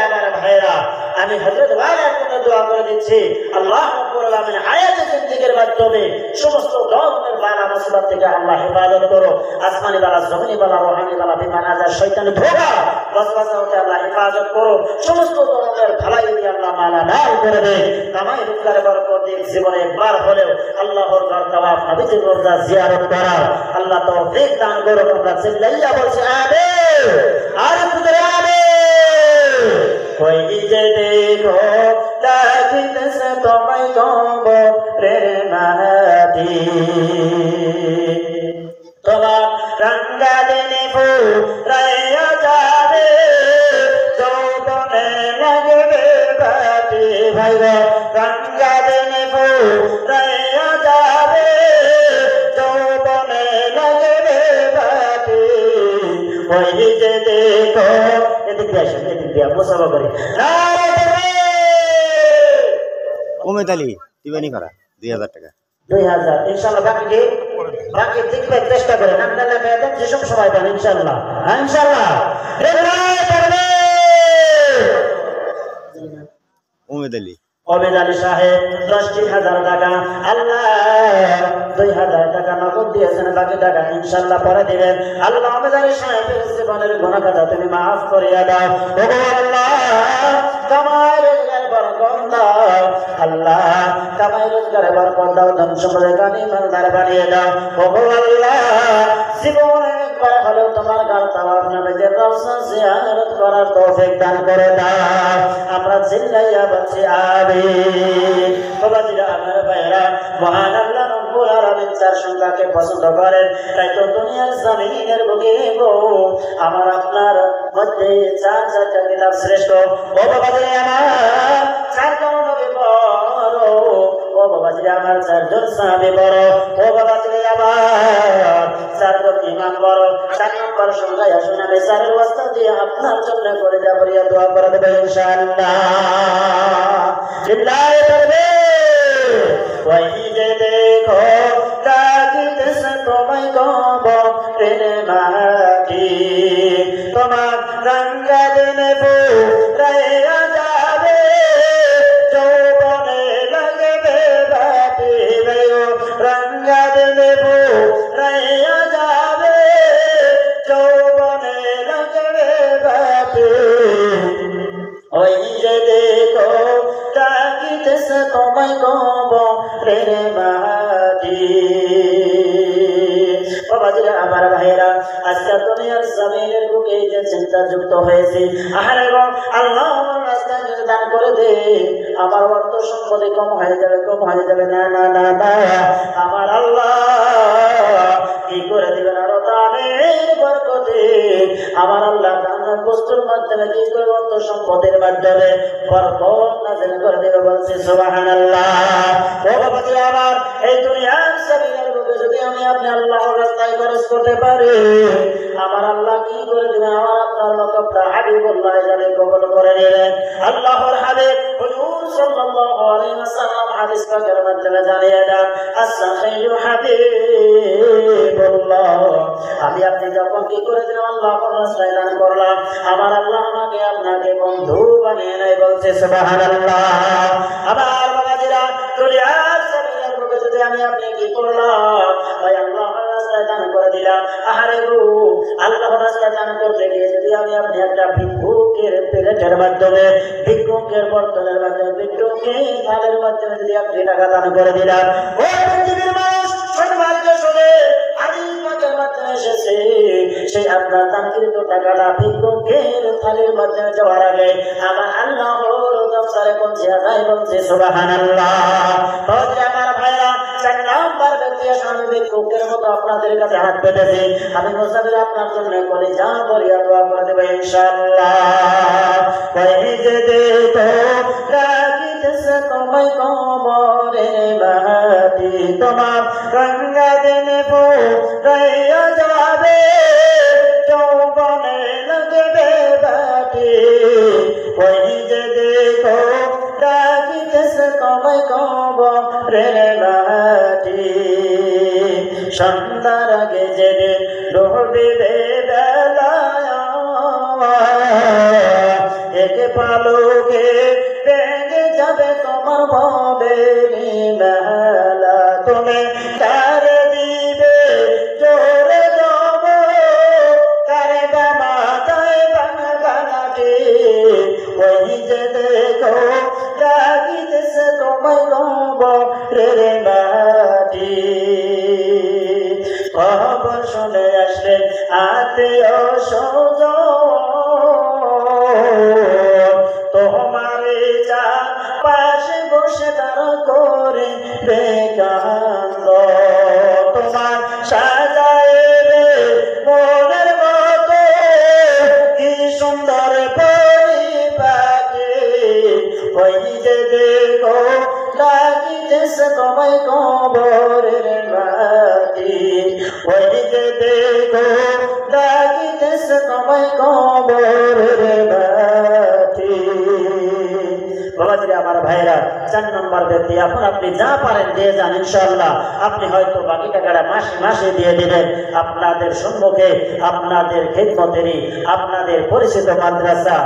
A: আমার ভাইরা। আমি হযরত ওয়ালার জন্য দোয়া করে দিচ্ছি আল্লাহ রাব্বুল আলামিন হায়াতে জিন্দেগির মাধ্যমে সমস্ত ধরনের বালা মুসিবত থেকে আল্লাহ হেফাজত করো। আসমানি বালা, জমিনি বালা, রুহানি বালা, বিমান আযাব, শয়তানি ধোঁকা, ওয়াসওয়াসা হতে আল্লাহ হেফাজত করো। সমস্ত ধরনের ভালাই দিয়ে আল্লাহ মালামাল করে দে। কামাই রোজগারে বরকত দিন। জীবনে একবার হলেও আল্লাহর ঘর তাওয়াফ, নবীজির রওজা জিয়ারত করা আল্লাহ তৌফিক দান করো। আমরা চিল্লাইয়া বলছি আমিন। আর পুত্র আমিন। कोई जे देखो लाजित से तुम्हें गो प्रेरणा दी তোমার রঙ্গা দিনে ফুরাইয়া যাবে যৌবনে লাগবে বাটি ভাই গো। রঙ্গা দিনে ফুরাইয়া যাবে যৌবনে লাগবে বাটি ওই যে দেখো
B: উমেদ আলী দিবানি করা 2,000 টাকা
A: 2,000 ইনশাআল্লাহ। বাকি দেখবে চেষ্টা করেন। আপনার লেখায় দেন যেসব সময় দেন ইনশাআল্লাহ। ইনশাআল্লাহ
B: উমেদ আলী
A: সাহেব 10,000 টাকা আল্লাহ 2,000 টাকা নগদ দিয়েছেন। বাকি টাকা ইনশাআল্লাহ পরে দিবেন। আল্লাহ ওমেদ আলী সাহেবের জীবনের গুনাহ কথা তুমি মাফ করিয়া দাও। ওগো আল্লাহ কামাই রোজগার বরকত দাও। আল্লাহ কামাই রোজগারে বরকত দাও। ধন সম্পদে গানি মালদার বানিয়ে দাও। ওগো আল্লাহ জীবনে একবার হলেও তোমার ঘর তাওয়াফ, নবীজির রওজা জিয়ারত করার তৌফিক দান করে দাও। আমরা চিল্লাইয়া বলছি আমিন। বাবাজিরা আমার ভাইরা, মহান আল্লাহ রব্বুল আলামিন চার সংখ্যাকে পছন্দ করেন। তাই তো দুনিয়ার জমিনের বুকে গো আমার আপনার মধ্যে চারটা কিতাব শ্রেষ্ঠ। ও বাবাজিরা আমার চারজন নবী বড়, ও বাবাজিরা আমার চারজন সাহাবী বড়, ও বাবাজিরা আমার চারজন ইমাম বড়। 4 নম্বর সংখ্যায় আসুন আমি চারের ওয়াস্তা দিয়ে আপনার জন্য করে যাবরিয়া দোয়া করে দেব ইনশাআল্লাহ। জিল্লায়ে তাকবীর। ওই যে দেখো লাজিত সে তোমায় গব তেরে মাটি তোমার রঙ্গা দিনে ফুরাইয়া যাবে যৌবনে লাগবে বাটি রঙ্গা দিনে ফুরাইয়া যাবে যৌবনে লাগবে বাটি ওই যে দেখো তাকিতে সে তোমায় গব রে মাটি। বাবাজিরা আমার ভাইরা, আজকে দুনিয়ার জমিনের বুকে যে চিন্তা যুক্ত হয়েছে, আহারে গো আল্লাহ আমার রাস্তায় যদি দান করে দে আমার অর্থ সম্পদে কম হয়ে যাবে। না না না না, আমার আল্লাহ কি করে দিবেন আরো দানের বরকতে। আমার আল্লাহ দানের বস্তুর মাধ্যমে কি করে অর্থ সম্পদের মাধ্যমে বরকত নাযিল করে দেবে। বলছি সুবহানাল্লাহ। ও বাবাজি আমার, এই দুনিয়ার জমিনের বুকে যদি আমি আপনি আল্লাহর রাস্তায় খরচ করতে পারি, আমার আল্লাহ কি করে দিবেন। আমার আপনার লকবটা হাবিবুল্লাহ হিসাবে কবুল করে নিলেন। আল্লাহর হাবিব হুজুর সাল্লাল্লাহু আলাইহি ওয়াসাল্লাম হাদিস পাকের মাধ্যমে জানিয়ে দেন, আস-সাহিহু হাবিবুল্লাহ। আমি আপনি যখন কি করে দিলাম আল্লাহর রাস্তায় দান করলাম, আমার আল্লাহ আমাকে আপনাকে বন্ধু বানিয়ে নেয়। বলছে সুবহানাল্লাহ। আবার বাবাজিরা, দুনিয়ার জমিনের বুকে যদি আমি আপনি কি করলাম? ওই আল্লাহর রাস্তায় দান করে দিলাম। আহারে গো, আল্লাহর রাস্তায় দান করতে গিয়ে যদি আমি আপনি একটা ভিক্ষুকের প্লেটের মাধ্যমে, ভিক্ষুকের বর্তনের মাধ্যমে, ভিক্ষুকের থালের মাধ্যমে যদি আপনি টাকা দান করে দিলাম, ও পৃথিবীর মানুষ সৌভাগ্য শুনে হাদিস পাকের মাধ্যমে এসেছে, সেই আপনার দানকৃত টাকাটা ভিক্ষুকের থালের মাধ্যমে যাওয়ার আগে আমার আল্লাহর দরবারে পৌঁছে যায়, বলছে সুবহানাল্লাহ। তাহলে আমার ভাইরা, 4 নাম্বার ব্যক্তি আমি ভিক্ষুকের মতো আপনাদের কাছে হাত পেতেছি, আমি মুসাফির আপনার জন্য বলি যা বলিয়া দোয়া করে দেবো ইনশাআল্লাহ। কই যে দেখো রাখিতেছে তোমায় কবরে মাটি, তোমার গঙ্গা দিনে ফুরাইয়া যাবে, যৌবনে লাগবে বাটি। কই যে দেখো রাখিতেছে তোমায় কবরে মাটি, সন্ধ্যার আগে যেদিন ডুবিবে বেলা, একে পালকে ভেঙে যাবে তোমার ভবের মেলা। তুমি কার দিবে জোরে যাব, কারে বা মাথায় ভাঙা ভাঙাটি। ওই যে দেখো রাগিতেছে তোমায় কবরের মাটি। খবর শুনে আসলে আত্মীয় স্বজন, তোমারে যা পাশে বসে দাঁড় করে বেকান্দ, তোমার সাজাইবে মনের মতো কি সুন্দর পরিপাটি। ওই যে দেখো লাগিতেছে তোমায় কবরের মাটি, ওই যে দেখো লাগিতেছে তোমায় কবরের মাটি। বাবাজিরা, আমার ভাইরা, 4 নম্বর ব্যক্তি এখন আপনি যা পারেন দিয়ে যান ইনশাআল্লাহ। আপনি হয়তো বাকি টাকাটা মাসে মাসে দিয়ে দিবেন। আপনাদের সম্মুখে আপনাদের খিদমতেরই আপনাদের পরিচিত মাদ্রাসা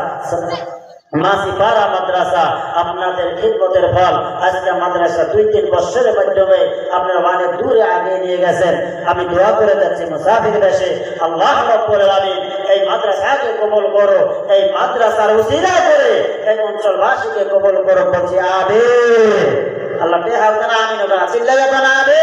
A: মাসিপাড়া মাদ্রাসা আপনাদের খিদমতের ফল। আজকে মাদ্রাসা 2-3 বছরের মাধ্যমে আপনারা অনেক দূরে আগে নিয়ে গেছেন। আমি দোয়া করে যাচ্ছি মুসাফির দেশে আল্লাহ রাব্বুল আলামিন এই মাদ্রাসাকে কবুল করো, এই মাদ্রাসার উসিলা করে এই অঞ্চলবাসীকে কবুল করো, বলছি আমিন। আল্লাহ টেহা দেন, আমিন ওটা চিল্লাবে বানাবে।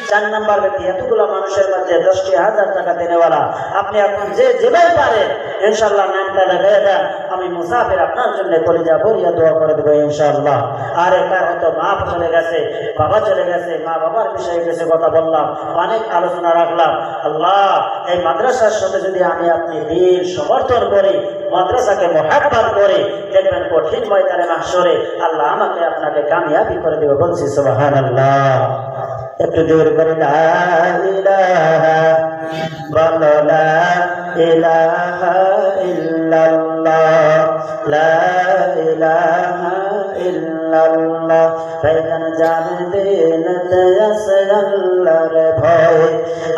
A: 4 নম্বর ব্যক্তি, এতগুলো মানুষের মধ্যে 10,000 টাকা দেনেওয়ালা, আপনি এখন যে যেভাবে পারেন ইনশাআল্লাহ নামটা লেগে দেন, আমি মুসাফির আপনার জন্য কলিজা ভরিয়া দোয়া করে দেবো ইনশাআল্লাহ। আর একার হয়তো মা চলে গেছে, বাবা চলে গেছে, মা বাবার বিষয়ে কিছু কথা বললাম, অনেক আলোচনা রাখলাম। আল্লাহ, এই মাদ্রাসার সাথে যদি আমি আপনি দিন সমর্থন করি, মাদ্রাসাকে মোহাব্বত করি, দেখবেন কঠিন ময়দানে মাহশরে আল্লাহ আমাকে আপনাকে কামিয়াবি করে দেবে, বলছি সুবহানাল্লাহ। একটু জোর করে লা ইলাহা বলো, লা ইলাহা ইল্লাল্লাহ, লা ইলাহা ইল্লাল্লাহ। ভাইজান জানতে নতে আছে আল্লাহর ভয়,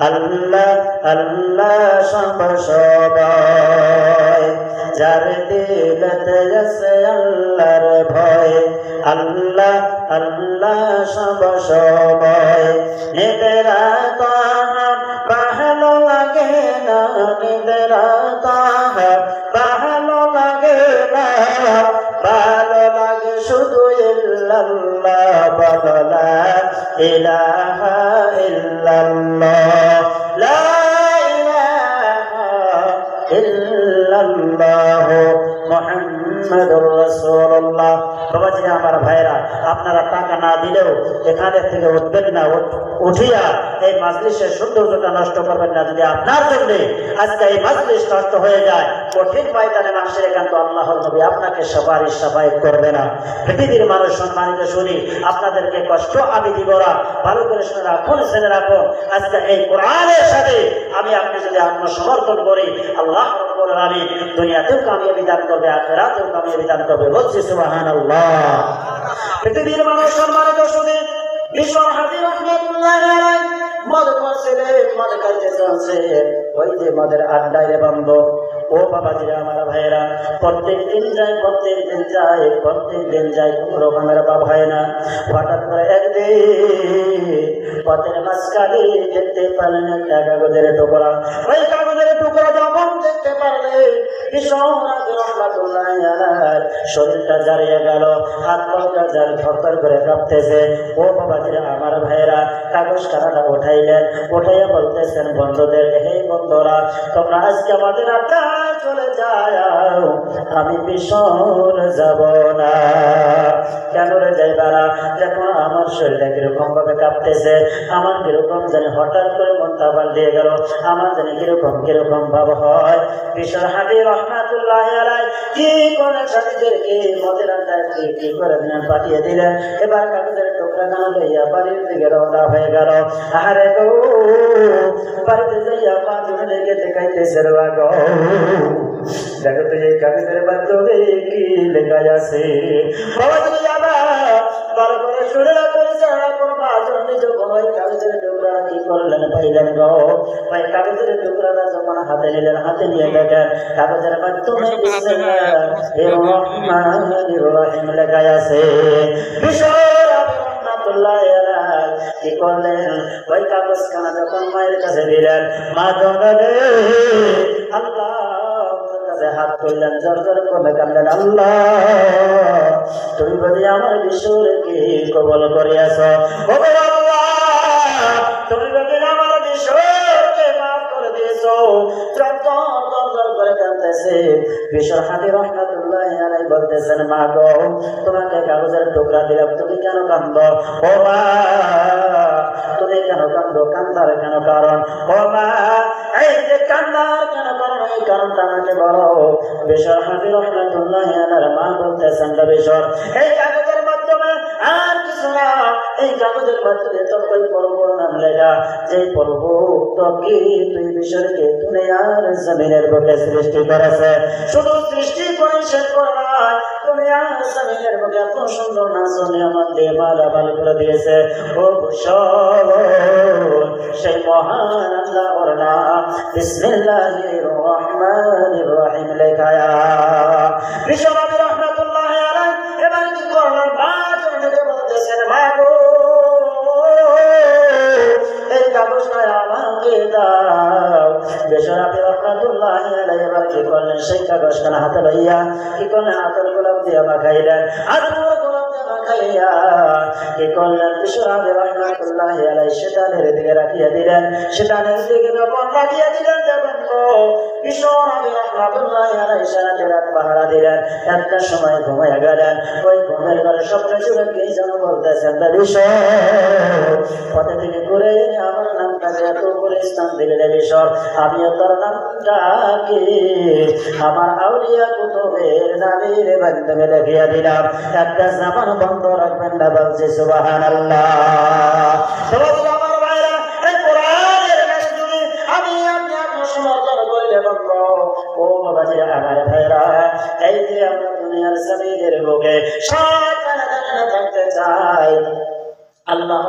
A: আল্লাহ আল্লাহ সব সবাই, যার দিলতে আছে আল্লাহর ভয়, আল্লাহ আল্লাহ সব সবাই। নিদেরা তাহার ভালো লাগে না, নিদেরা তাহার ভালো লাগে না, ভালো লাগে শুধু ইল্লাল্লাহ, বলো লা ইলাহা ইল্লাল্লাহ, লা ইলাহা ইল্লাল্লাহ মুহাম্মাদুর রাসূলুল্লাহ। বাবাজি, আমার ভাইরা, আপনারা টাকা না দিলেও এখানে থেকে উঠবেন না, উঠিয়া এই মাজলিসের সৌন্দর্যটা নষ্ট করবেন না। যদি আপনার জন্য আজকে এই মাজলিস নষ্ট হয়ে যায়, কঠিন ময়দানে মাসের একান্ত আল্লাহর নবী আপনাকে সুপারিশ সাফায়েত করবে না। পৃথিবীর মানুষ সম্মানিত শুনি, আপনাদেরকে কষ্ট আমি দিব না, ভালো করে শুনে রাখুন, শুনে রাখুন। আজকে এই কোরআনের সাথে আমি আপনি যদি আত্মসমর্পণ করি, আল্লাহ রাব্বুল আলামিন দুনিয়াতেও কামিয়াবি দান করবে, আখিরাতেও কামিয়াবি দান করবে, বলছি সুবহানাল্লাহ। পৃথিবীর মানুষ সম্মানিত শুনি, বিশ্ব হাজির রহমাতুল্লাহ আলাইহি মদ করছিলেন, মদ খাইতে চলছে, ওই যে মদের আড্ডায় বন্ধ, ও বাবাজিরা আমার ভাইয়েরা, প্রত্যেক দিন যায় কোনো রকমের বাপ হয় না। হঠাৎ করে একদিন পথের মাঝখানে দেখতে পারলেন একটা কাগজের টুকরা। ওই কাগজের টুকরা যখন দেখতে পারলে শরীরটা জারিয়ে গেল, হাত পাটা জারি থরথর করে কাঁপতেছে। ও বাবাজিরা আমার ভাইয়েরা, কাগজ কানাটা উঠাইলেন, উঠাইয়া বলতেছেন বন্ধুদের, হে বন্ধুরা, তোমরা আজকে আমাদের আড্ডায় চলে যাও, আমি মিশর যাব না। কেন রে যাইবা না? দেখো আমার শরীরটা কিরকম ভাবে কাঁপতেছে, আমার কিরকম জানি হঠাৎ করে মনটা পাল্টিয়ে গেল, আমার জানি কিরকম ভাব হয়। মিশর হাবিব রহমাতুল্লাহ আলাইহি কি করে সাথীদেরকে মদের আড্ডায় কি করে দিলেন, পাঠিয়ে দিলেন। এবার কাগজের টুকরা কানা লইয়া বাড়ির দিকে রওনা হয়ে গেল। আরে গো, বাড়িতে যাইয়া মা জনে লেগে দেখাইতেছে রে গো, দেখো তো এই কাগজের মাধ্যমে কি লেখা আছে। বাবা তুমি যাবা ভালো করে শুনে পরিচালনা করবা। যখন ওই কাগজের টুকরা কি করলেন পাইলেন গো, ওই কাগজের টুকরাটা যখন হাতে নিলেন, হাতে নিয়ে দেখেন কাগজের মাধ্যমে বিসমিল্লাহির রহমানির রহিম লেখা আছে। কি করলেন, ওই কাগজ খানা যখন মায়ের কাছে দিলেন, মা জনরে আল্লাহ হাত করলেন, জোর করে কাঁদলেন, আল্লাহ তুমি বলি আমার বিশ্বকে কবল করিয়াছ, তুমি বলি আমার বিশ্বকে মাফ করে দিয়েছ। করে কাঁদতেছে। বিশ্বর হাবিব রহমাতুল্লাহ আলাইহি বলতেছেন, মা গো, তোমাকে কাগজের টুকরা দিলাম, তুমি কেন কাঁদো? ও মা, তুমি কেন কাঁদো? কান্দার কেন কারণ? ও মা, এই যে কান্দার কেন কারণ, এই কারণটা আমাকে বলো। বিশ্বর হাবিব রহমাতুল্লাহ আলাইহি মা বলতেছেন, বিশ্বর এই কাগজের মাধ্যমে আর কিছু না, এই কাগজের মাধ্যমে তোর ওই পর্বর নাম লেখা, যে পর্ব তোকে তুই বিশ্বরকে দুনিয়ার জমিনের বুকে সৃষ্টি করেছে। শুধু সৃষ্টি করে শেষ করে না, দুনিয়ার জমিনের বুকে এত সুন্দর নাচনে আমার দিয়ে মালামাল করে দিয়েছে। ও বিশ্বর, সেই মহান আল্লাহর নাম বিসমিল্লাহির রহমানির রহিম লেখা। বিশ্ব নবী রাহমাতুল্লাহ আলাইহি এবার কি করলেন? বলতেছেন, মাগো, এই কাগজটা আমাকে দাও। বেশরাফি রহমাতুল্লাহ আলাইহি এবার কি করলেন? সেই কাগজখানা হাতে লইয়া কি করলেন? হাতের গোলাপ দিয়ে মাখাইলেন। হাতের গোলাপ দিয়ে মাখাইয়া কি করলেন? বেশরাফি রহমাতুল্লাহ আলাইহি শয়তানের দিকে রাখিয়া দিলেন। শয়তানের দিকে যখন রাখিয়া দিলেন, দেখুন গো, বেশরাফি রহমাতুল্লাহ আলাইহি সারাটি রাত পাহারা দিলেন। একটা সময় ঘুমাইয়া গেলেন। ওই ঘুমের ঘরে স্বপ্নে যুগে কে যেন বলতেছেন, পথে থেকে ঘুরে আমার নামটাকে এত করে স্থান দিলে বিশ্বর, আমিও তোর নামটাকে আমার আউলিয়া কুতুবের নামের মাধ্যমে লিখিয়া দিলাম। একটা জামান বন্ধ রাখবেন না, বলছে সুবহানাল্লাহ। আমার ভাইরা, এই কোরআনের কাছে যদি আমি আপনি সমর্থন করিলে বন্ধ, ও বাবাজি আমার ভাইরা, এই যে আমরা দুনিয়ার জমিনের বুকে থাকতে চাই, আল্লাহ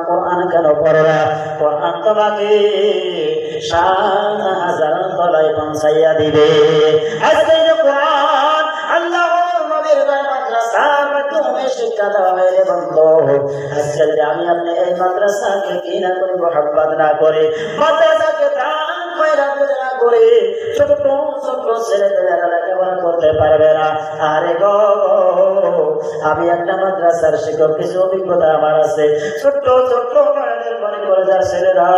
A: কোরআন কেন পড়ো না? কোরআন তোমাকে ৭,০০০ তলায় পৌঁছাইয়া দিবে। আজকে কোরআন আল্লাহ নবীর মাদ্রাসার মাধ্যমে শিক্ষা দেওয়া হয় রে বন্ধু। আজকে আমি আপনি এই মাদ্রাসাকে কি না করি, মোহাম্মত না করে, মাদ্রাসাকে দান খয়রা না করে, ছোট ছোট ছেলেপেলেরা লেখাপড়া করতে পারবে না। আরে গো, আমি একটা মাদ্রাসার শিক্ষক, কিছু অভিজ্ঞতা আমার আছে। ছোট্ট ছোট্ট মায়ের মনে করে যার ছেলেরা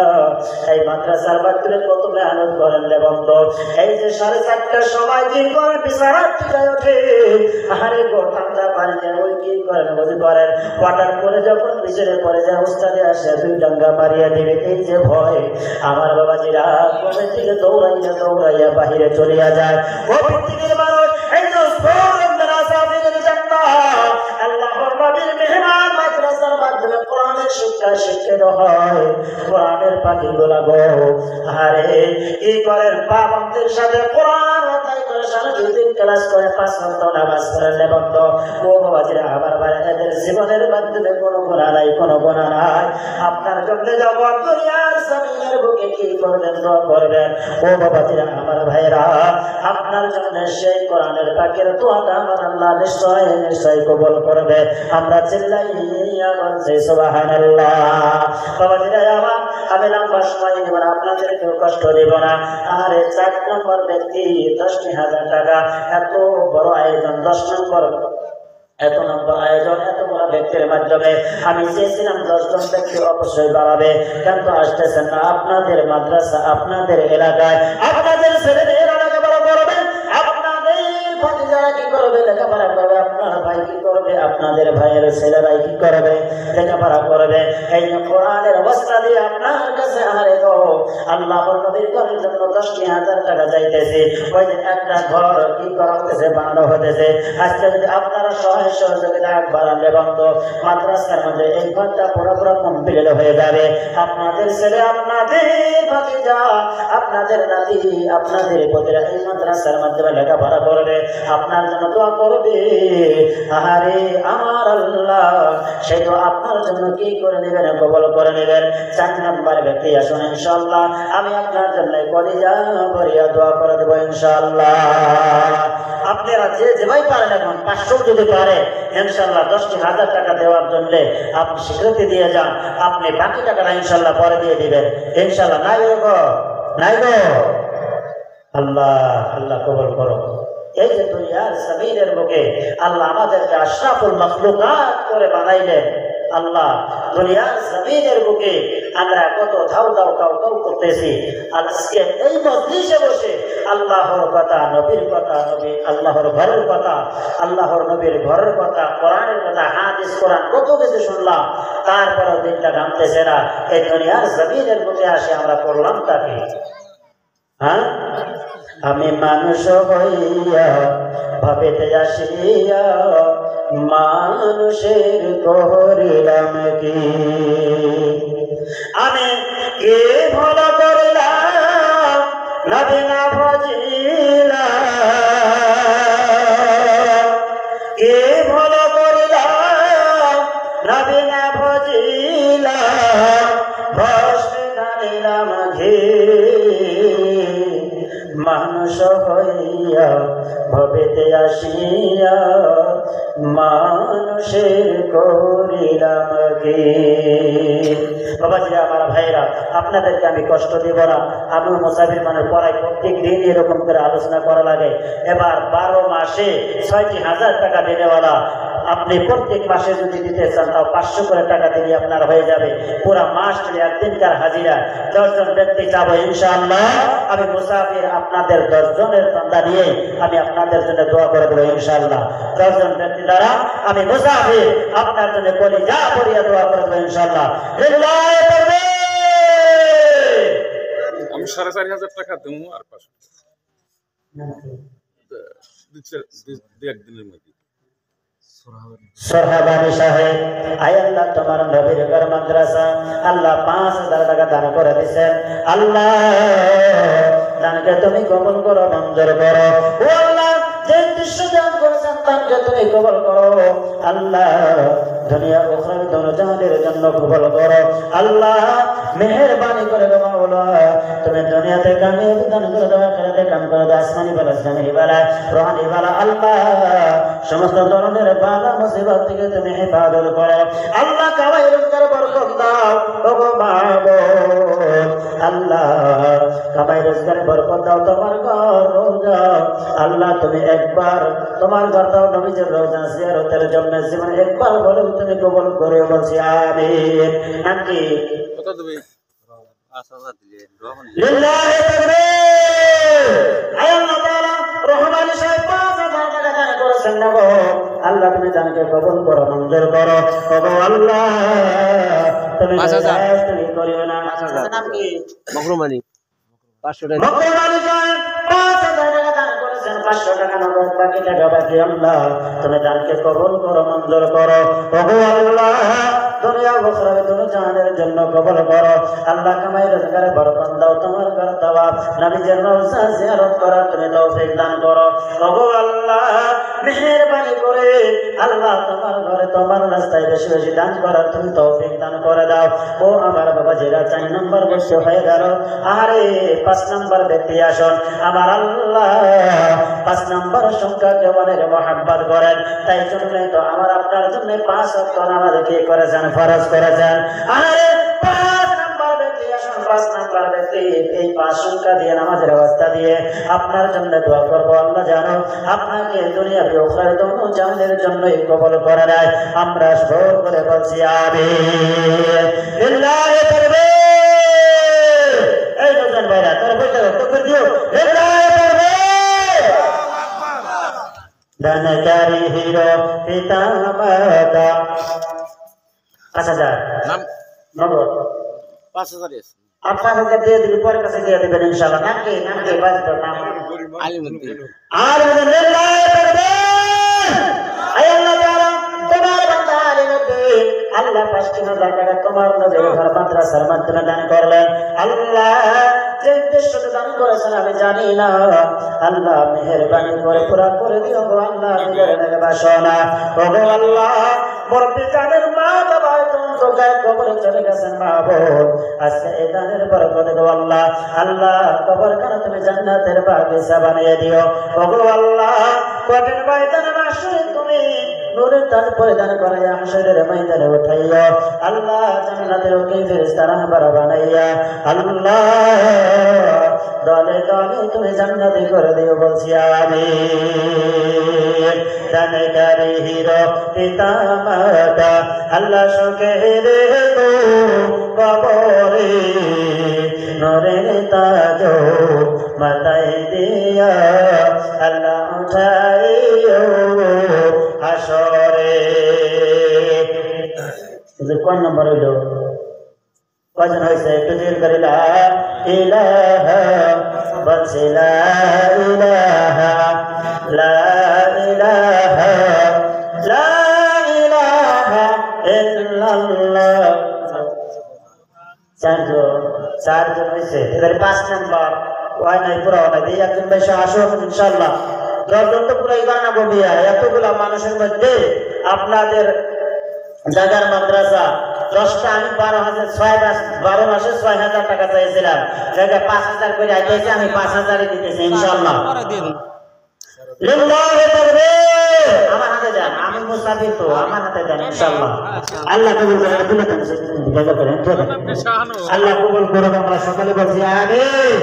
A: এই মাদ্রাসার বাচ্চারা কত মেহনত করেন রে বন্ধু। এই যে 4:30টার সময় কি করেন? বিছানা থেকে ওঠে, আরে গো, ঠান্ডা পানিতে ওই কি করেন, বুঝি করেন, হঠাৎ করে যখন বিছানে পড়ে যায়, উস্তাদে আসে 2 ডাঙ্গা মারিয়া দিবে। এই যে ভয়, আমার বাবাজিরা কোমর থেকে দৌড়াইয়া বাহিরে চলিয়া যায়। ও পৃথিবীর মানুষ, এই যে আল্লাহর নবীর মেহমান মাদ্রাসার মাধ্যমে কোরআনের শিক্ষা শিক্ষিত হয় কোরআনের পাখিগুলা গো। আরে কি করেন পাবন্দের সাথে কোরআন অধ্যায় করে সারা দুদিন ক্লাস করে 5 ঘন্টা নামাজ পড়েন বন্ধ। ও বাবাজিরা আমার ভাই, এদের জীবনের মাধ্যমে কোনো গুনাহ নাই, কোনো গুনাহ নাই। আপনার জন্য জগৎ দুনিয়ার জমিনের বুকে কি করবেন, দোয়া করবেন। ও বাবাজিরা আমার ভাইরা, আপনার জন্য সেই কোরআনের পাকের দোয়াটা আমার আল্লাহ নিশ্চয় নিশ্চয় কবুল করবে। আমরা চিল্লাইয়া বলছি সুবহানাল্লাহ। বাবাজিরা আমার, আমি লম্বা সময় নেব না, আপনাদেরকেও কষ্ট দেব না। আর 4 নম্বর ব্যক্তি 10,000 টাকা, এত বড় আয়োজন, 10 নম্বর এত নম্বর আয়োজন, এত বড় ব্যক্তির মাধ্যমে আমি চেয়েছিলাম 10 জন ব্যক্তি অবশ্যই বাড়াবে, কিন্তু আসতেছেন না। আপনাদের মাদ্রাসা, আপনাদের এলাকায়, আপনাদের ছেলেদের লেখাপড়া করবে, আপনাদের ভাতিজারা কি করবে, লেখাপড়া করবে, আপনার ভাই কি করবে, আপনাদের ভাইয়ের ছেলেরাই কি করবে, লেখাপড়া করবে। এই কোরআনের অবস্থা দিয়ে আপনার কাছে আরে গো আল্লাহর নবীর ঘরের জন্য 10,000 টাকা চাইতেছি। ওই যে একটা ঘর কি করা হতেছে, বানানো হতেছে। আজকে যদি আপনারা সহযোগিতা বাড়ালে বন্ধ, মাদ্রাসার মধ্যে 1 ঘন্টা পুরোপুরি কমপ্লিট হয়ে যাবে। আপনাদের ছেলে, আপনাদের ভাতিজা, আপনাদের নাতি, আপনাদের পুত্ররা এই মাদ্রাসার মাধ্যমে লেখাপড়া করবে, আপনার জন্য দোয়া করবে। আরে আমার আল্লাহ সেই তো আপনার জন্য কি করে নেবেন, কবল করে নেবেন। 4 নম্বর ব্যক্তি আসুন ইনশাআল্লাহ, আমি আপনার জন্য কলিজা ভরিয়া দোয়া করে দেবো ইনশাআল্লাহ। আপনারা যে ভাই পারেন, এখন 500 যদি পারে ইনশাআল্লাহ 10,000 টাকা দেওয়ার জন্য আপনি স্বীকৃতি দিয়ে যান। আপনি বাকি টাকাটা ইনশাআল্লাহ পরে দিয়ে দিবেন ইনশাআল্লাহ। নাই গো, নাই গো। আল্লাহ আল্লাহ কবুল করো। এই যে দুনিয়ার জমিনের বুকে আল্লাহ আমাদেরকে আশরাফুল মাখলুকাত করে বানাইলেন। আল্লাহ দুনিয়ার জমিনের বুকে আমরা কত ধাও ধাও কাউ কাউ করতেছি, আর আজকে এই মজলিসে বসে আল্লাহর কথা, নবীর কথা, নবী আল্লাহর ঘরের কথা, আল্লাহর নবীর ঘরের কথা, কোরআনের কথা, হাদিস কোরআন কত কিছু শুনলাম, তারপরেও দিনটা নামতেছে না। এই দুনিয়ার জমিনের বুকে আসে আমরা করলাম তাকে। হ্যাঁ, আমি মানুষ হইয়া ভাবিতে আসিয়া মানুষের করিলাম কি, আমি কে ভালো করলাম নবী না ভজিলাম, কে ভালো করলাম নবী না ভজিলাম, ভস্মে ঢালিলাম ঘি, মানুষ হইয়া ভবেতে আসিয়া মানুষের করিলাম কি। বাবাজি আমার ভাইরা, আপনাদেরকে আমি কষ্ট দিব না। আমি মুসাফির মানে পড়াই, প্রত্যেক দিন এরকম করে আলোচনা করা লাগে। এবার 12 মাসে 6,000 টাকা দিনেওয়ালা আপনি প্রত্যেক মাসে যদি দিতে চান তাও 500 করে টাকা দিলে আপনার হয়ে যাবে। পুরা মাস মিলে 1 দিনকার হাজিরা 10 জন ব্যক্তি যাবো ইনশাআল্লাহ। আমি মুসাফির আপনাদের 10 জনের চাঁদা নিয়ে আমি আপনাদের জন্য দোয়া করে দেবো ইনশাআল্লাহ। 10 জন ব্যক্তি দ্বারা আমি মুসাফির আপনার জন্য কলিজা ভরিয়া দোয়া করে দেবো ইনশাআল্লাহ।
C: আমি 4,500 টাকা দেবো, আর 500 একদিনের মধ্যে।
A: সোহাবানি সাহেব, আয় আল্লাহ তোমার নবীর ঘর মাদ্রাসা আল্লাহ 5,000 টাকা দান করে দিচ্ছেন। আল্লাহ দানকে তুমি কবুল করো, মঞ্জুর করো। ও আল্লাহ, যে দৃশ্য দান করেছেন তাকে তুমি কবুল করো। আল্লাহ দুনিয়া উখরা দোনো জাহানের জন্য কবুল করো। আল্লাহ মেহেরবানি করে গো মাওলা, তুমি দুনিয়াতে কামিয়াবি দান করে দাও, আখিরাতে কাম করে দাও, আসমানি বালা জামিনি বালা রুহানি বালা। আল্লাহ সমস্ত ধরনের বালা মুসিবত থেকে তুমি হেফাজত করো। আল্লাহ কামাই রোজগার বরকত দাও ওগো মাবুদ। আল্লাহ কামাই রোজগার বরকত দাও, তোমার ঘর রোজা আল্লাহ তুমি একবার তোমার ঘর দাও নবীজির রওজা জিয়ারতের জন্য জীবনে একবার বলে তুমি কবুল করে বলছি আমিন। নাকি
C: কত দেবে?
B: 5,000 দিলেন,
A: লিল্লাহি তাকবীর। আয় আল্লাহ তাআলা রহমানি সাহেব 5,000 টাকা দান করেছেন না গো আল্লাহ, তুমি দানকে কবুল করো, মঞ্জুর করো ওগো আল্লাহ। তুমি
B: 5,000
A: তুমি করিও না। নাম কি?
B: মকরুমানি 500 টাকা।
A: মকরুমানি সাহেব 5,000 টাকা দান করেছেন, 500 টাকা নগদ, বাকি টাকা বাকি। আল্লাহ তুমি দানকে কবুল করো, মঞ্জুর করো ওগো আল্লাহ। দুনিয়া বখরা দুনিয়া জাহানের জন্য কবুল করো আল্লাহ কামাই রোজগারে বরকত দাও তোমার ঘর তওয়াব নবীজির রওজা জিয়ারত করার তুমি তৌফিক দান করো ওগো আল্লাহ মেহেরবানি করে আল্লাহ তোমার ঘরে তোমার রাস্তায় বেশি বেশি দান করার তুমি তৌফিক দান করে দাও ও আমার বাবা যেরা 4 নম্বর বসে হয়ে গেল আরে 5 নম্বর ব্যক্তি আসুন আমার আল্লাহ 5 নম্বর সংখ্যাকে অনেক মহব্বত করেন তাই জন্যই তো আমার আপনার জন্য 5 ওয়াক্ত নামাজ কি করেছেন ফরজ করেছেন আরে 5 নম্বর ব্যক্তি আসুন 5 নম্বর ব্যক্তি এই 5 সংখ্যা দিয়ে নামাজের অবস্থা দিয়ে আপনার জন্য দোয়া করব আল্লাহ জানো আপনাকে দুনিয়া বিউখের দোনো জাহানের জন্যই কবুল করে নেয় আমরা জোর করে বলছি আমিন লিল্লাহি তাকবীর এই দুজন ভাইরা তোর বইটা তো করে দিও লিল্লাহি তাকবীর দানকারী হিরো পিতা মাতা 5000
C: নাম
A: নগদ
C: 5000 আছে
A: 5000 দিয়ে দিলে পরে কাছে দিয়ে দেবেন ইনশাআল্লাহ নাকি বাজতো নাম
C: আলিমুদ্দিন
A: আর লিল্লাহি তাকবীর আয় আল্লাহ তাআলা তোমার বান্দা আলিমুদ্দিন আল্লাহ 5000 টাকা তোমার নবীর ঘর মাদ্রাসার মাধ্যমে দান করলেন আল্লাহ যে উদ্দেশ্যে দান করেছেন আমি জানি না আল্লাহ মেহেরবানি করে পুরা করে দিও গো আল্লাহ নিজের বাসনা ওগো আল্লাহ মুরব্বি জানের মা বাবা তুমি তো গায়ে কবরে চলে গেছেন মা বোন আজকে এই দানের বরকত গো আল্লাহ আল্লাহ কবর খানা তুমি জান্নাতের বাগিচা বানিয়ে দিও ওগো আল্লাহ কঠিন ময়দানে মাসুরে তুমি নূরের দান পরিধান করাইয়া হাসরের ময়দানে উঠাইয়া আল্লাহ জান্নাতের ওকে ফেরেশতারা বারা বানাইয়া আল্লাহ দলে দলে তুমি জান্নাতি করে দিও বলছি আমিন দানকারী হিরো পিতা মাতা আল্লাহ সুখে রেখো কবরে নূরের তাজ মাথায় দিয়া আল্লাহ উঠাইও হাসরে কোন নম্বর হইল কয়জন হয়েছে একটু জিজ্ঞেস করি লা ইলাহা বলছি লা ইলাহা লা ইলাহা লা ইলাহা ইল্লাল্লাহ চারজন হয়েছে এদের 5 নম্বর ওই নাই পুরো নাই দিয়ে একজন বেশি আসুন ইনশাআল্লাহ 10 জন তো পুরো গানা বলিয়া এতগুলা মানুষের মধ্যে আপনাদের জাগার মাদ্রাসা 10টা আমি 12 মাসে 6,000 টাকা চাইছিলাম জায়গা 5,000 করে আইতেছে আমি 5,000 দিতেছি ইনশাআল্লাহ লিল্লাহি তাকবীর আমার হাতে দেন আমি মুসাফির তো আমার হাতে দেন ইনশাআল্লাহ আল্লাহ কবুল করে জায়গা করেন আল্লাহ কবুল করুন আমরা সকলে বলছি আমিন